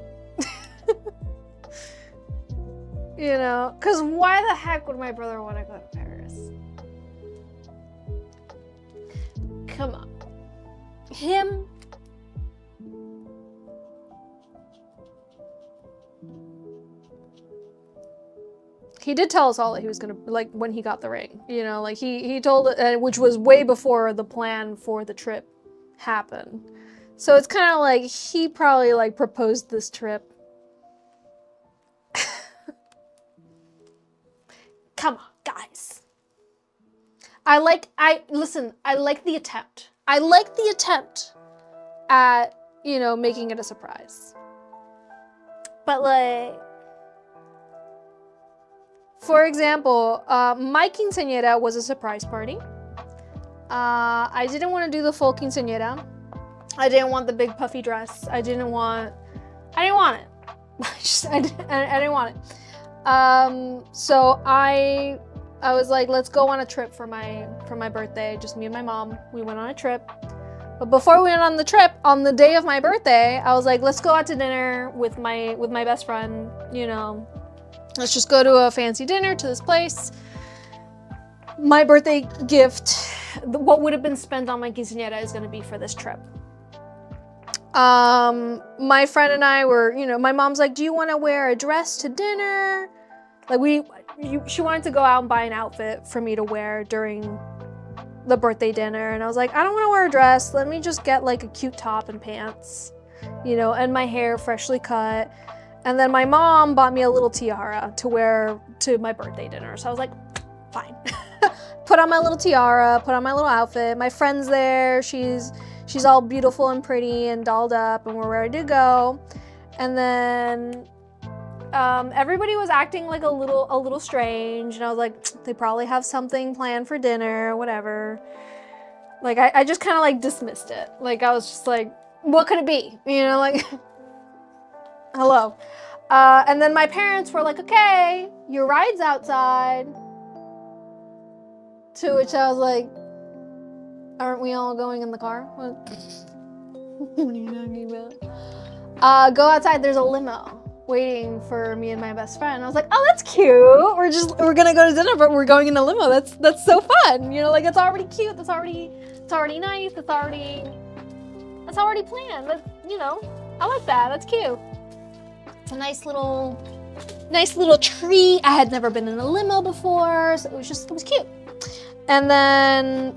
You know, because why the heck would my brother want to go to Paris? Come on. Him? He did tell us all that he was gonna, like, when he got the ring, you know, like he told, which was way before the plan for the trip happened. So it's kind of like he probably like proposed this trip. Come on, guys. I like the attempt. I like the attempt at, you know, making it a surprise. But like, for example, my quinceañera was a surprise party. I didn't want to do the full quinceañera. I didn't want the big puffy dress. I didn't want it. I didn't want it. So I was like, let's go on a trip for my birthday. Just me and my mom. We went on a trip. But before we went on the trip, on the day of my birthday, I was like, let's go out to dinner with my best friend, you know. Let's just go to a fancy dinner to this place. My birthday gift, what would have been spent on my quinceañera, is going to be for this trip. My friend and I were, you know, my mom's like, do you want to wear a dress to dinner? Like she wanted to go out and buy an outfit for me to wear during the birthday dinner. And I was like, I don't want to wear a dress. Let me just get like a cute top and pants, you know, and my hair freshly cut. And then my mom bought me a little tiara to wear to my birthday dinner. So I was like, fine. Put on my little tiara, put on my little outfit. My friend's there. She's all beautiful and pretty and dolled up and we're ready to go. And then everybody was acting like a little strange. And I was like, they probably have something planned for dinner, whatever. Like I just kind of like dismissed it. Like I was just like, what could it be? You know, like, hello. And then my parents were like, okay, your ride's outside. To which I was like, aren't we all going in the car? What are you talking about? Go outside, there's a limo waiting for me and my best friend. I was like, oh, that's cute. We're gonna go to dinner, but we're going in a limo. That's so fun. You know, like it's already cute. It's already nice. It's already planned. But you know, I like that. That's cute. It's a nice little treat. I had never been in a limo before, so it was cute. And then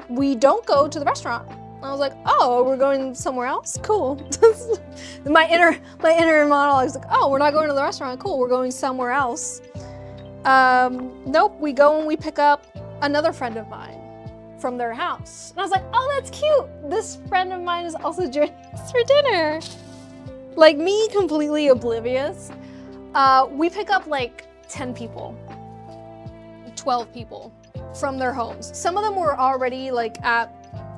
we don't go to the restaurant. I was like, oh, we're going somewhere else? Cool. my inner monologue is like, oh, we're not going to the restaurant. Cool, we're going somewhere else. Nope, we go and we pick up another friend of mine from their house. And I was like, oh, that's cute. This friend of mine is also joining us for dinner. Like me, completely oblivious. We pick up like 10 people, 12 people from their homes. Some of them were already like at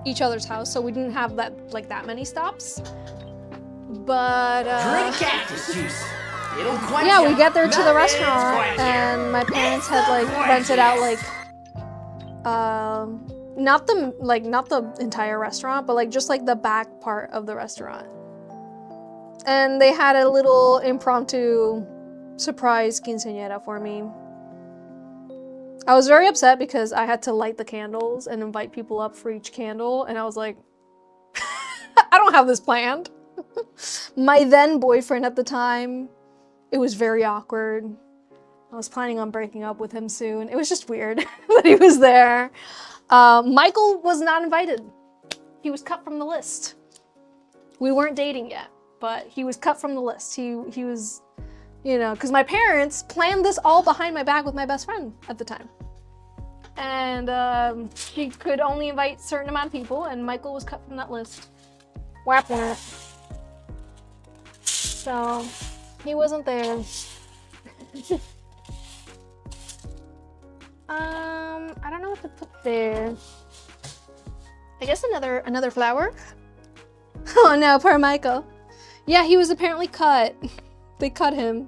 each other's house, so we didn't have that many stops. But Drink cactus juice. It'll quench yeah, ya. we get there to the Nothing's restaurant, quench ya. and my parents It's had the like rented out like quenchiest. not the entire restaurant, but like just like the back part of the restaurant. And they had a little impromptu surprise quinceañera for me. I was very upset because I had to light the candles and invite people up for each candle, and I was like, I don't have this planned. My then boyfriend at the time, it was very awkward. I was planning on breaking up with him soon. It was just weird that he was there. Michael was not invited. He was cut from the list. We weren't dating yet, but he was cut from the list. He was, you know, because my parents planned this all behind my back with my best friend at the time. And he could only invite a certain amount of people, and Michael was cut from that list. Whap whap. So, he wasn't there. I don't know what to put there. I guess another flower? Oh no, poor Michael. Yeah, he was apparently cut. They cut him.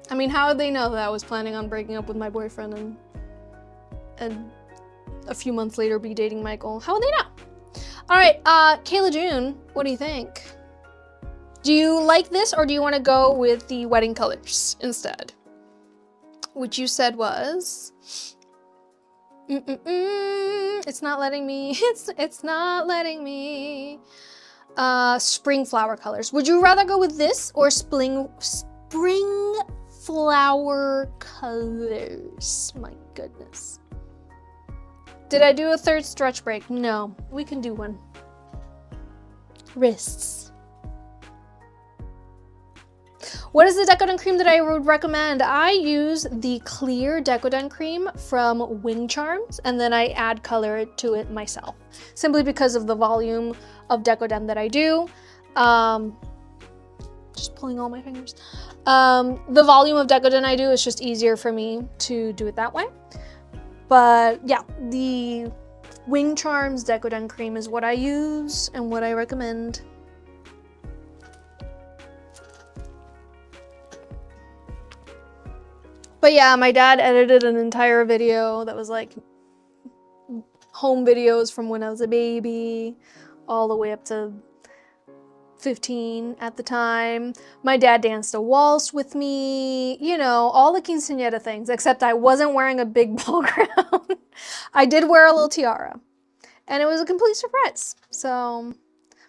I mean, how would they know that I was planning on breaking up with my boyfriend and a few months later be dating Michael? How would they know? All right, Kayla June, what do you think? Do you like this, or do you want to go with the wedding colors instead? Which you said was... It's not letting me. It's not letting me. Spring flower colors. Would you rather go with this or spring flower colors? My goodness. Did I do a third stretch break? No, we can do one. Wrists. What is the Decoden cream that I would recommend? I use the clear Decoden cream from Wing Charms, and then I add color to it myself, simply because of the volume of Decoden that I do. Just pulling all my fingers. The volume of Decoden I do is just easier for me to do it that way. But yeah, the Wing Charms Decoden cream is what I use and what I recommend. But yeah, my dad edited an entire video that was like home videos from when I was a baby, all the way up to 15 at the time. My dad danced a waltz with me, you know, all the quinceañera things, except I wasn't wearing a big ball crown. I did wear a little tiara, and it was a complete surprise. So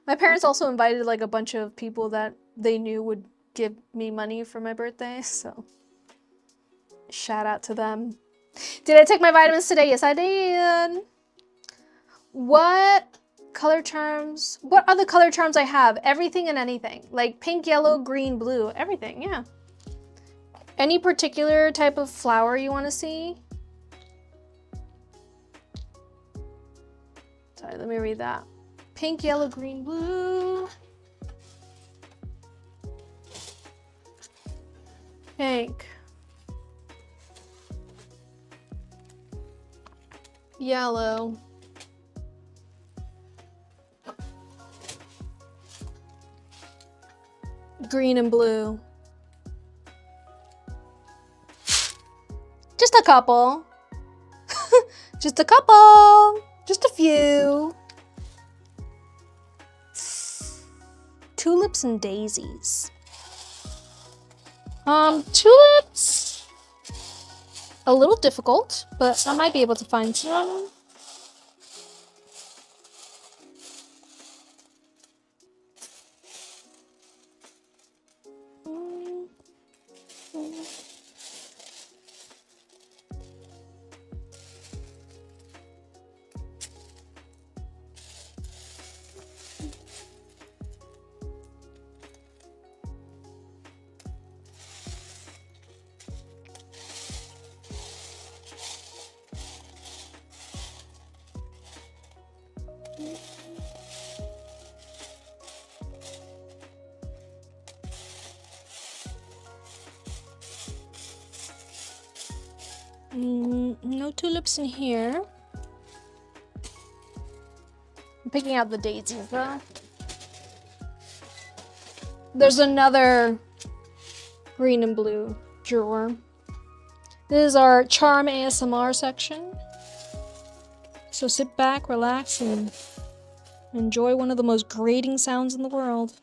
my parents also invited like a bunch of people that they knew would give me money for my birthday, so shout out to them. Did I take my vitamins today? Yes, I did. What color charms? What other color charms I have? Everything and anything. Like pink, yellow, green, blue, everything, yeah. Any particular type of flower you want to see? Sorry, let me read that. Pink, yellow, green, blue. Pink. Yellow. Green and blue. Just a couple. Just a couple. Just a few. Tulips and daisies. Tulips. A little difficult, but I might be able to find some. No tulips in here. I'm picking out the daisies though. There's another green and blue drawer. This is our charm ASMR section. So sit back, relax, and enjoy one of the most grating sounds in the world.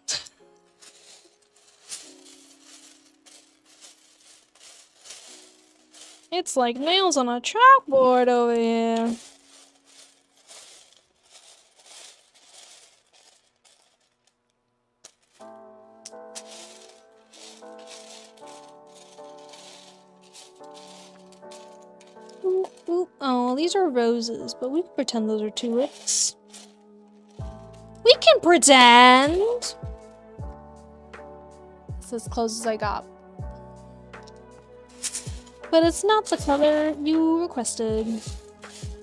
It's like nails on a chalkboard over here. Ooh, ooh. Oh, these are roses, but we can pretend those are tulips. We can pretend! It's as close as I got. But it's not the color you requested.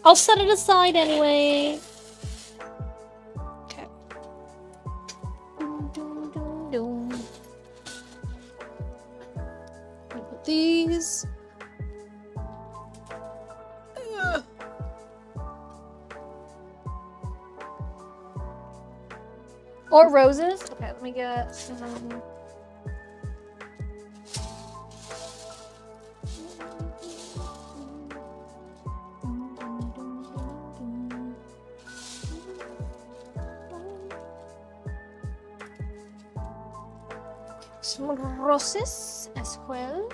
I'll set it aside anyway. Okay. Put these. Ugh. Or roses. Okay, let me get some. Some roses as well.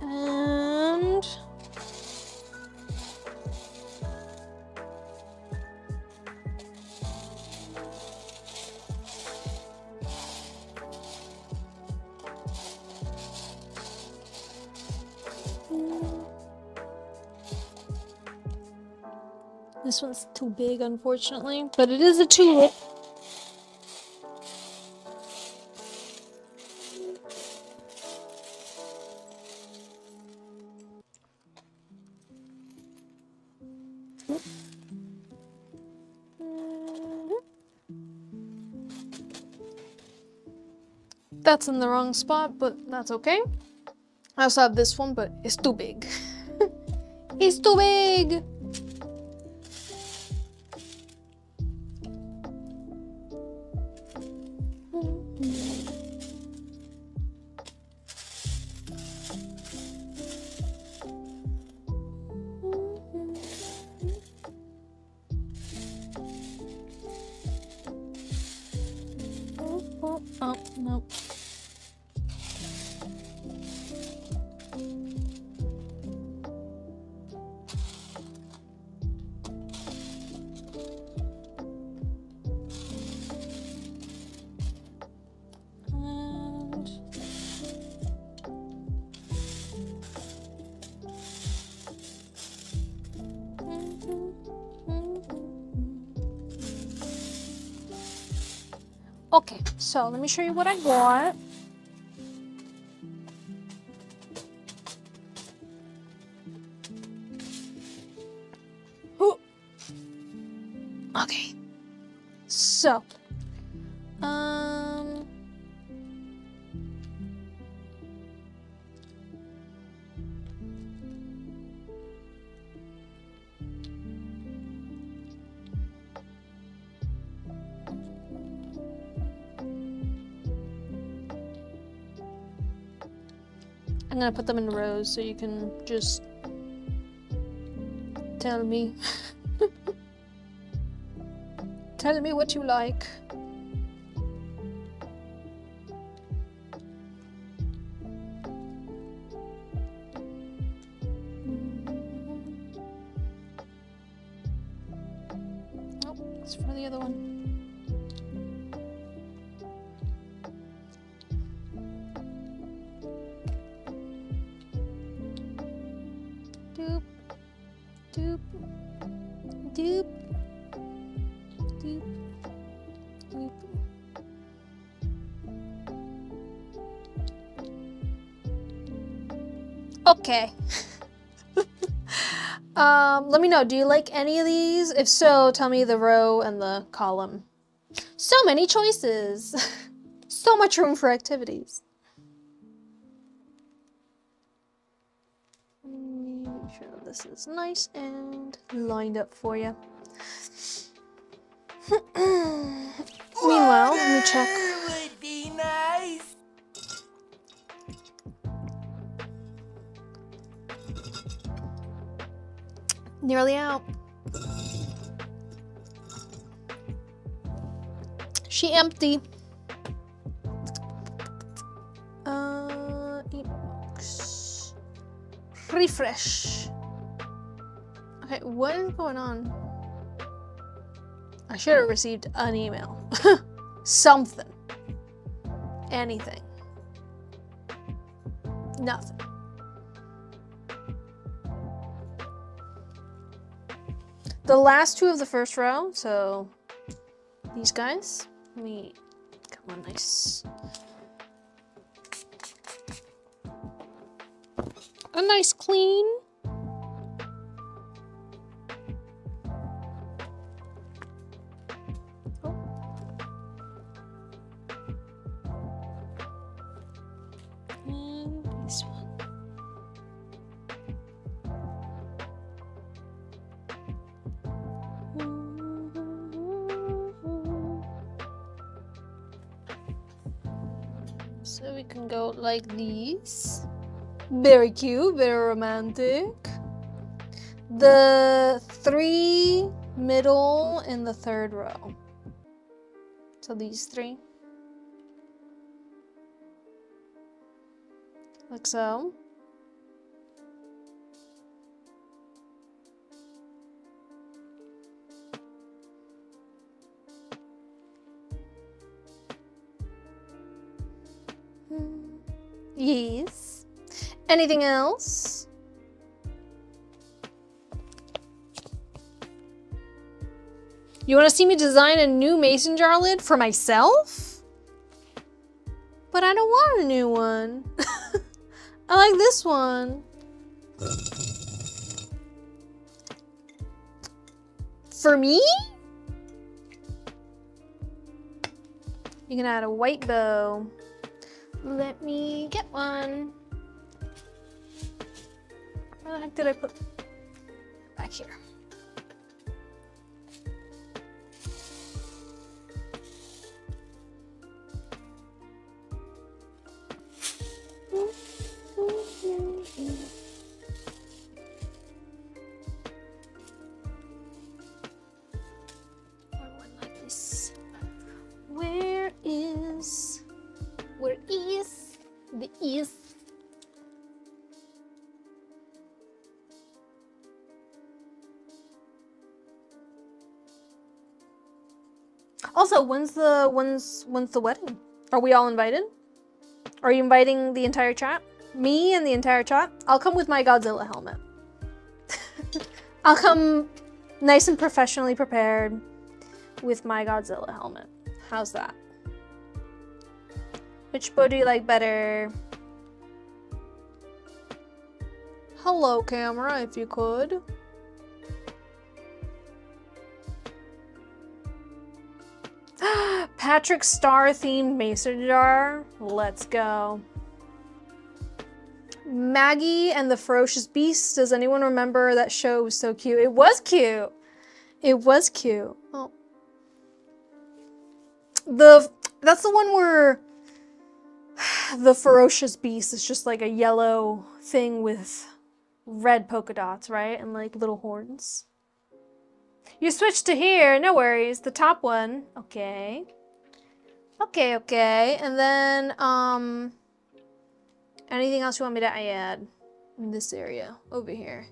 And this one's too big, unfortunately, but it is a tulip. That's in the wrong spot, but that's okay. I also have this one, but it's too big. It's too big! Oh, no. Okay, so let me show you what I got. Ooh. Okay, so, I'm gonna put them in rows so you can just tell me. Tell me what you like. Oh, it's for the other one. Doop, doop, doop, doop, doop. Okay. Let me know, do you like any of these? If so, tell me the row and the column. So many choices. So much room for activities. Make sure that this is nice and lined up for you. Meanwhile, let me check. Would be nice. Nearly out. She empty. Ebox. Refresh. Okay, what is going on? I should have received an email. Something. Anything. Nothing. The last two of the first row, so these guys, let me get one a nice clean. Oh. And this one. So we can go like these. Very cute, very romantic. The 3 middle in the 3rd row. So these 3. Like so. Yes. Anything else? You want to see me design a new mason jar lid for myself? But I don't want a new one. I like this one. For me? You can add a white bow. Let me get one. Where the heck did I put it? Back here. One like this. Where is the is? Also, when's the wedding? Are we all invited? Are you inviting the entire chat? Me and the entire chat? I'll come with my Godzilla helmet. I'll come nice and professionally prepared with my Godzilla helmet. How's that? Which bow do you like better? Hello, camera, if you could. Patrick Star themed mason jar. Let's go. Maggie and the Ferocious Beast. Does anyone remember that show? It was so cute. It was cute. It was cute. Oh. That's the one where the Ferocious Beast is just like a yellow thing with red polka dots, right? And like little horns. You switched to here, no worries. The top one. Okay. Okay. And then, anything else you want me to add in this area over here?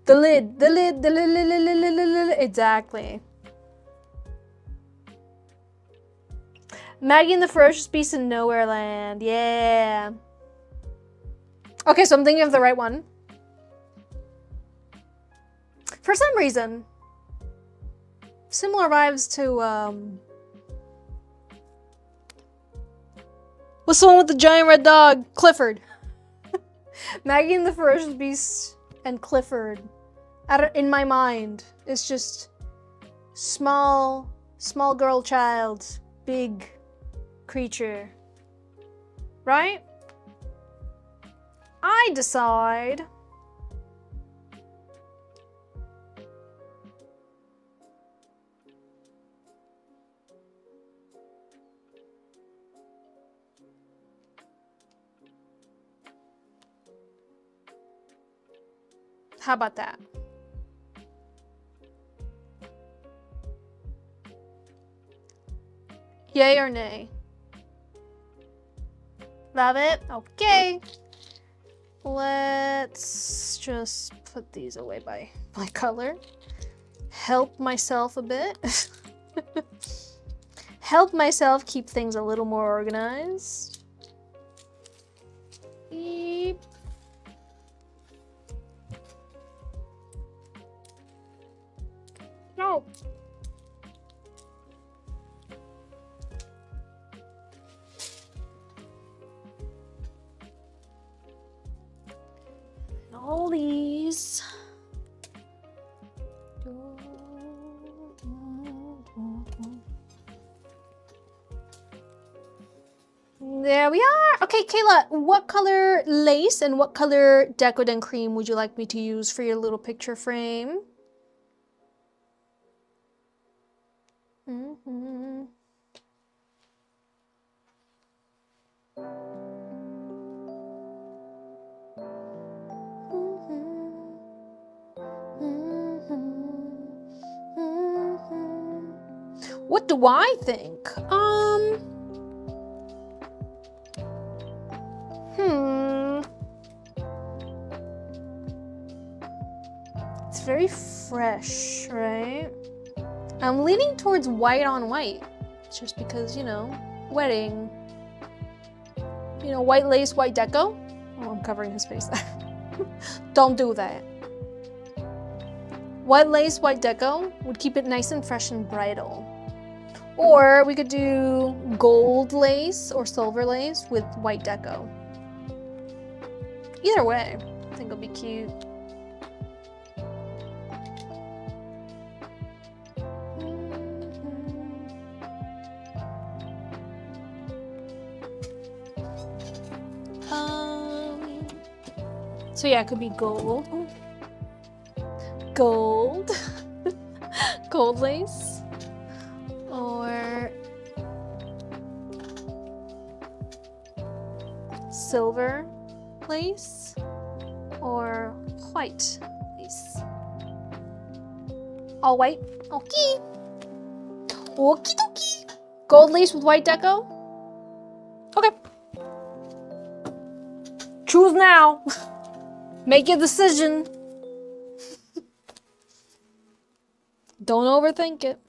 The lid. Exactly. Maggie and the Ferocious Beast in Nowhere Land. Yeah. Okay, so I'm thinking of the right one. For some reason, similar vibes to, what's the one with the giant red dog? Clifford. Maggie and the Ferocious Beast and Clifford. In my mind, it's just small girl child, big creature. right? I decide how about that? Yay or nay? Love it? Okay. Let's just put these away by color. Help myself a bit. Help myself keep things a little more organized. Beep. No. All these. There we are. Okay, Kayla, what color lace and what color Decoden cream would you like me to use for your little picture frame? Mm-hmm. What do I think? It's very fresh, right? I'm leaning towards white on white. It's just because, you know, wedding. You know, white lace, white deco. Oh, I'm covering his face there. Don't do that. White lace, white deco would keep it nice and fresh and bridal. Or we could do gold lace or silver lace with white deco. Either way, I think it'll be cute. So yeah, it could be gold. Gold. Gold lace. Or silver lace. Or white lace. All white. Okay. Okie dokie. Gold lace with white deco. Okay. Choose now. Make your decision. Don't overthink it.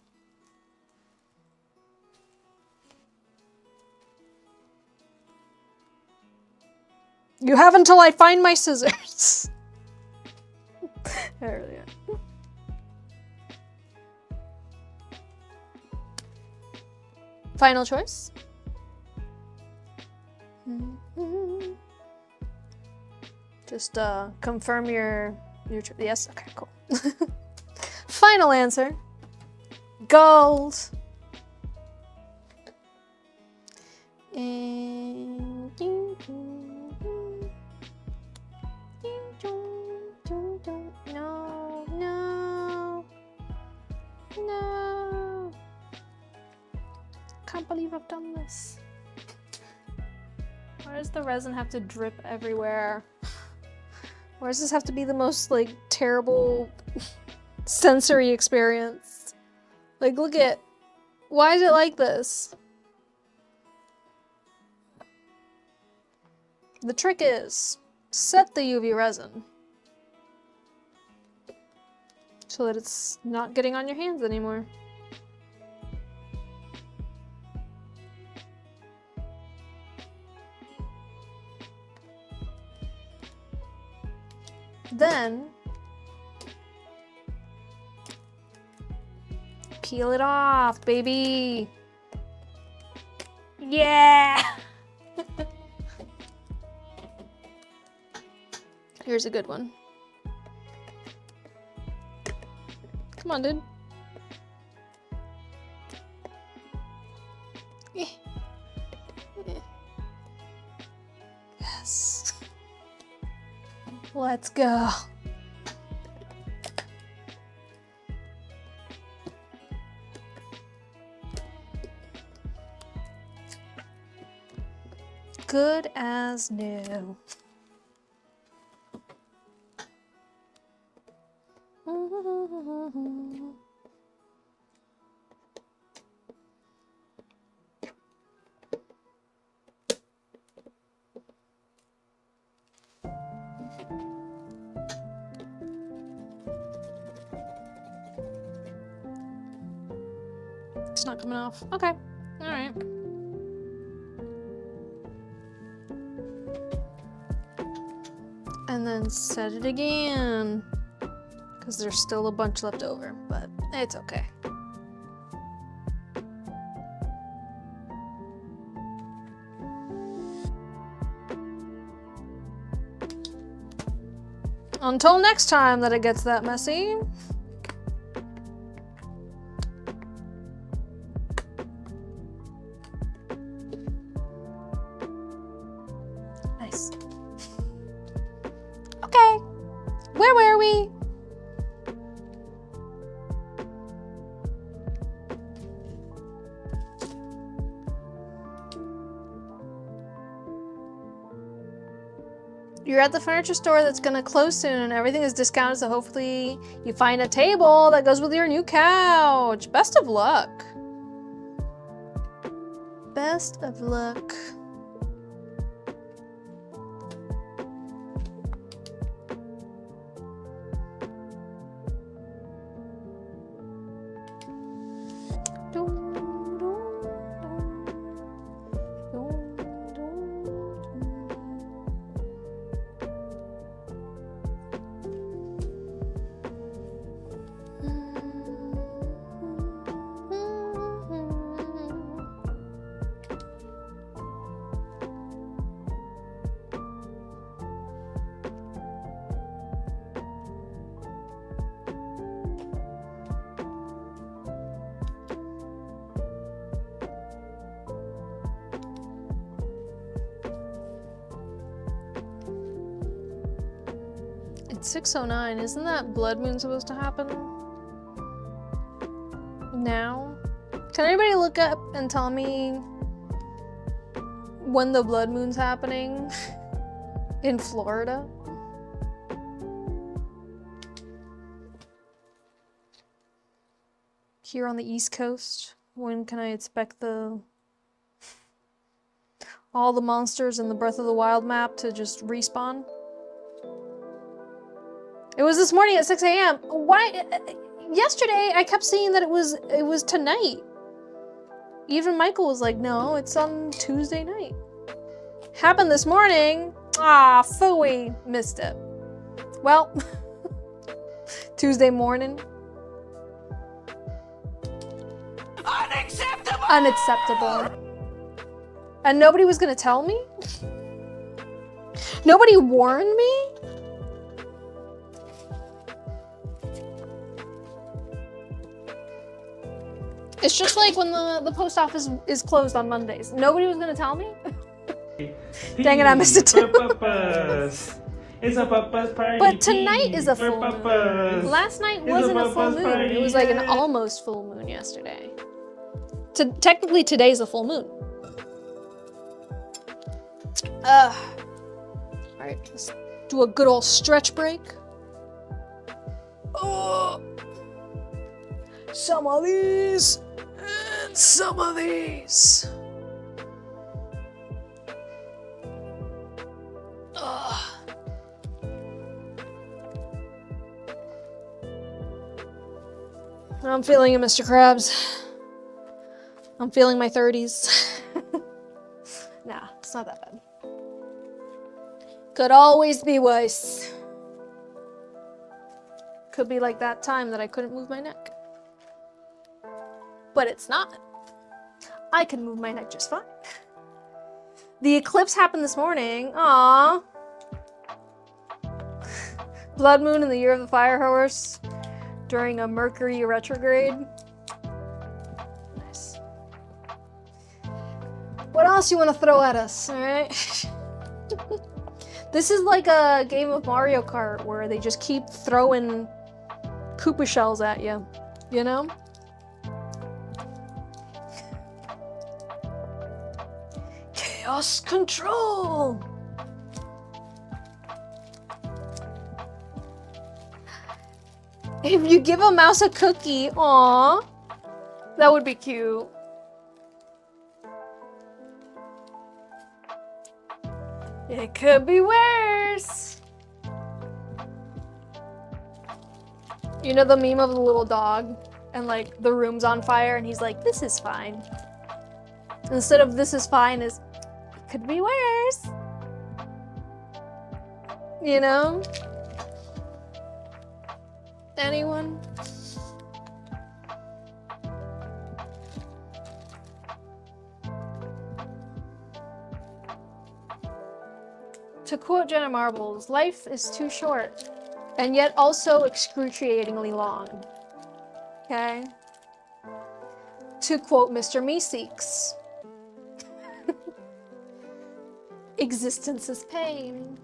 You have until I find my scissors. There we go. Final choice. Just confirm your yes. Okay, cool. Final answer. Gold. And no. Can't believe I've done this. Why does the resin have to drip everywhere? Why does this have to be the most, like, terrible sensory experience? Like, look at... Why is it like this? The trick is, set the UV resin so that it's not getting on your hands anymore. Then, peel it off, baby. Yeah! Here's a good one. Come on, dude. Let's go. Good as new. It's not coming off. Okay. All right. And then set it again. Because there's still a bunch left over, but it's okay. Until next time that it gets that messy. Nice. Okay. Where were we? You're at the furniture store that's gonna close soon and everything is discounted, so hopefully you find a table that goes with your new couch. Best of luck. Best of luck. It's 6:09. Isn't that blood moon supposed to happen now? Can anybody look up and tell me when the blood moon's happening in Florida? Here on the East Coast, when can I expect all the monsters in the Breath of the Wild map to just respawn? It was this morning at 6 a.m. Why? Yesterday I kept seeing that it was tonight. Even Michael was like, no, it's on Tuesday night. Happened this morning. Ah, phooey. Missed it. Well, Tuesday morning. Unacceptable! Unacceptable. And nobody was gonna tell me? Nobody warned me? It's just like when the post office is closed on Mondays. Nobody was gonna tell me? Dang it, I missed it too. It's a papa's party. But tonight is a full moon. Last night wasn't a full moon. It was like an almost full moon yesterday. Technically today's a full moon. Alright, let's do a good old stretch break. Some of these, and some of these. I'm feeling it, Mr. Krabs. I'm feeling my 30s. Nah, it's not that bad. Could always be worse. Could be like that time that I couldn't move my neck. But it's not. I can move my neck just fine. The eclipse happened this morning. Aww. Blood moon in the year of the fire horse during a Mercury retrograde. Nice. What else you want to throw at us, all right? This is like a game of Mario Kart where they just keep throwing Koopa shells at you, you know? Chaos control! If you give a mouse a cookie, aw, that would be cute. It could be worse. You know the meme of the little dog and like the room's on fire and he's like, this is fine. Instead of this is fine is, it could be worse. You know? Anyone? To quote Jenna Marbles, life is too short, and yet also excruciatingly long. Okay? To quote Mr. Meeseeks, existence is pain.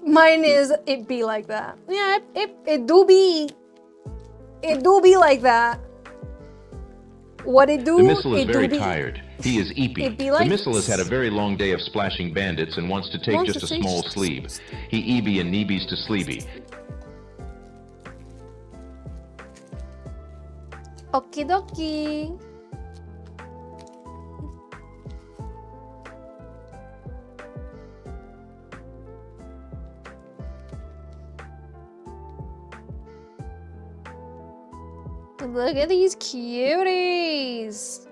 Mine is, it be like that. Yeah, it do be. It do be like that. What it do, The missile is it very do be. tired. He is eepy. It be like The missile has this. had a very long day of splashing bandits and wants to take just a small sleeve. He EB and Neebies to sleepy. Okie dokie. Look at these cuties.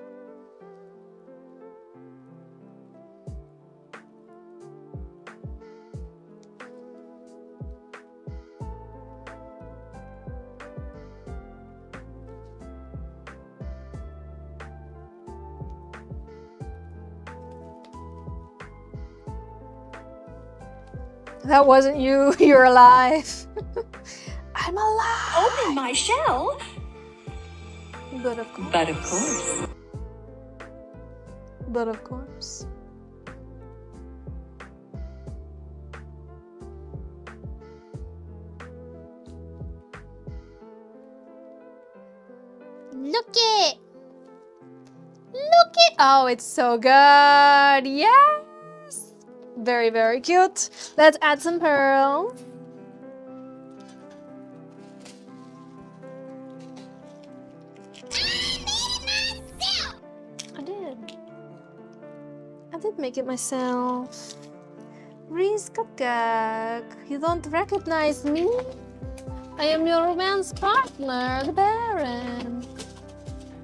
That wasn't you. You're alive. I'm alive. Open my shell. But of course. But of course. But of course. Look it. Look it. Oh, it's so good. Yes. Very, very cute. Let's add some pearls. I did make it myself. Reese Cupcake, you don't recognize me? I am your romance partner, the Baron.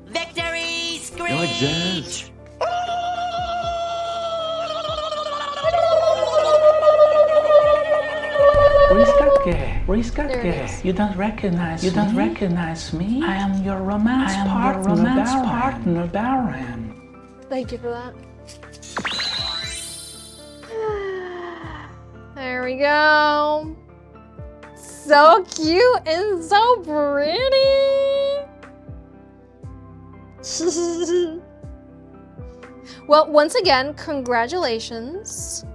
Victory screech! Georges! Riscake, you don't recognize me? I am your romance partner, Baron. Thank you for that. There we go. So cute and so pretty. Well, once again, congratulations.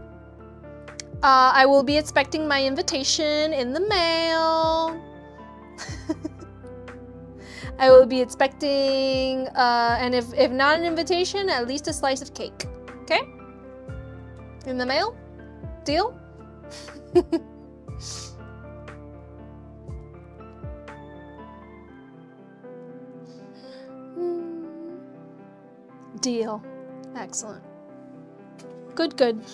I will be expecting my invitation in the mail. I will be expecting, and if not an invitation, at least a slice of cake. Okay? In the mail? Deal? Deal. Excellent. Good, good.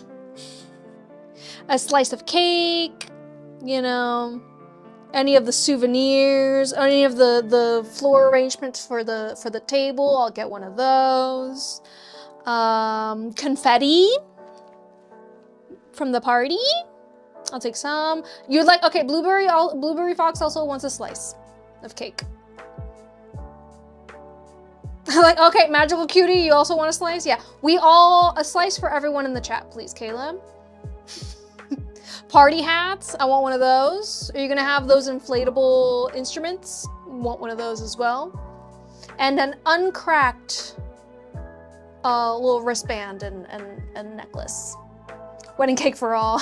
A slice of cake, you know, any of the souvenirs, any of the floor arrangements for the table, I'll get one of those. Confetti from the party, I'll take some. You'd like, okay, Blueberry Fox also wants a slice of cake. Like, okay, Magical Cutie, you also want a slice? Yeah, a slice for everyone in the chat, please, Caleb. Party hats, I want one of those. Are you gonna have those inflatable instruments? Want one of those as well. And an uncracked little wristband and necklace. Wedding cake for all.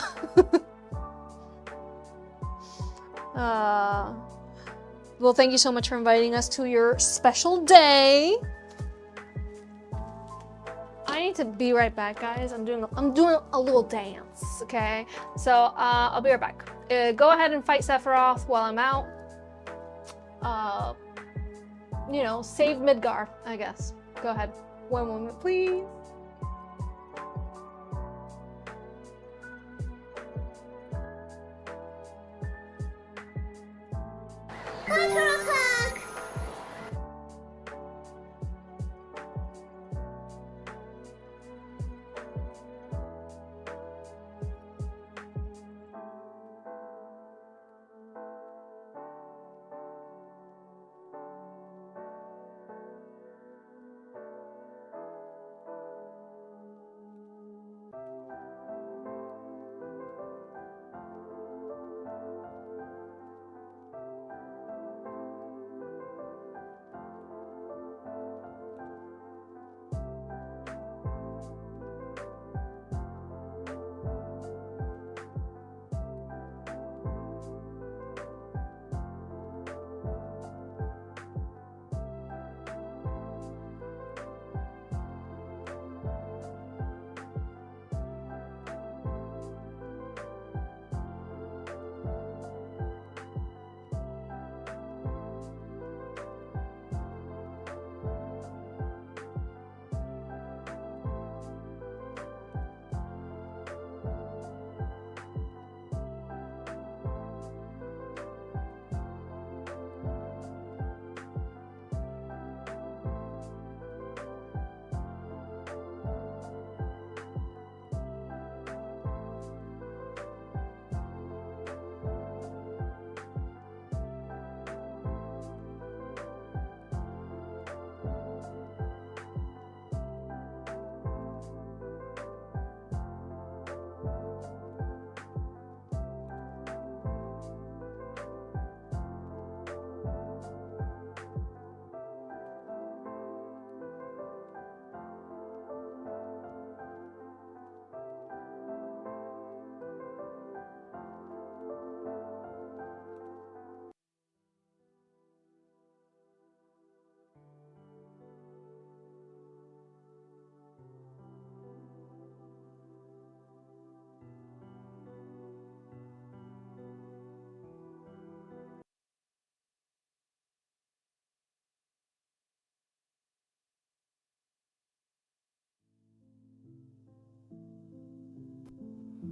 Well, thank you so much for inviting us to your special day. I need to be right back, guys. I'm doing a little dance, okay? So I'll be right back. Go ahead and fight Sephiroth while I'm out. You know, save Midgar, I guess. Go ahead. One moment, please.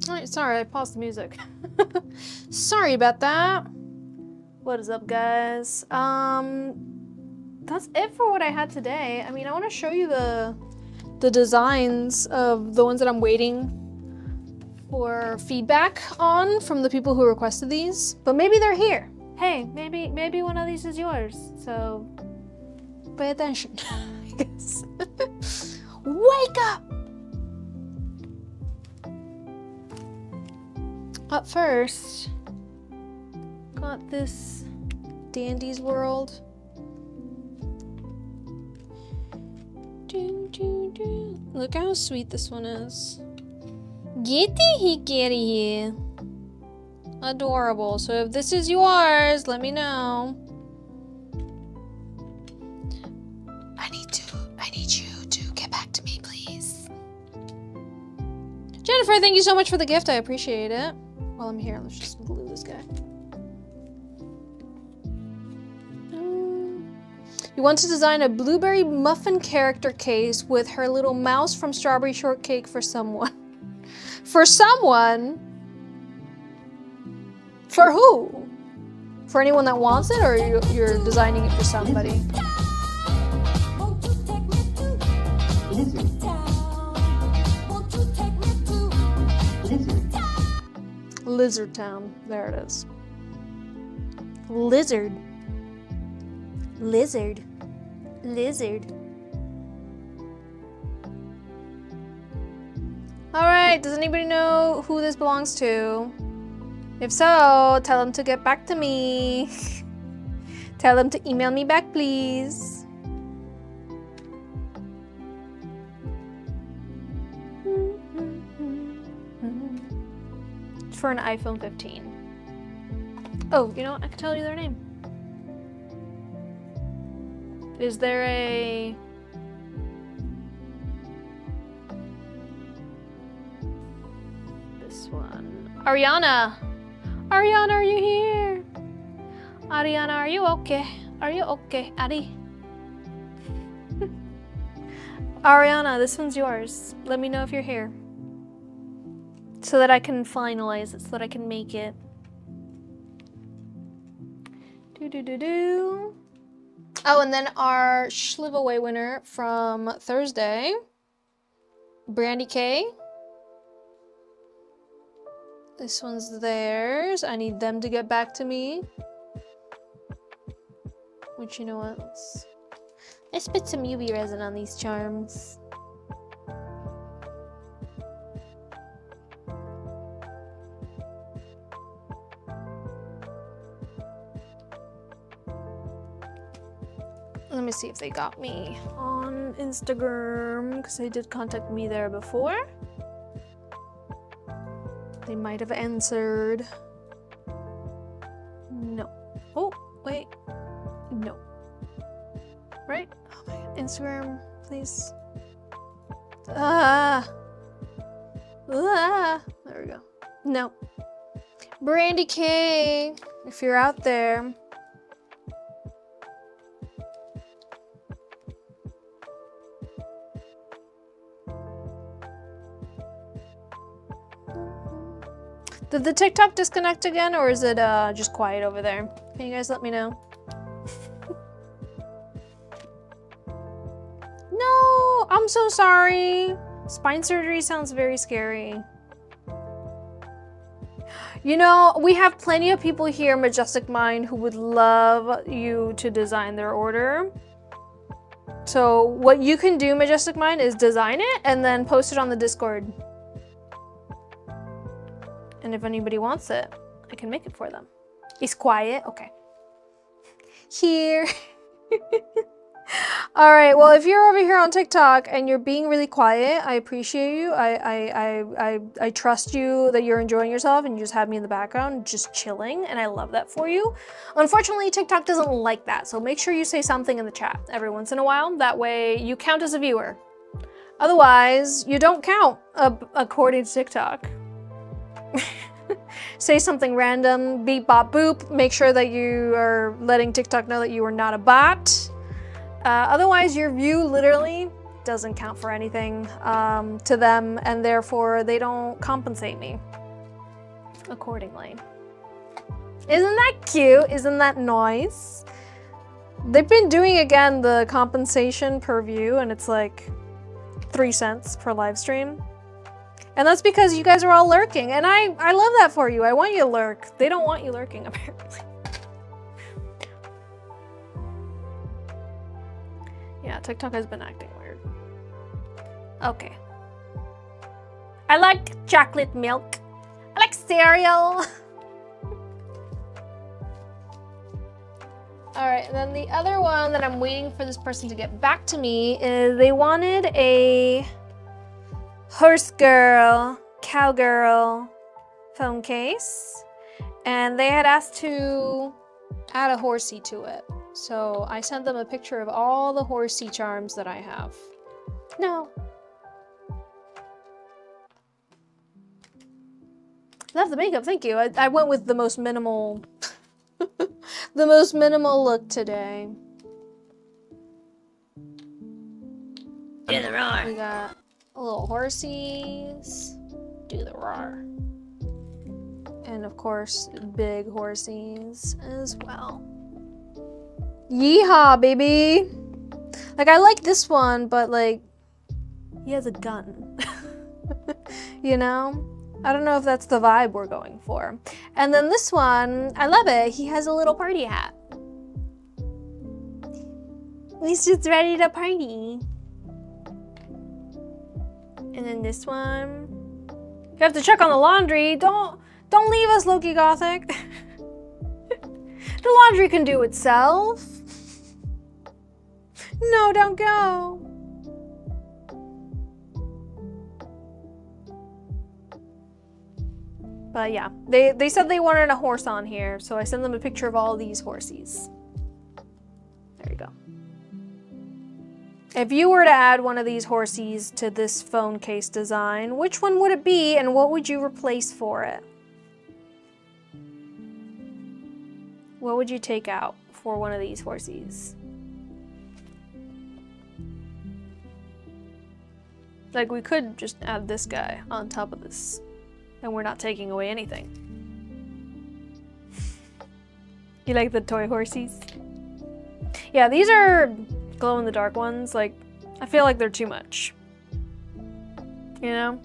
Alright, sorry, I paused the music. Sorry about that. What is up, guys? That's it for what I had today. I mean, I want to show you the designs of the ones that I'm waiting for feedback on from the people who requested these. But maybe they're here. Hey, maybe one of these is yours. So pay attention, I guess. Wake up! Up first, got this Dandy's World. Look how sweet this one is. Getty here. Adorable. So if this is yours, let me know. I need you to get back to me, please. Jennifer, thank you so much for the gift. I appreciate it. While I'm here, let's just glue this guy. You want to design a blueberry muffin character case with her little mouse from Strawberry Shortcake for someone. For someone? For who? For anyone that wants it, or you're designing it for somebody? Lizard Town. There it is. Lizard. Lizard. Lizard. Alright, does anybody know who this belongs to? If so, tell them to get back to me. Tell them to email me back, please. for an iPhone 15. Oh, you know what? I can tell you their name. Is there a... This one. Ariana! Ariana, are you here? Ariana, are you okay? Are you okay, Ari? Ariana, this one's yours. Let me know if you're here. So that I can finalize it, so that I can make it. Do. Oh, and then our Shliveaway winner from Thursday, Brandy K. This one's theirs. I need them to get back to me. Which, you know what? Let's put some UV resin on these charms. Let me see if they got me on Instagram, because they did contact me there before. They might have answered. No. Oh, wait. No. Right? Oh my god. Instagram, please. There we go. No. Brandy K, if you're out there. Did the TikTok disconnect again, or is it just quiet over there? Can you guys let me know? No, I'm so sorry. Spine surgery sounds very scary. You know, we have plenty of people here, Majestic Mind, who would love you to design their order. So what you can do, Majestic Mind, is design it and then post it on the Discord. And if anybody wants it, I can make it for them. It's quiet? Okay. Here. All right, well, if you're over here on TikTok and you're being really quiet, I appreciate you. I trust you that you're enjoying yourself and you just have me in the background just chilling, and I love that for you. Unfortunately, TikTok doesn't like that, so make sure you say something in the chat every once in a while. That way you count as a viewer. Otherwise, you don't count according to TikTok. Say something random, beep, bop, boop. Make sure that you are letting TikTok know that you are not a bot. Otherwise, your view literally doesn't count for anything to them, and therefore they don't compensate me accordingly. Isn't that cute? Isn't that nice? They've been doing, again, the compensation per view, and it's like 3 cents per live stream. And that's because you guys are all lurking, and I love that for you. I want you to lurk. They don't want you lurking, apparently. Yeah, TikTok has been acting weird. Okay. I like chocolate milk. I like cereal. All right, and then the other one that I'm waiting for this person to get back to me is they wanted a horse girl, cowgirl phone case, and they had asked to add a horsey to it. So I sent them a picture of all the horsey charms that I have. No. Love the makeup, thank you. I went with the most minimal, the most minimal look today. Do the roar. We got little horsies, do the roar. And of course, big horsies as well. Yeehaw, baby! Like, I like this one, but like, he has a gun. You know? I don't know if that's the vibe we're going for. And then this one, I love it. He has a little party hat. He's just ready to party. And then this one. You have to check on the laundry. Don't leave us, Loki Gothic. The laundry can do itself. No, don't go. But yeah, they said they wanted a horse on here, so I sent them a picture of all these horsies. There you go. If you were to add one of these horsies to this phone case design, which one would it be and what would you replace for it? What would you take out for one of these horsies? Like, we could just add this guy on top of this, and we're not taking away anything. You like the toy horsies? Yeah, these are glow-in-the-dark ones. Like, I feel like they're too much. You know?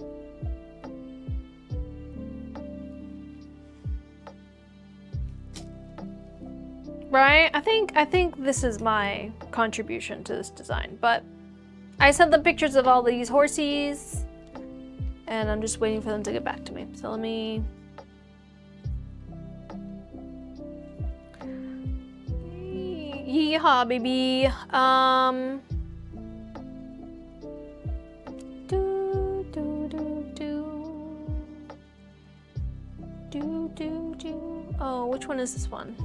Right? I think this is my contribution to this design, but I sent them pictures of all these horsies, and I'm just waiting for them to get back to me. So let me... Yeehaw, baby. Oh, which one is this one?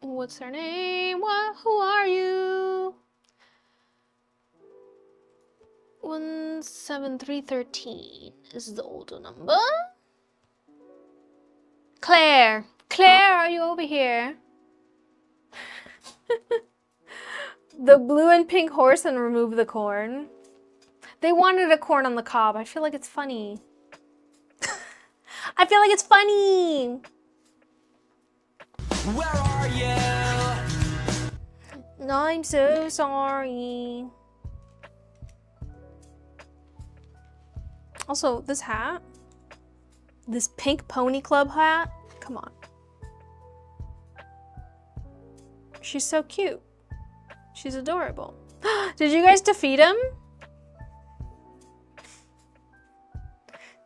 What's her name? What? Who are you? 17313 is the older number. Claire! Claire, are you over here? The blue and pink horse and remove the corn. They wanted a corn on the cob. I feel like it's funny. I feel like it's funny! Where are you? I'm so sorry. Also, this hat, this pink pony club hat, come on. She's so cute. She's adorable. Did you guys defeat him?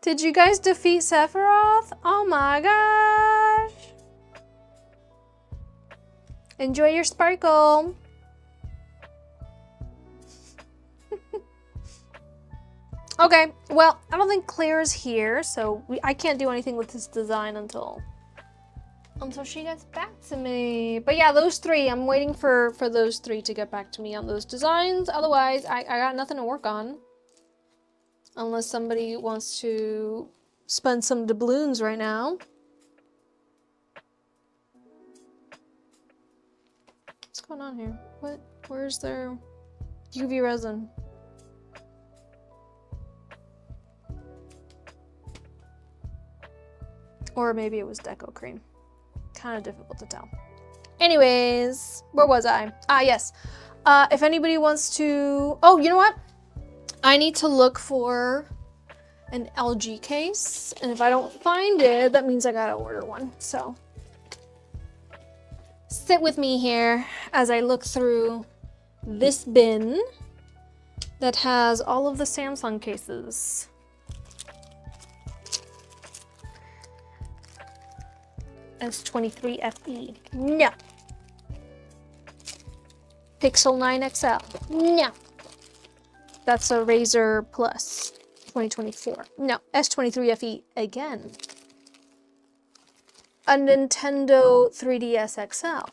Did you guys defeat Sephiroth? Oh my gosh. Enjoy your sparkle. Okay, well, I don't think Claire's here, so I can't do anything with this design until she gets back to me. But yeah, those three, I'm waiting for those three to get back to me on those designs. Otherwise, I got nothing to work on. Unless somebody wants to spend some doubloons right now. What's going on here? What? Where's their UV resin? Or maybe it was Deco Cream. Kind of difficult to tell. Anyways, where was I? Ah, yes. If anybody wants to... Oh, you know what? I need to look for an LG case. And if I don't find it, that means I gotta order one. So sit with me here as I look through this bin that has all of the Samsung cases. S23 FE. No. Pixel 9 XL. No. That's a Razer Plus 2024. No. S23 FE again. A Nintendo 3DS XL.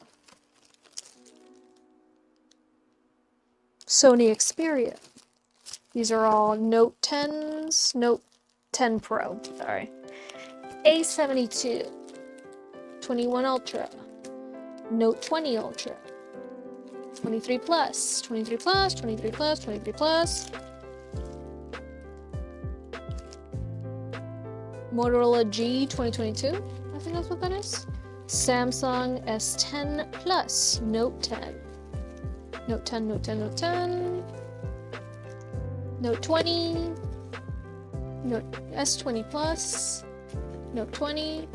Sony Xperia. These are all Note 10s. Note 10 Pro. Sorry. A72. 21 Ultra, Note 20 Ultra, 23 Plus, 23 Plus, 23 Plus, 23 Plus, Motorola G 2022, I think that's what that is, Samsung S10 Plus, Note 10, Note 10, Note 10, Note 10, Note 20, Note S20 Plus, Note 20,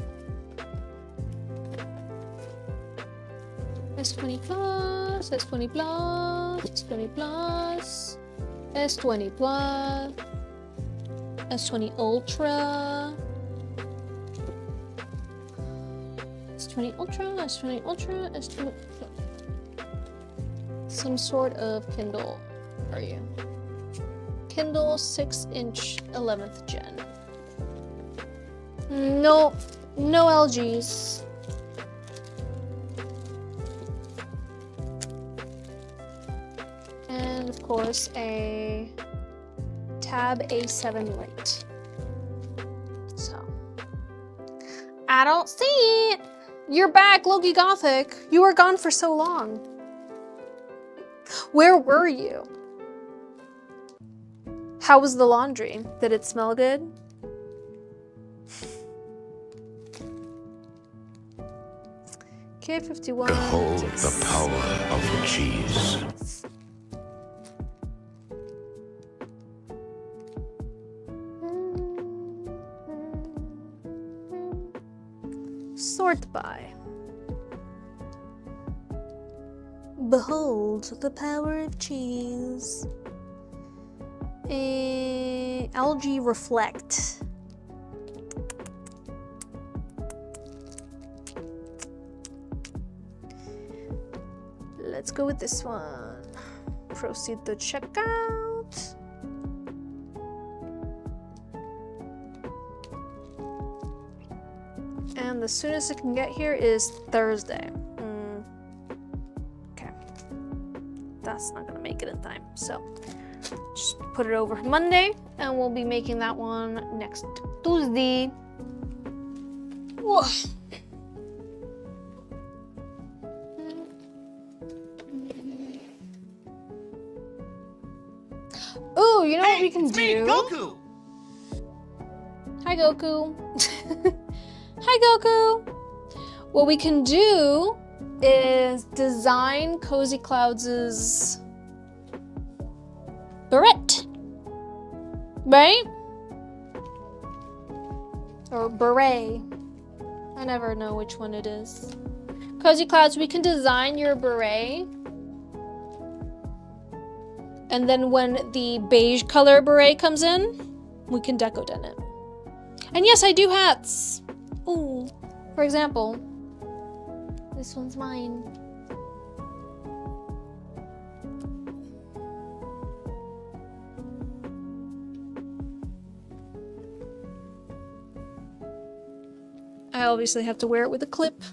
S20 Plus, S20 Plus, S20 Plus, S20 Plus, S20 Ultra, S20 Ultra, S20 Ultra, S20. Some sort of Kindle. Are you? Kindle 6-inch 11th gen. No, no LGs. And of course a Tab A7 Lite. So I don't see it. You're back, Loki Gothic. You were gone for so long. Where were you? How was the laundry? Did it smell good? K51. Behold the power of cheese. Sort by. Behold the power of cheese. Algae Reflect. Let's go with this one. Proceed to checkout. And the soonest it can get here is Thursday. Okay. That's not gonna make it in time. So just put it over Monday and we'll be making that one next Tuesday. Whoa. Ooh, you know what we can It's me, do? Goku! Hi, Goku. Hi, Goku. What we can do is design Cozy Clouds' beret, right? Or beret. I never know which one it is. Cozy Clouds, we can design your beret. And then when the beige color beret comes in, we can Decoden it. And yes, I do hats. Ooh, for example, this one's mine. I obviously have to wear it with a clip.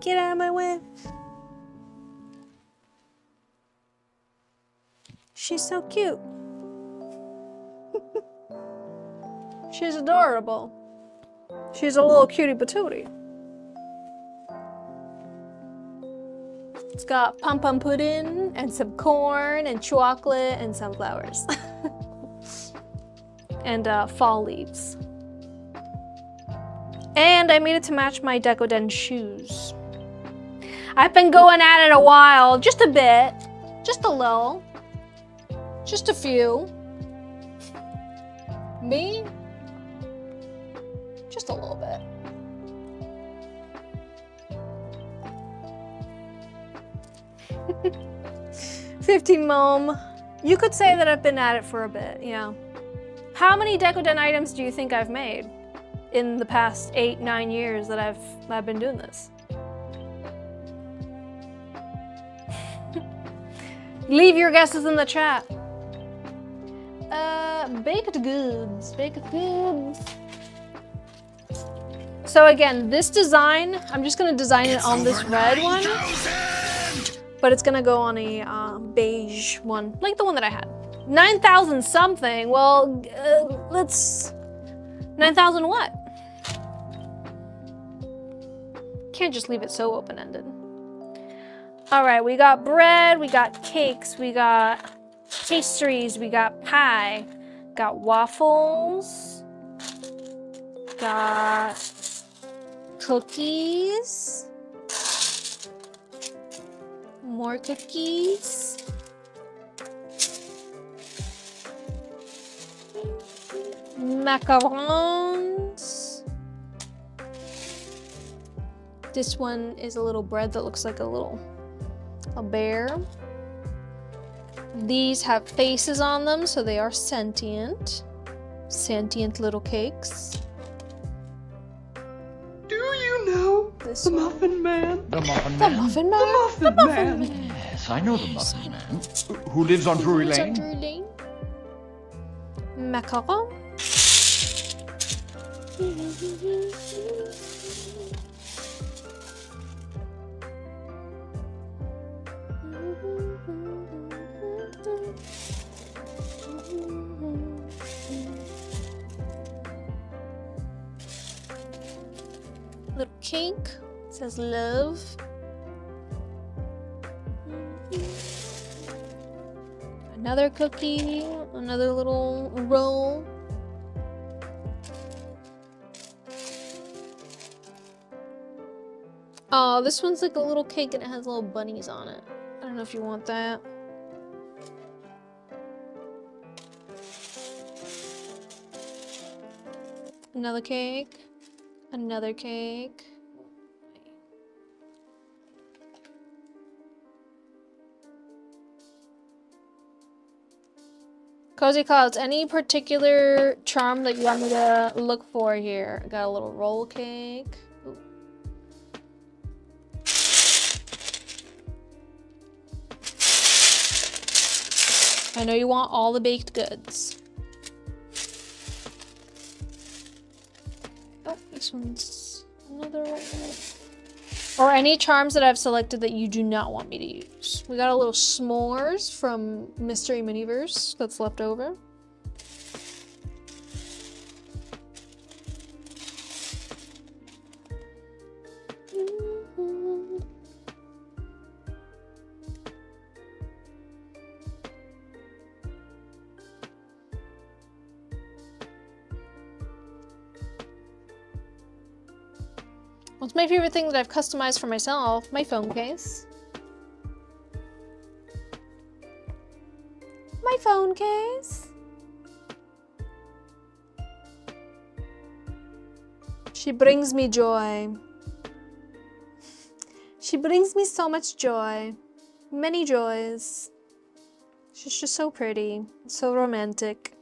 Get out of my way. She's so cute. She's adorable. She's a little cutie patootie. It's got pom-pom pudding and some corn and chocolate and sunflowers. And fall leaves. And I made it to match my Decoden shoes. I've been going at it a while, just a bit, just a little. Just a few. Me? Just a little bit. 15 mom. You could say that I've been at it for a bit, yeah. How many Decoden items do you think I've made in the past 8-9 years that I've been doing this? Leave your guesses in the chat. Baked goods, baked goods. So again, this design, I'm just gonna design it on this red one, but it's gonna go on a beige one, like the one that I had. 9,000 something, well, let's, 9,000 what? Can't just leave it so open-ended. All right, we got bread, we got cakes, we got pastries, we got pie, got waffles, got cookies, more cookies, macarons. This one is a little bread that looks like a bear. These have faces on them, so they are sentient. Sentient little cakes. Do you know This the one. Muffin Man? The Muffin The Man? Muffin Man? The Muffin Man. Yes, I know the Muffin Man. Who lives on Drury Lane? Drury Lane. Macaron. Little cake. It says love. Another cookie, another little roll. Oh, this one's like a little cake and it has little bunnies on it. I don't know if you want that. Another cake. Another cake. Cozy Clouds, any particular charm that you want me to look for here? I got a little roll cake. Ooh. I know you want all the baked goods. Oh, this one's another one. Or any charms that I've selected that you do not want me to use. We got a little s'mores from Mystery Miniverse that's left over. What's my favorite thing that I've customized for myself? My phone case. My phone case. She brings me joy. She brings me so much joy. Many joys. She's just so pretty. So romantic.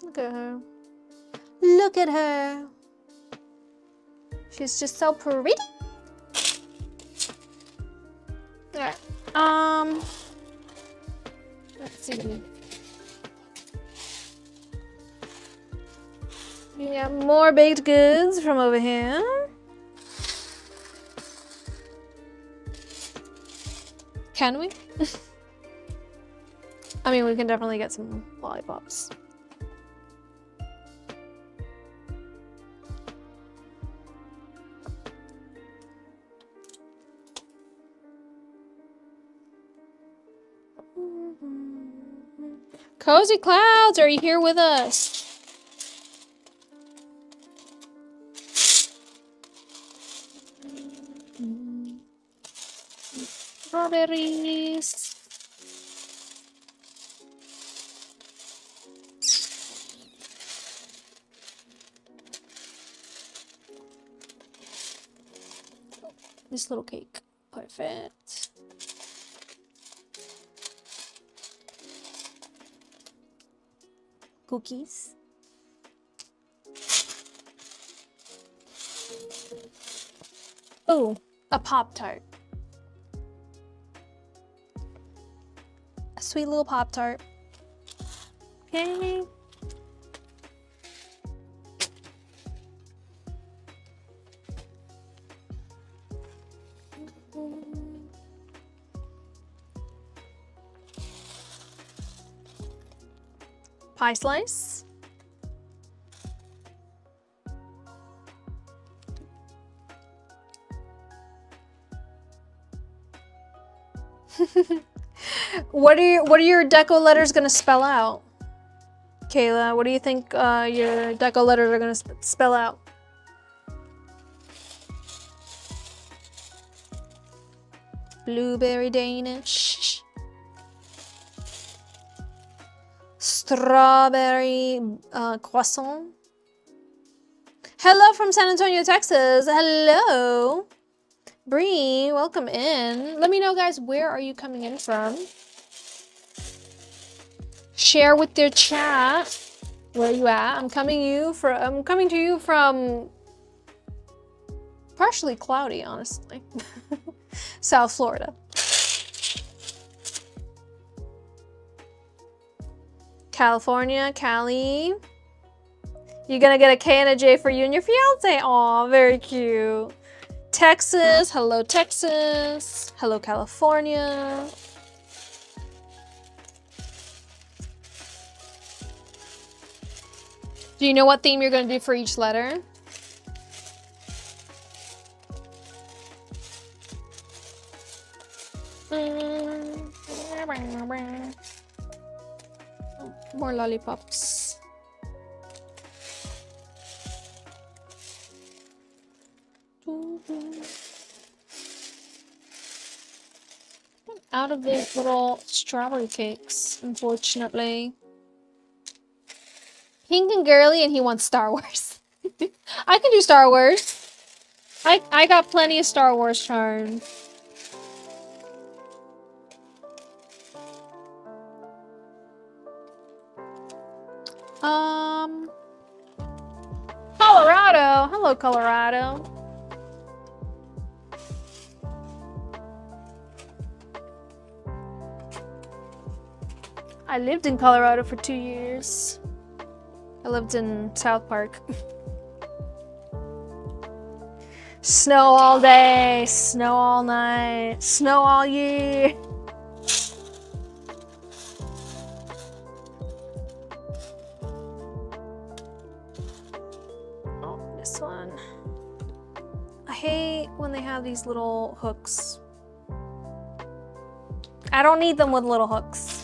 Look at her. Look at her. She's just so pretty. Alright. Let's see. We got more baked goods from over here. Can we? I mean, we can definitely get some lollipops. Cozy Clouds, are you here with us? Strawberries. This little cake. Perfect. Cookies. Oh, a Pop-Tart. A sweet little Pop-Tart. Okay. Pie slice. What are your deco letters gonna spell out? Kayla, what do you think your deco letters are gonna spell out? Blueberry Danish. Strawberry croissant. Hello from San Antonio, Texas. Hello. Bree, welcome in. Let me know, guys, where are you coming in from? Share with your chat. Where are you at? I'm coming to you from partially cloudy, honestly. South Florida. California, Cali. You're gonna get a K and a J for you and your fiance. Aw, very cute. Texas, hello Texas. Hello California. Do you know what theme you're gonna do for each letter? More lollipops. Out of these little strawberry cakes, unfortunately. Pink and girly, and he wants Star Wars. I can do Star Wars. I got plenty of Star Wars charms. Colorado. Hello, Colorado. I lived in Colorado for 2 years. I lived in South Park. Snow all day, snow all night, snow all year. Oh, this one. I hate when they have these little hooks. I don't need them with little hooks.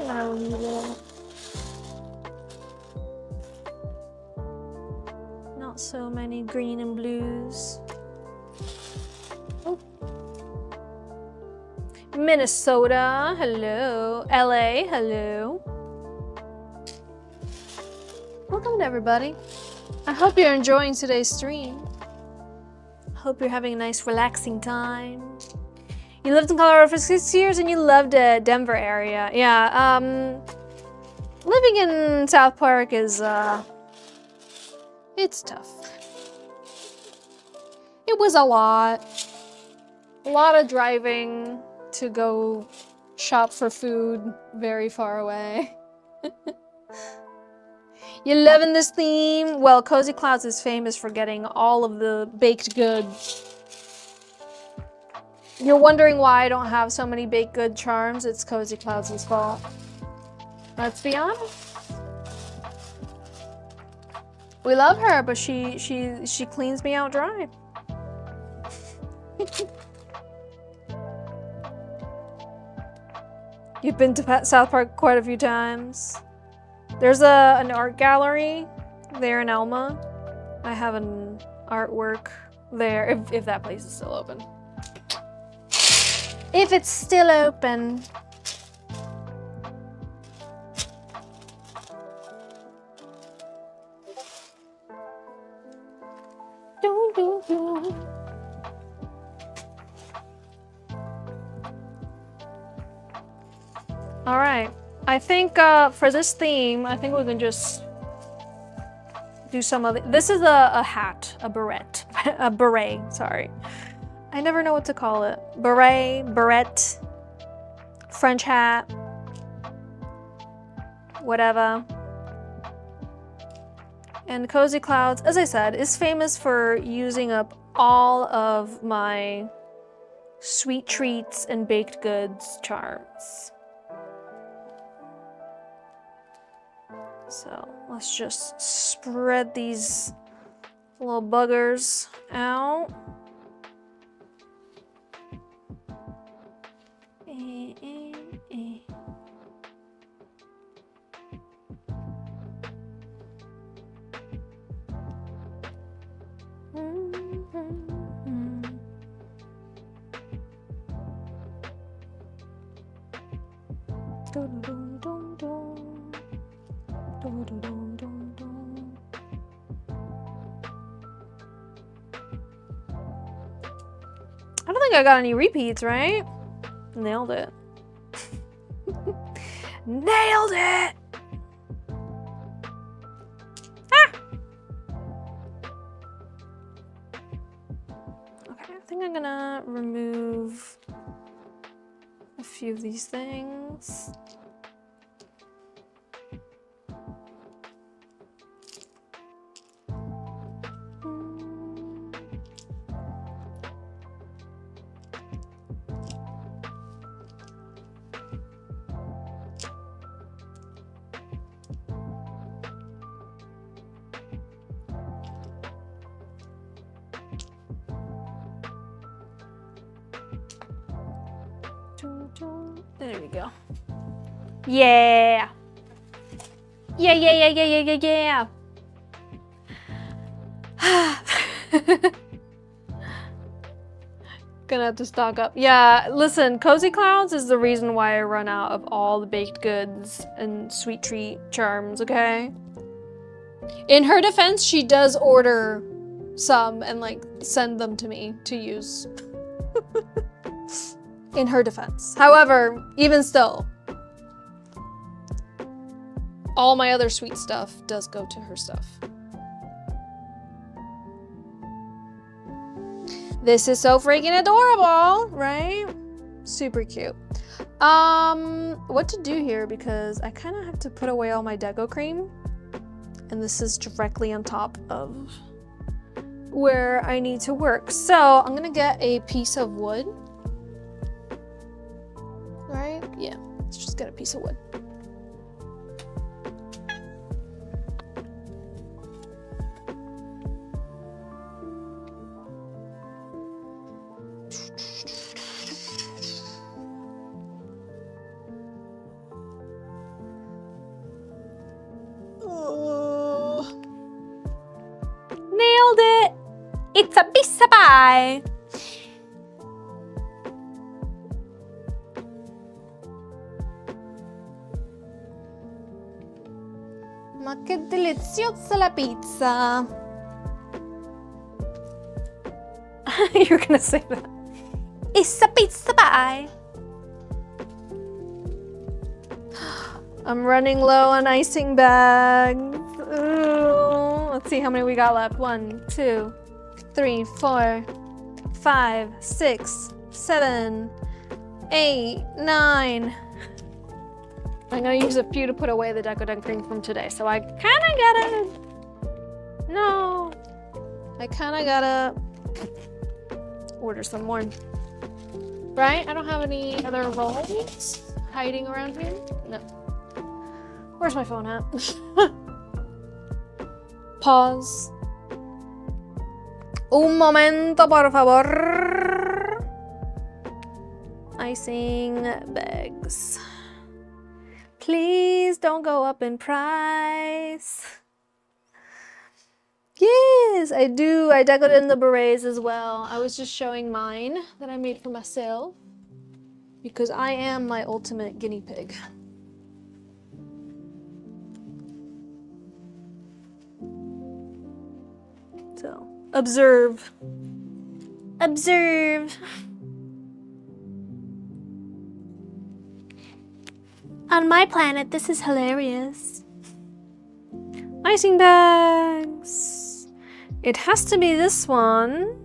I don't know. Not so many green and blues. Oh. Minnesota, hello. LA, hello. Welcome to everybody. I hope you're enjoying today's stream. Hope you're having a nice relaxing time. You lived in Colorado for 6 years and you loved Denver area. Yeah, living in South Park is, it's tough. It was a lot of driving to go shop for food very far away. You loving this theme? Well, Cozy Clouds is famous for getting all of the baked goods. You're wondering why I don't have so many baked good charms? It's Cozy Clouds' fault. Let's be honest. We love her, but she cleans me out dry. You've been to South Park quite a few times. There's an art gallery there in Elma. I have an artwork there, if that place is still open. If it's still open. All right. I think for this theme, I think we can just do some of it. This is a hat, a beret, a beret, sorry. I never know what to call it. Beret, French hat, whatever. And Cozy Clouds, as I said, is famous for using up all of my sweet treats and baked goods charms. So let's just spread these little buggers out. think I got any repeats, right? Nailed it. Nailed it! Ah! Okay, I think I'm gonna remove a few of these things. There we go. Yeah. Yeah, yeah, yeah, yeah, yeah, yeah, yeah. Gonna have to stock up. Yeah, listen, Cozy Clouds is the reason why I run out of all the baked goods and sweet treat charms, okay? In her defense, she does order some and like send them to me to use. In her defense. However, even still, all my other sweet stuff does go to her stuff. This is so freaking adorable, right? Super cute. What to do here, because I kind of have to put away all my deco cream, and this is directly on top of where I need to work. So I'm gonna get a piece of wood. Right? Yeah, let's just get a piece of wood. Nailed it! It's a piece of pie! Ma che deliziosa la pizza! You're gonna say that. It's a pizza pie! I'm running low on icing bags. Ooh. Let's see how many we got left. 1, 2, 3, 4, 5, 6, 7, 8, 9. I'm gonna use a few to put away the Decoden cream from today, so I kinda gotta... No. I kinda gotta order some more. Right? I don't have any other rolls hiding around here? No. Where's my phone at? Pause. Un momento, por favor. Icing bags. Please don't go up in price. Yes, I do. I decoed in the berets as well. I was just showing mine that I made for myself because I am my ultimate guinea pig. So, observe. Observe. On my planet, this is hilarious. Icing bags. It has to be this one.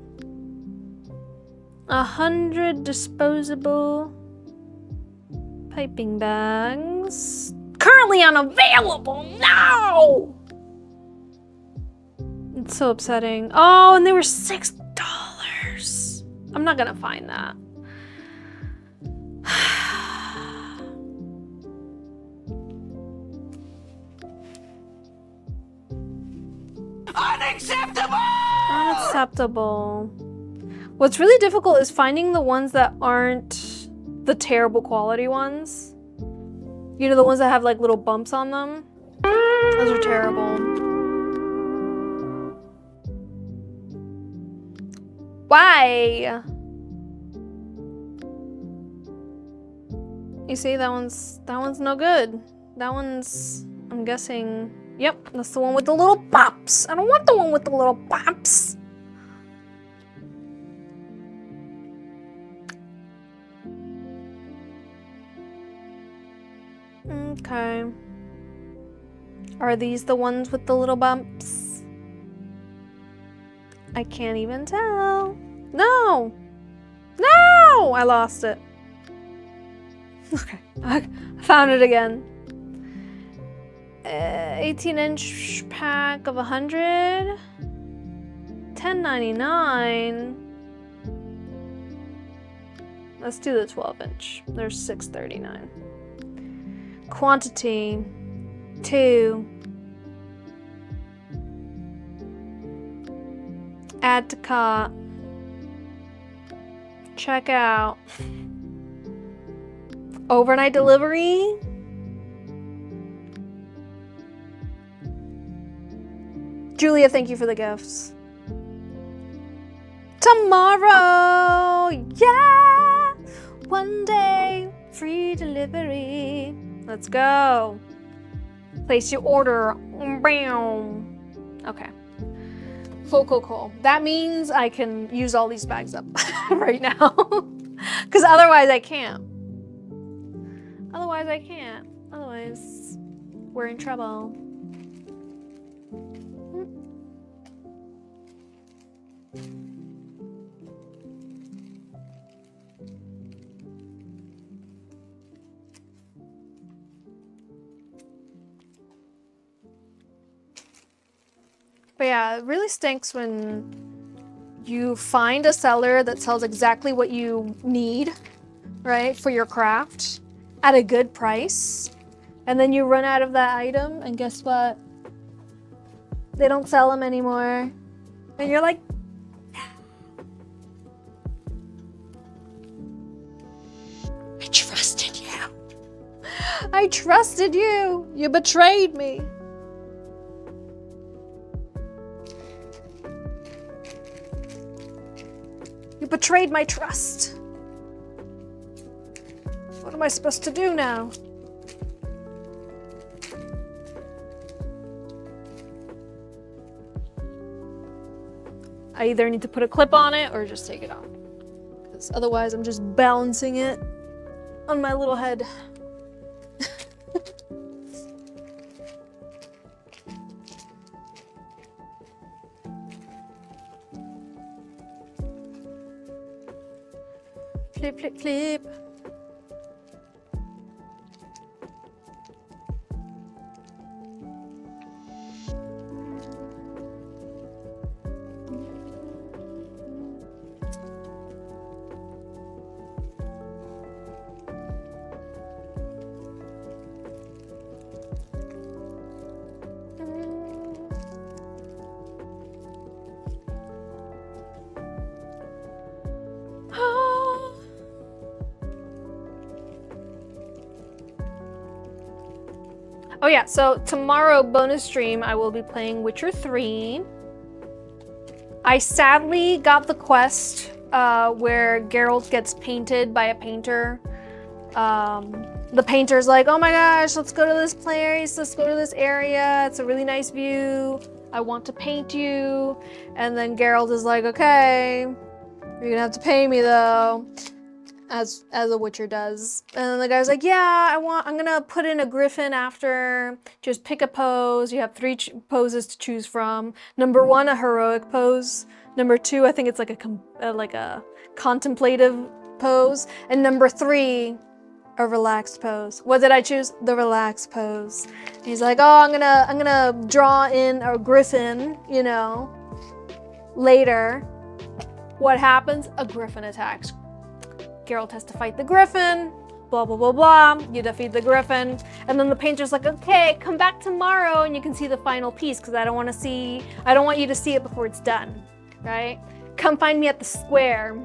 100 disposable piping bags. Currently unavailable. No! It's so upsetting. Oh, and they were $6. I'm not gonna find that. Unacceptable! Unacceptable. What's really difficult is finding the ones that aren't the terrible quality ones. You know, the ones that have like little bumps on them? Those are terrible. Why? You see, that one's no good. That one's, I'm guessing, yep, that's the one with the little pops. I don't want the one with the little pops. Okay. Are these the ones with the little bumps? I can't even tell. No! No! I lost it. Okay, I found it again. 18-inch pack of 100. $10.99. Let's do the 12-inch. There's $6.39. Quantity 2. Add to cart. Check out. Overnight delivery. Julia, thank you for the gifts. Tomorrow, yeah! One day, free delivery. Let's go. Place your order. Bam. Okay. Cool. That means I can use all these bags up right now. Because otherwise I can't. Otherwise, we're in trouble. But yeah, it really stinks when you find a seller that sells exactly what you need, right, for your craft at a good price, and then you run out of that item, and guess what? They don't sell them anymore. And you're like, I trusted you. I trusted you. You betrayed me. You betrayed my trust. What am I supposed to do now? I either need to put a clip on it or just take it off. Because otherwise I'm just balancing it on my little head. Flip, flip, flip. Oh yeah, so tomorrow bonus stream I will be playing Witcher 3. I sadly got the quest where Geralt gets painted by a painter. The painter's like, oh my gosh, let's go to this place, let's go to this area, it's a really nice view, I want to paint you. And then Geralt is like, okay, you're gonna have to pay me though. As a Witcher does. And then the guy's like, yeah, I'm gonna put in a griffin after, just pick a pose. You have 3 poses to choose from. Number 1, a heroic pose. Number 2, I think it's like a contemplative pose. And number 3, a relaxed pose. What did I choose? The relaxed pose. And he's like, oh, I'm gonna draw in a griffin, you know, later. What happens? A griffin attacks. Geralt has to fight the griffin, blah, blah, blah, blah. You defeat the griffin. And then the painter's like, okay, come back tomorrow and you can see the final piece because I don't want you to see it before it's done, right? Come find me at the square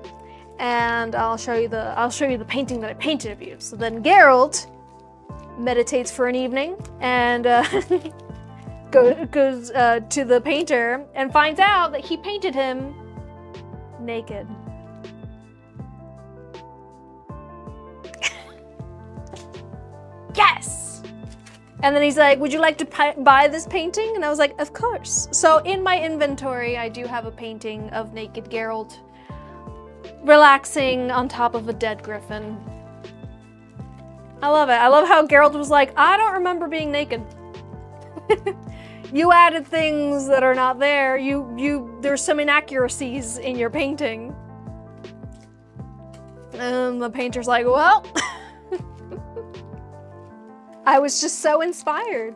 and I'll show you the painting that I painted of you. So then Geralt meditates for an evening and goes to the painter and finds out that he painted him naked. Yes! And then he's like, would you like to buy this painting? And I was like, of course. So in my inventory, I do have a painting of naked Geralt relaxing on top of a dead griffin. I love it. I love how Geralt was like, I don't remember being naked. You added things that are not there. There's some inaccuracies in your painting. And the painter's like, well, I was just so inspired.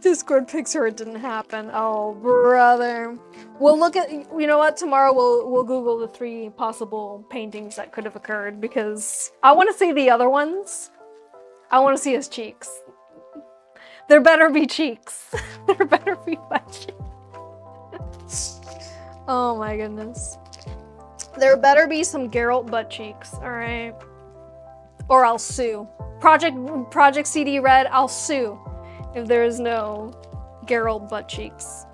Discord picture, it didn't happen. Oh, brother. We'll look at, you know what, tomorrow we'll Google the 3 possible paintings that could have occurred because I want to see the other ones. I want to see his cheeks. There better be cheeks. There better be butt cheeks. Oh my goodness. There better be some Geralt butt cheeks, alright? Or I'll sue. Project CD Red, I'll sue if there is no Geralt butt cheeks.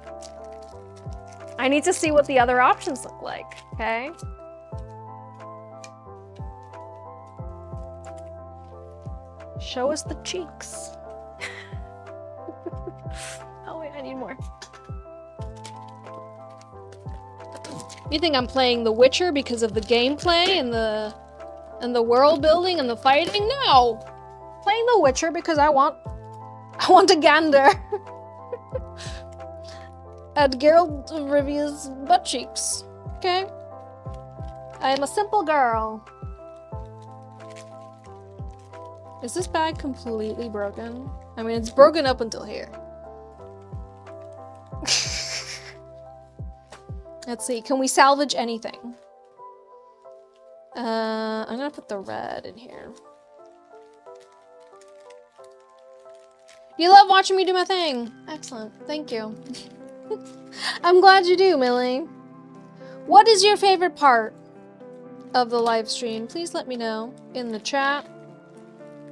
I need to see what the other options look like, okay? Show us the cheeks. Oh wait, I need more. You think I'm playing The Witcher because of the gameplay and the world building and the fighting? No! Playing The Witcher because I want to gander at Geralt of Rivia's butt cheeks. Okay? I am a simple girl. Is this bag completely broken? I mean, it's broken up until here. Let's see, can we salvage anything? I'm gonna put the red in here. You love watching me do my thing. Excellent, thank you. I'm glad you do, Millie. What is your favorite part of the live stream? Please let me know in the chat.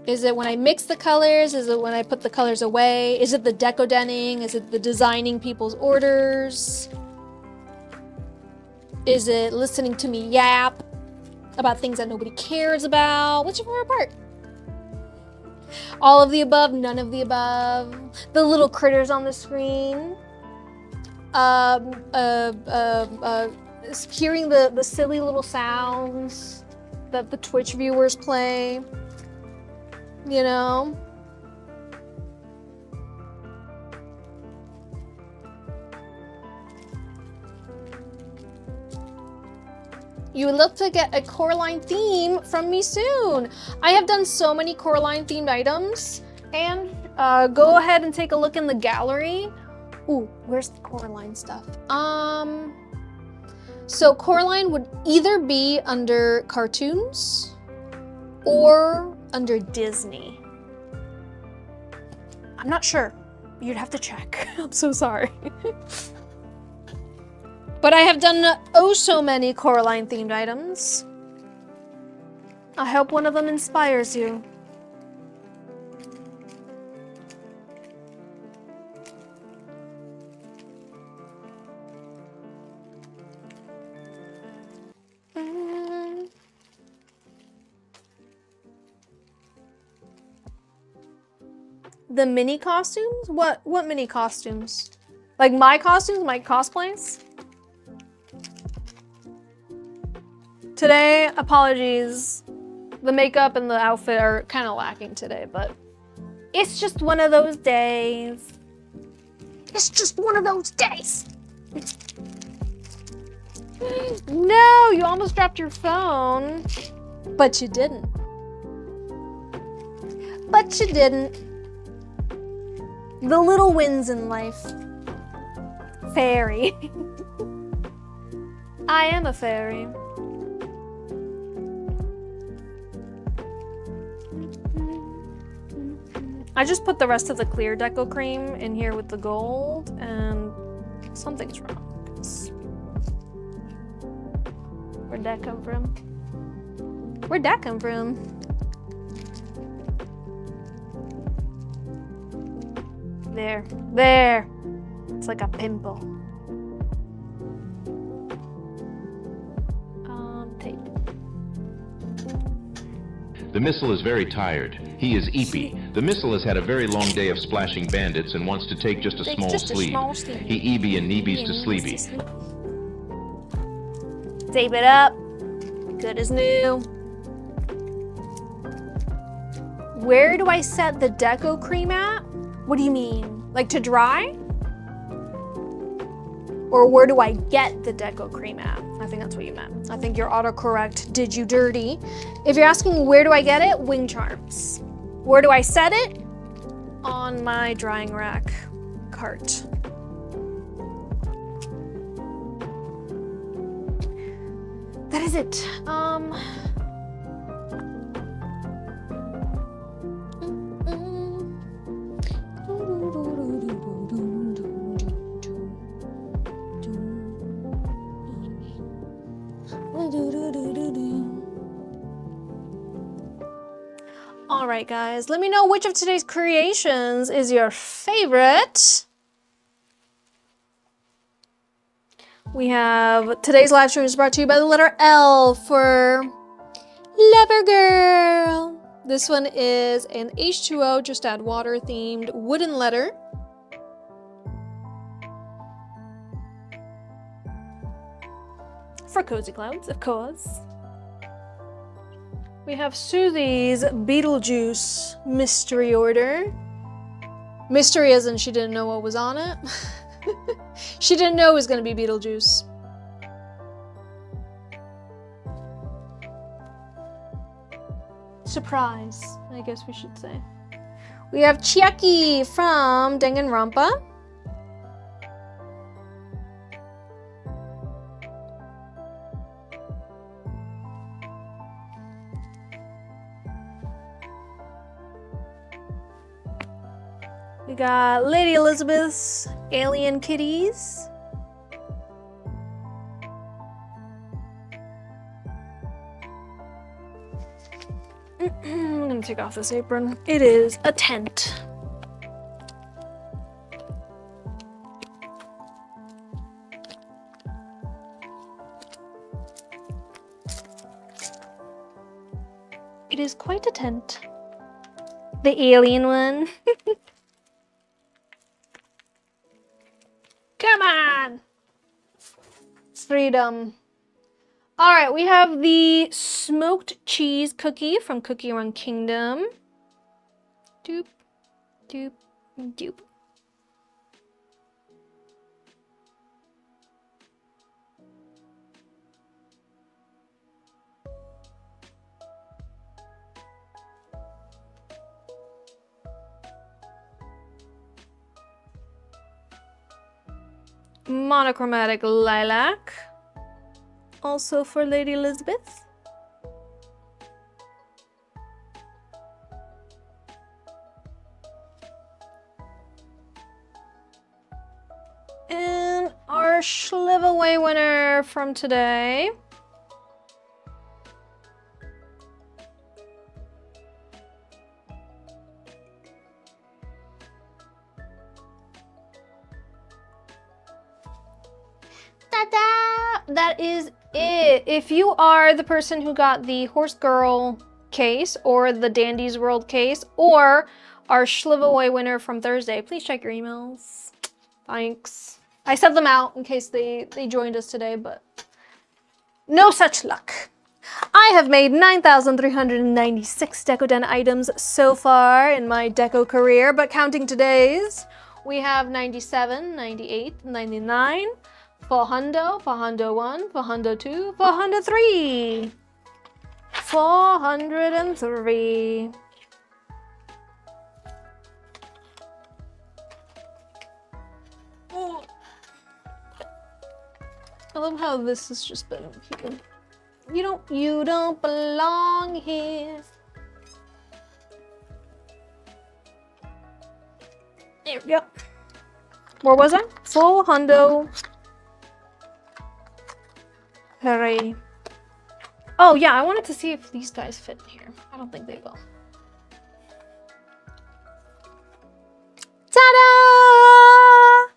Is it when I mix the colors? Is it when I put the colors away? Is it the decodening? Is it the designing people's orders? Is it listening to me yap about things that nobody cares about? What's your favorite part? All of the above, none of the above. The little critters on the screen. Hearing the silly little sounds that the Twitch viewers play. You know? You would love to get a Coraline theme from me soon. I have done so many Coraline themed items, and go ahead and take a look in the gallery. Ooh, where's the Coraline stuff? So Coraline would either be under cartoons or under Disney. I'm not sure. You'd have to check. I'm so sorry. But I have done oh so many Coraline themed items. I hope one of them inspires you. The mini costumes? What mini costumes? Like my costumes, my cosplays? Today, apologies. The makeup and the outfit are kind of lacking today, but it's just one of those days. It's just one of those days. No, you almost dropped your phone. But you didn't. But you didn't. The little wins in life. Fairy. I am a fairy. I just put the rest of the clear deco cream in here with the gold, and something's wrong. Where'd that come from? Where'd that come from? There. There! It's like a pimple. Tape. The missile is very tired. He is eepy. The missile has had a very long day of splashing bandits and wants to take just a small sleep. He eebie and neebies to sleepy. Tape it up. Good as new. Where do I set the deco cream at? What do you mean? Like to dry? Or where do I get the deco cream at? I think that's what you meant. I think your autocorrect did you dirty. If you're asking where do I get it, Wing Charms. Where do I set it? On my drying rack cart. That is it. All right, guys, let me know which of today's creations is your favorite. We have today's live stream is brought to you by the letter L for Lover Girl. This one is an H2O, just add water themed wooden letter. For Cozy Clouds, of course. We have Susie's Beetlejuice mystery order. Mystery as in she didn't know what was on it. She didn't know it was going to be Beetlejuice. Surprise, I guess we should say. We have Chiaki from Danganronpa. We got Lady Elizabeth's Alien Kitties. I'm gonna take off this apron. It is a tent. It is quite a tent. The alien one. Come on! Freedom. All right, we have the smoked cheese cookie from Cookie Run Kingdom. Doop, doop, doop. Monochromatic lilac, also for Lady Elizabeth. And our giveaway winner from today. That is it. If you are the person who got the Horse Girl case or the Dandy's World case or our giveaway winner from Thursday, please check your emails. Thanks. I sent them out in case they joined us today, but no such luck. I have made 9,396 Decoden items so far in my deco career, but counting today's, we have 97, 98, 99, 400, 401, 402, 403. 403. Oh. I love how this has just been here. You don't belong here. There we go. Where was I? 400. Hooray. Oh yeah, I wanted to see if these guys fit in here. I don't think they will. Ta-da!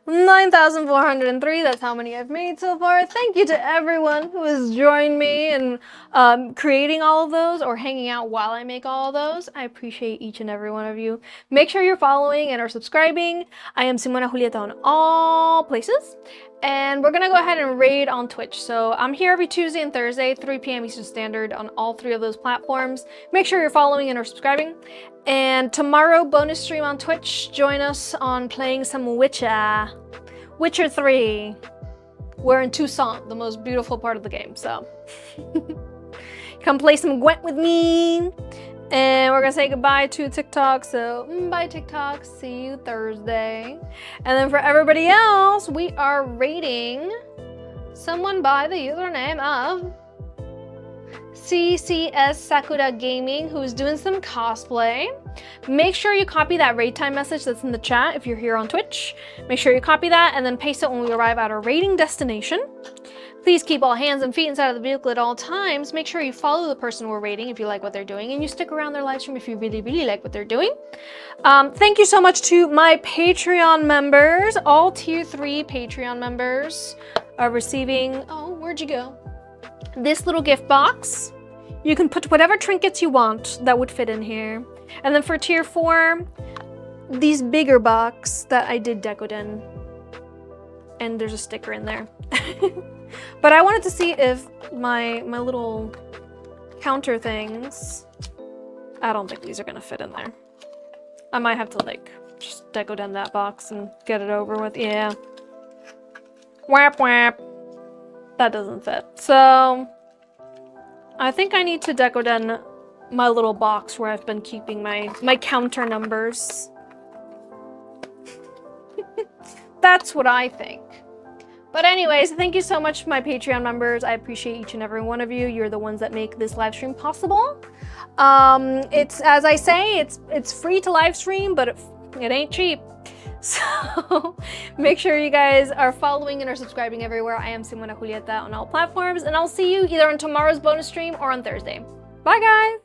9,403, that's how many I've made so far. Thank you to everyone who has joined me in creating all of those or hanging out while I make all of those. I appreciate each and every one of you. Make sure you're following and are subscribing. I am SimonaJulieta on all places. And we're gonna go ahead and raid on Twitch. So I'm here every Tuesday and Thursday, 3 p.m. Eastern Standard on all 3 of those platforms. Make sure you're following and or subscribing. And tomorrow, bonus stream on Twitch. Join us on playing some Witcher 3. We're in Tucson, the most beautiful part of the game, so. Come play some Gwent with me. And we're gonna say goodbye to TikTok, so bye TikTok, see you Thursday. And then for everybody else, we are rating someone by the username of CCS Sakura Gaming, who's doing some cosplay. Make sure you copy that raid time message that's in the chat if you're here on Twitch. Make sure you copy that and then paste it when we arrive at our raiding destination. Please keep all hands and feet inside of the vehicle at all times. Make sure you follow the person we're rating if you like what they're doing, and you stick around their live stream if you really, really like what they're doing. Thank you so much to my Patreon members. All tier 3 Patreon members are receiving, oh, where'd you go? This little gift box. You can put whatever trinkets you want that would fit in here. And then for tier 4, these bigger box that I did Decoden. And there's a sticker in there. But I wanted to see if my little counter things, I don't think these are gonna fit in there. I might have to like just Decoden that box and get it over with. Yeah. Whap whap. That doesn't fit. So I think I need to Decoden my little box where I've been keeping my counter numbers. That's what I think. But anyways, thank you so much to my Patreon members. I appreciate each and every one of you. You're the ones that make this live stream possible. It's, as I say, it's free to live stream, but it ain't cheap. So make sure you guys are following and are subscribing everywhere. I am SimonaJulieta on all platforms, and I'll see you either on tomorrow's bonus stream or on Thursday. Bye, guys!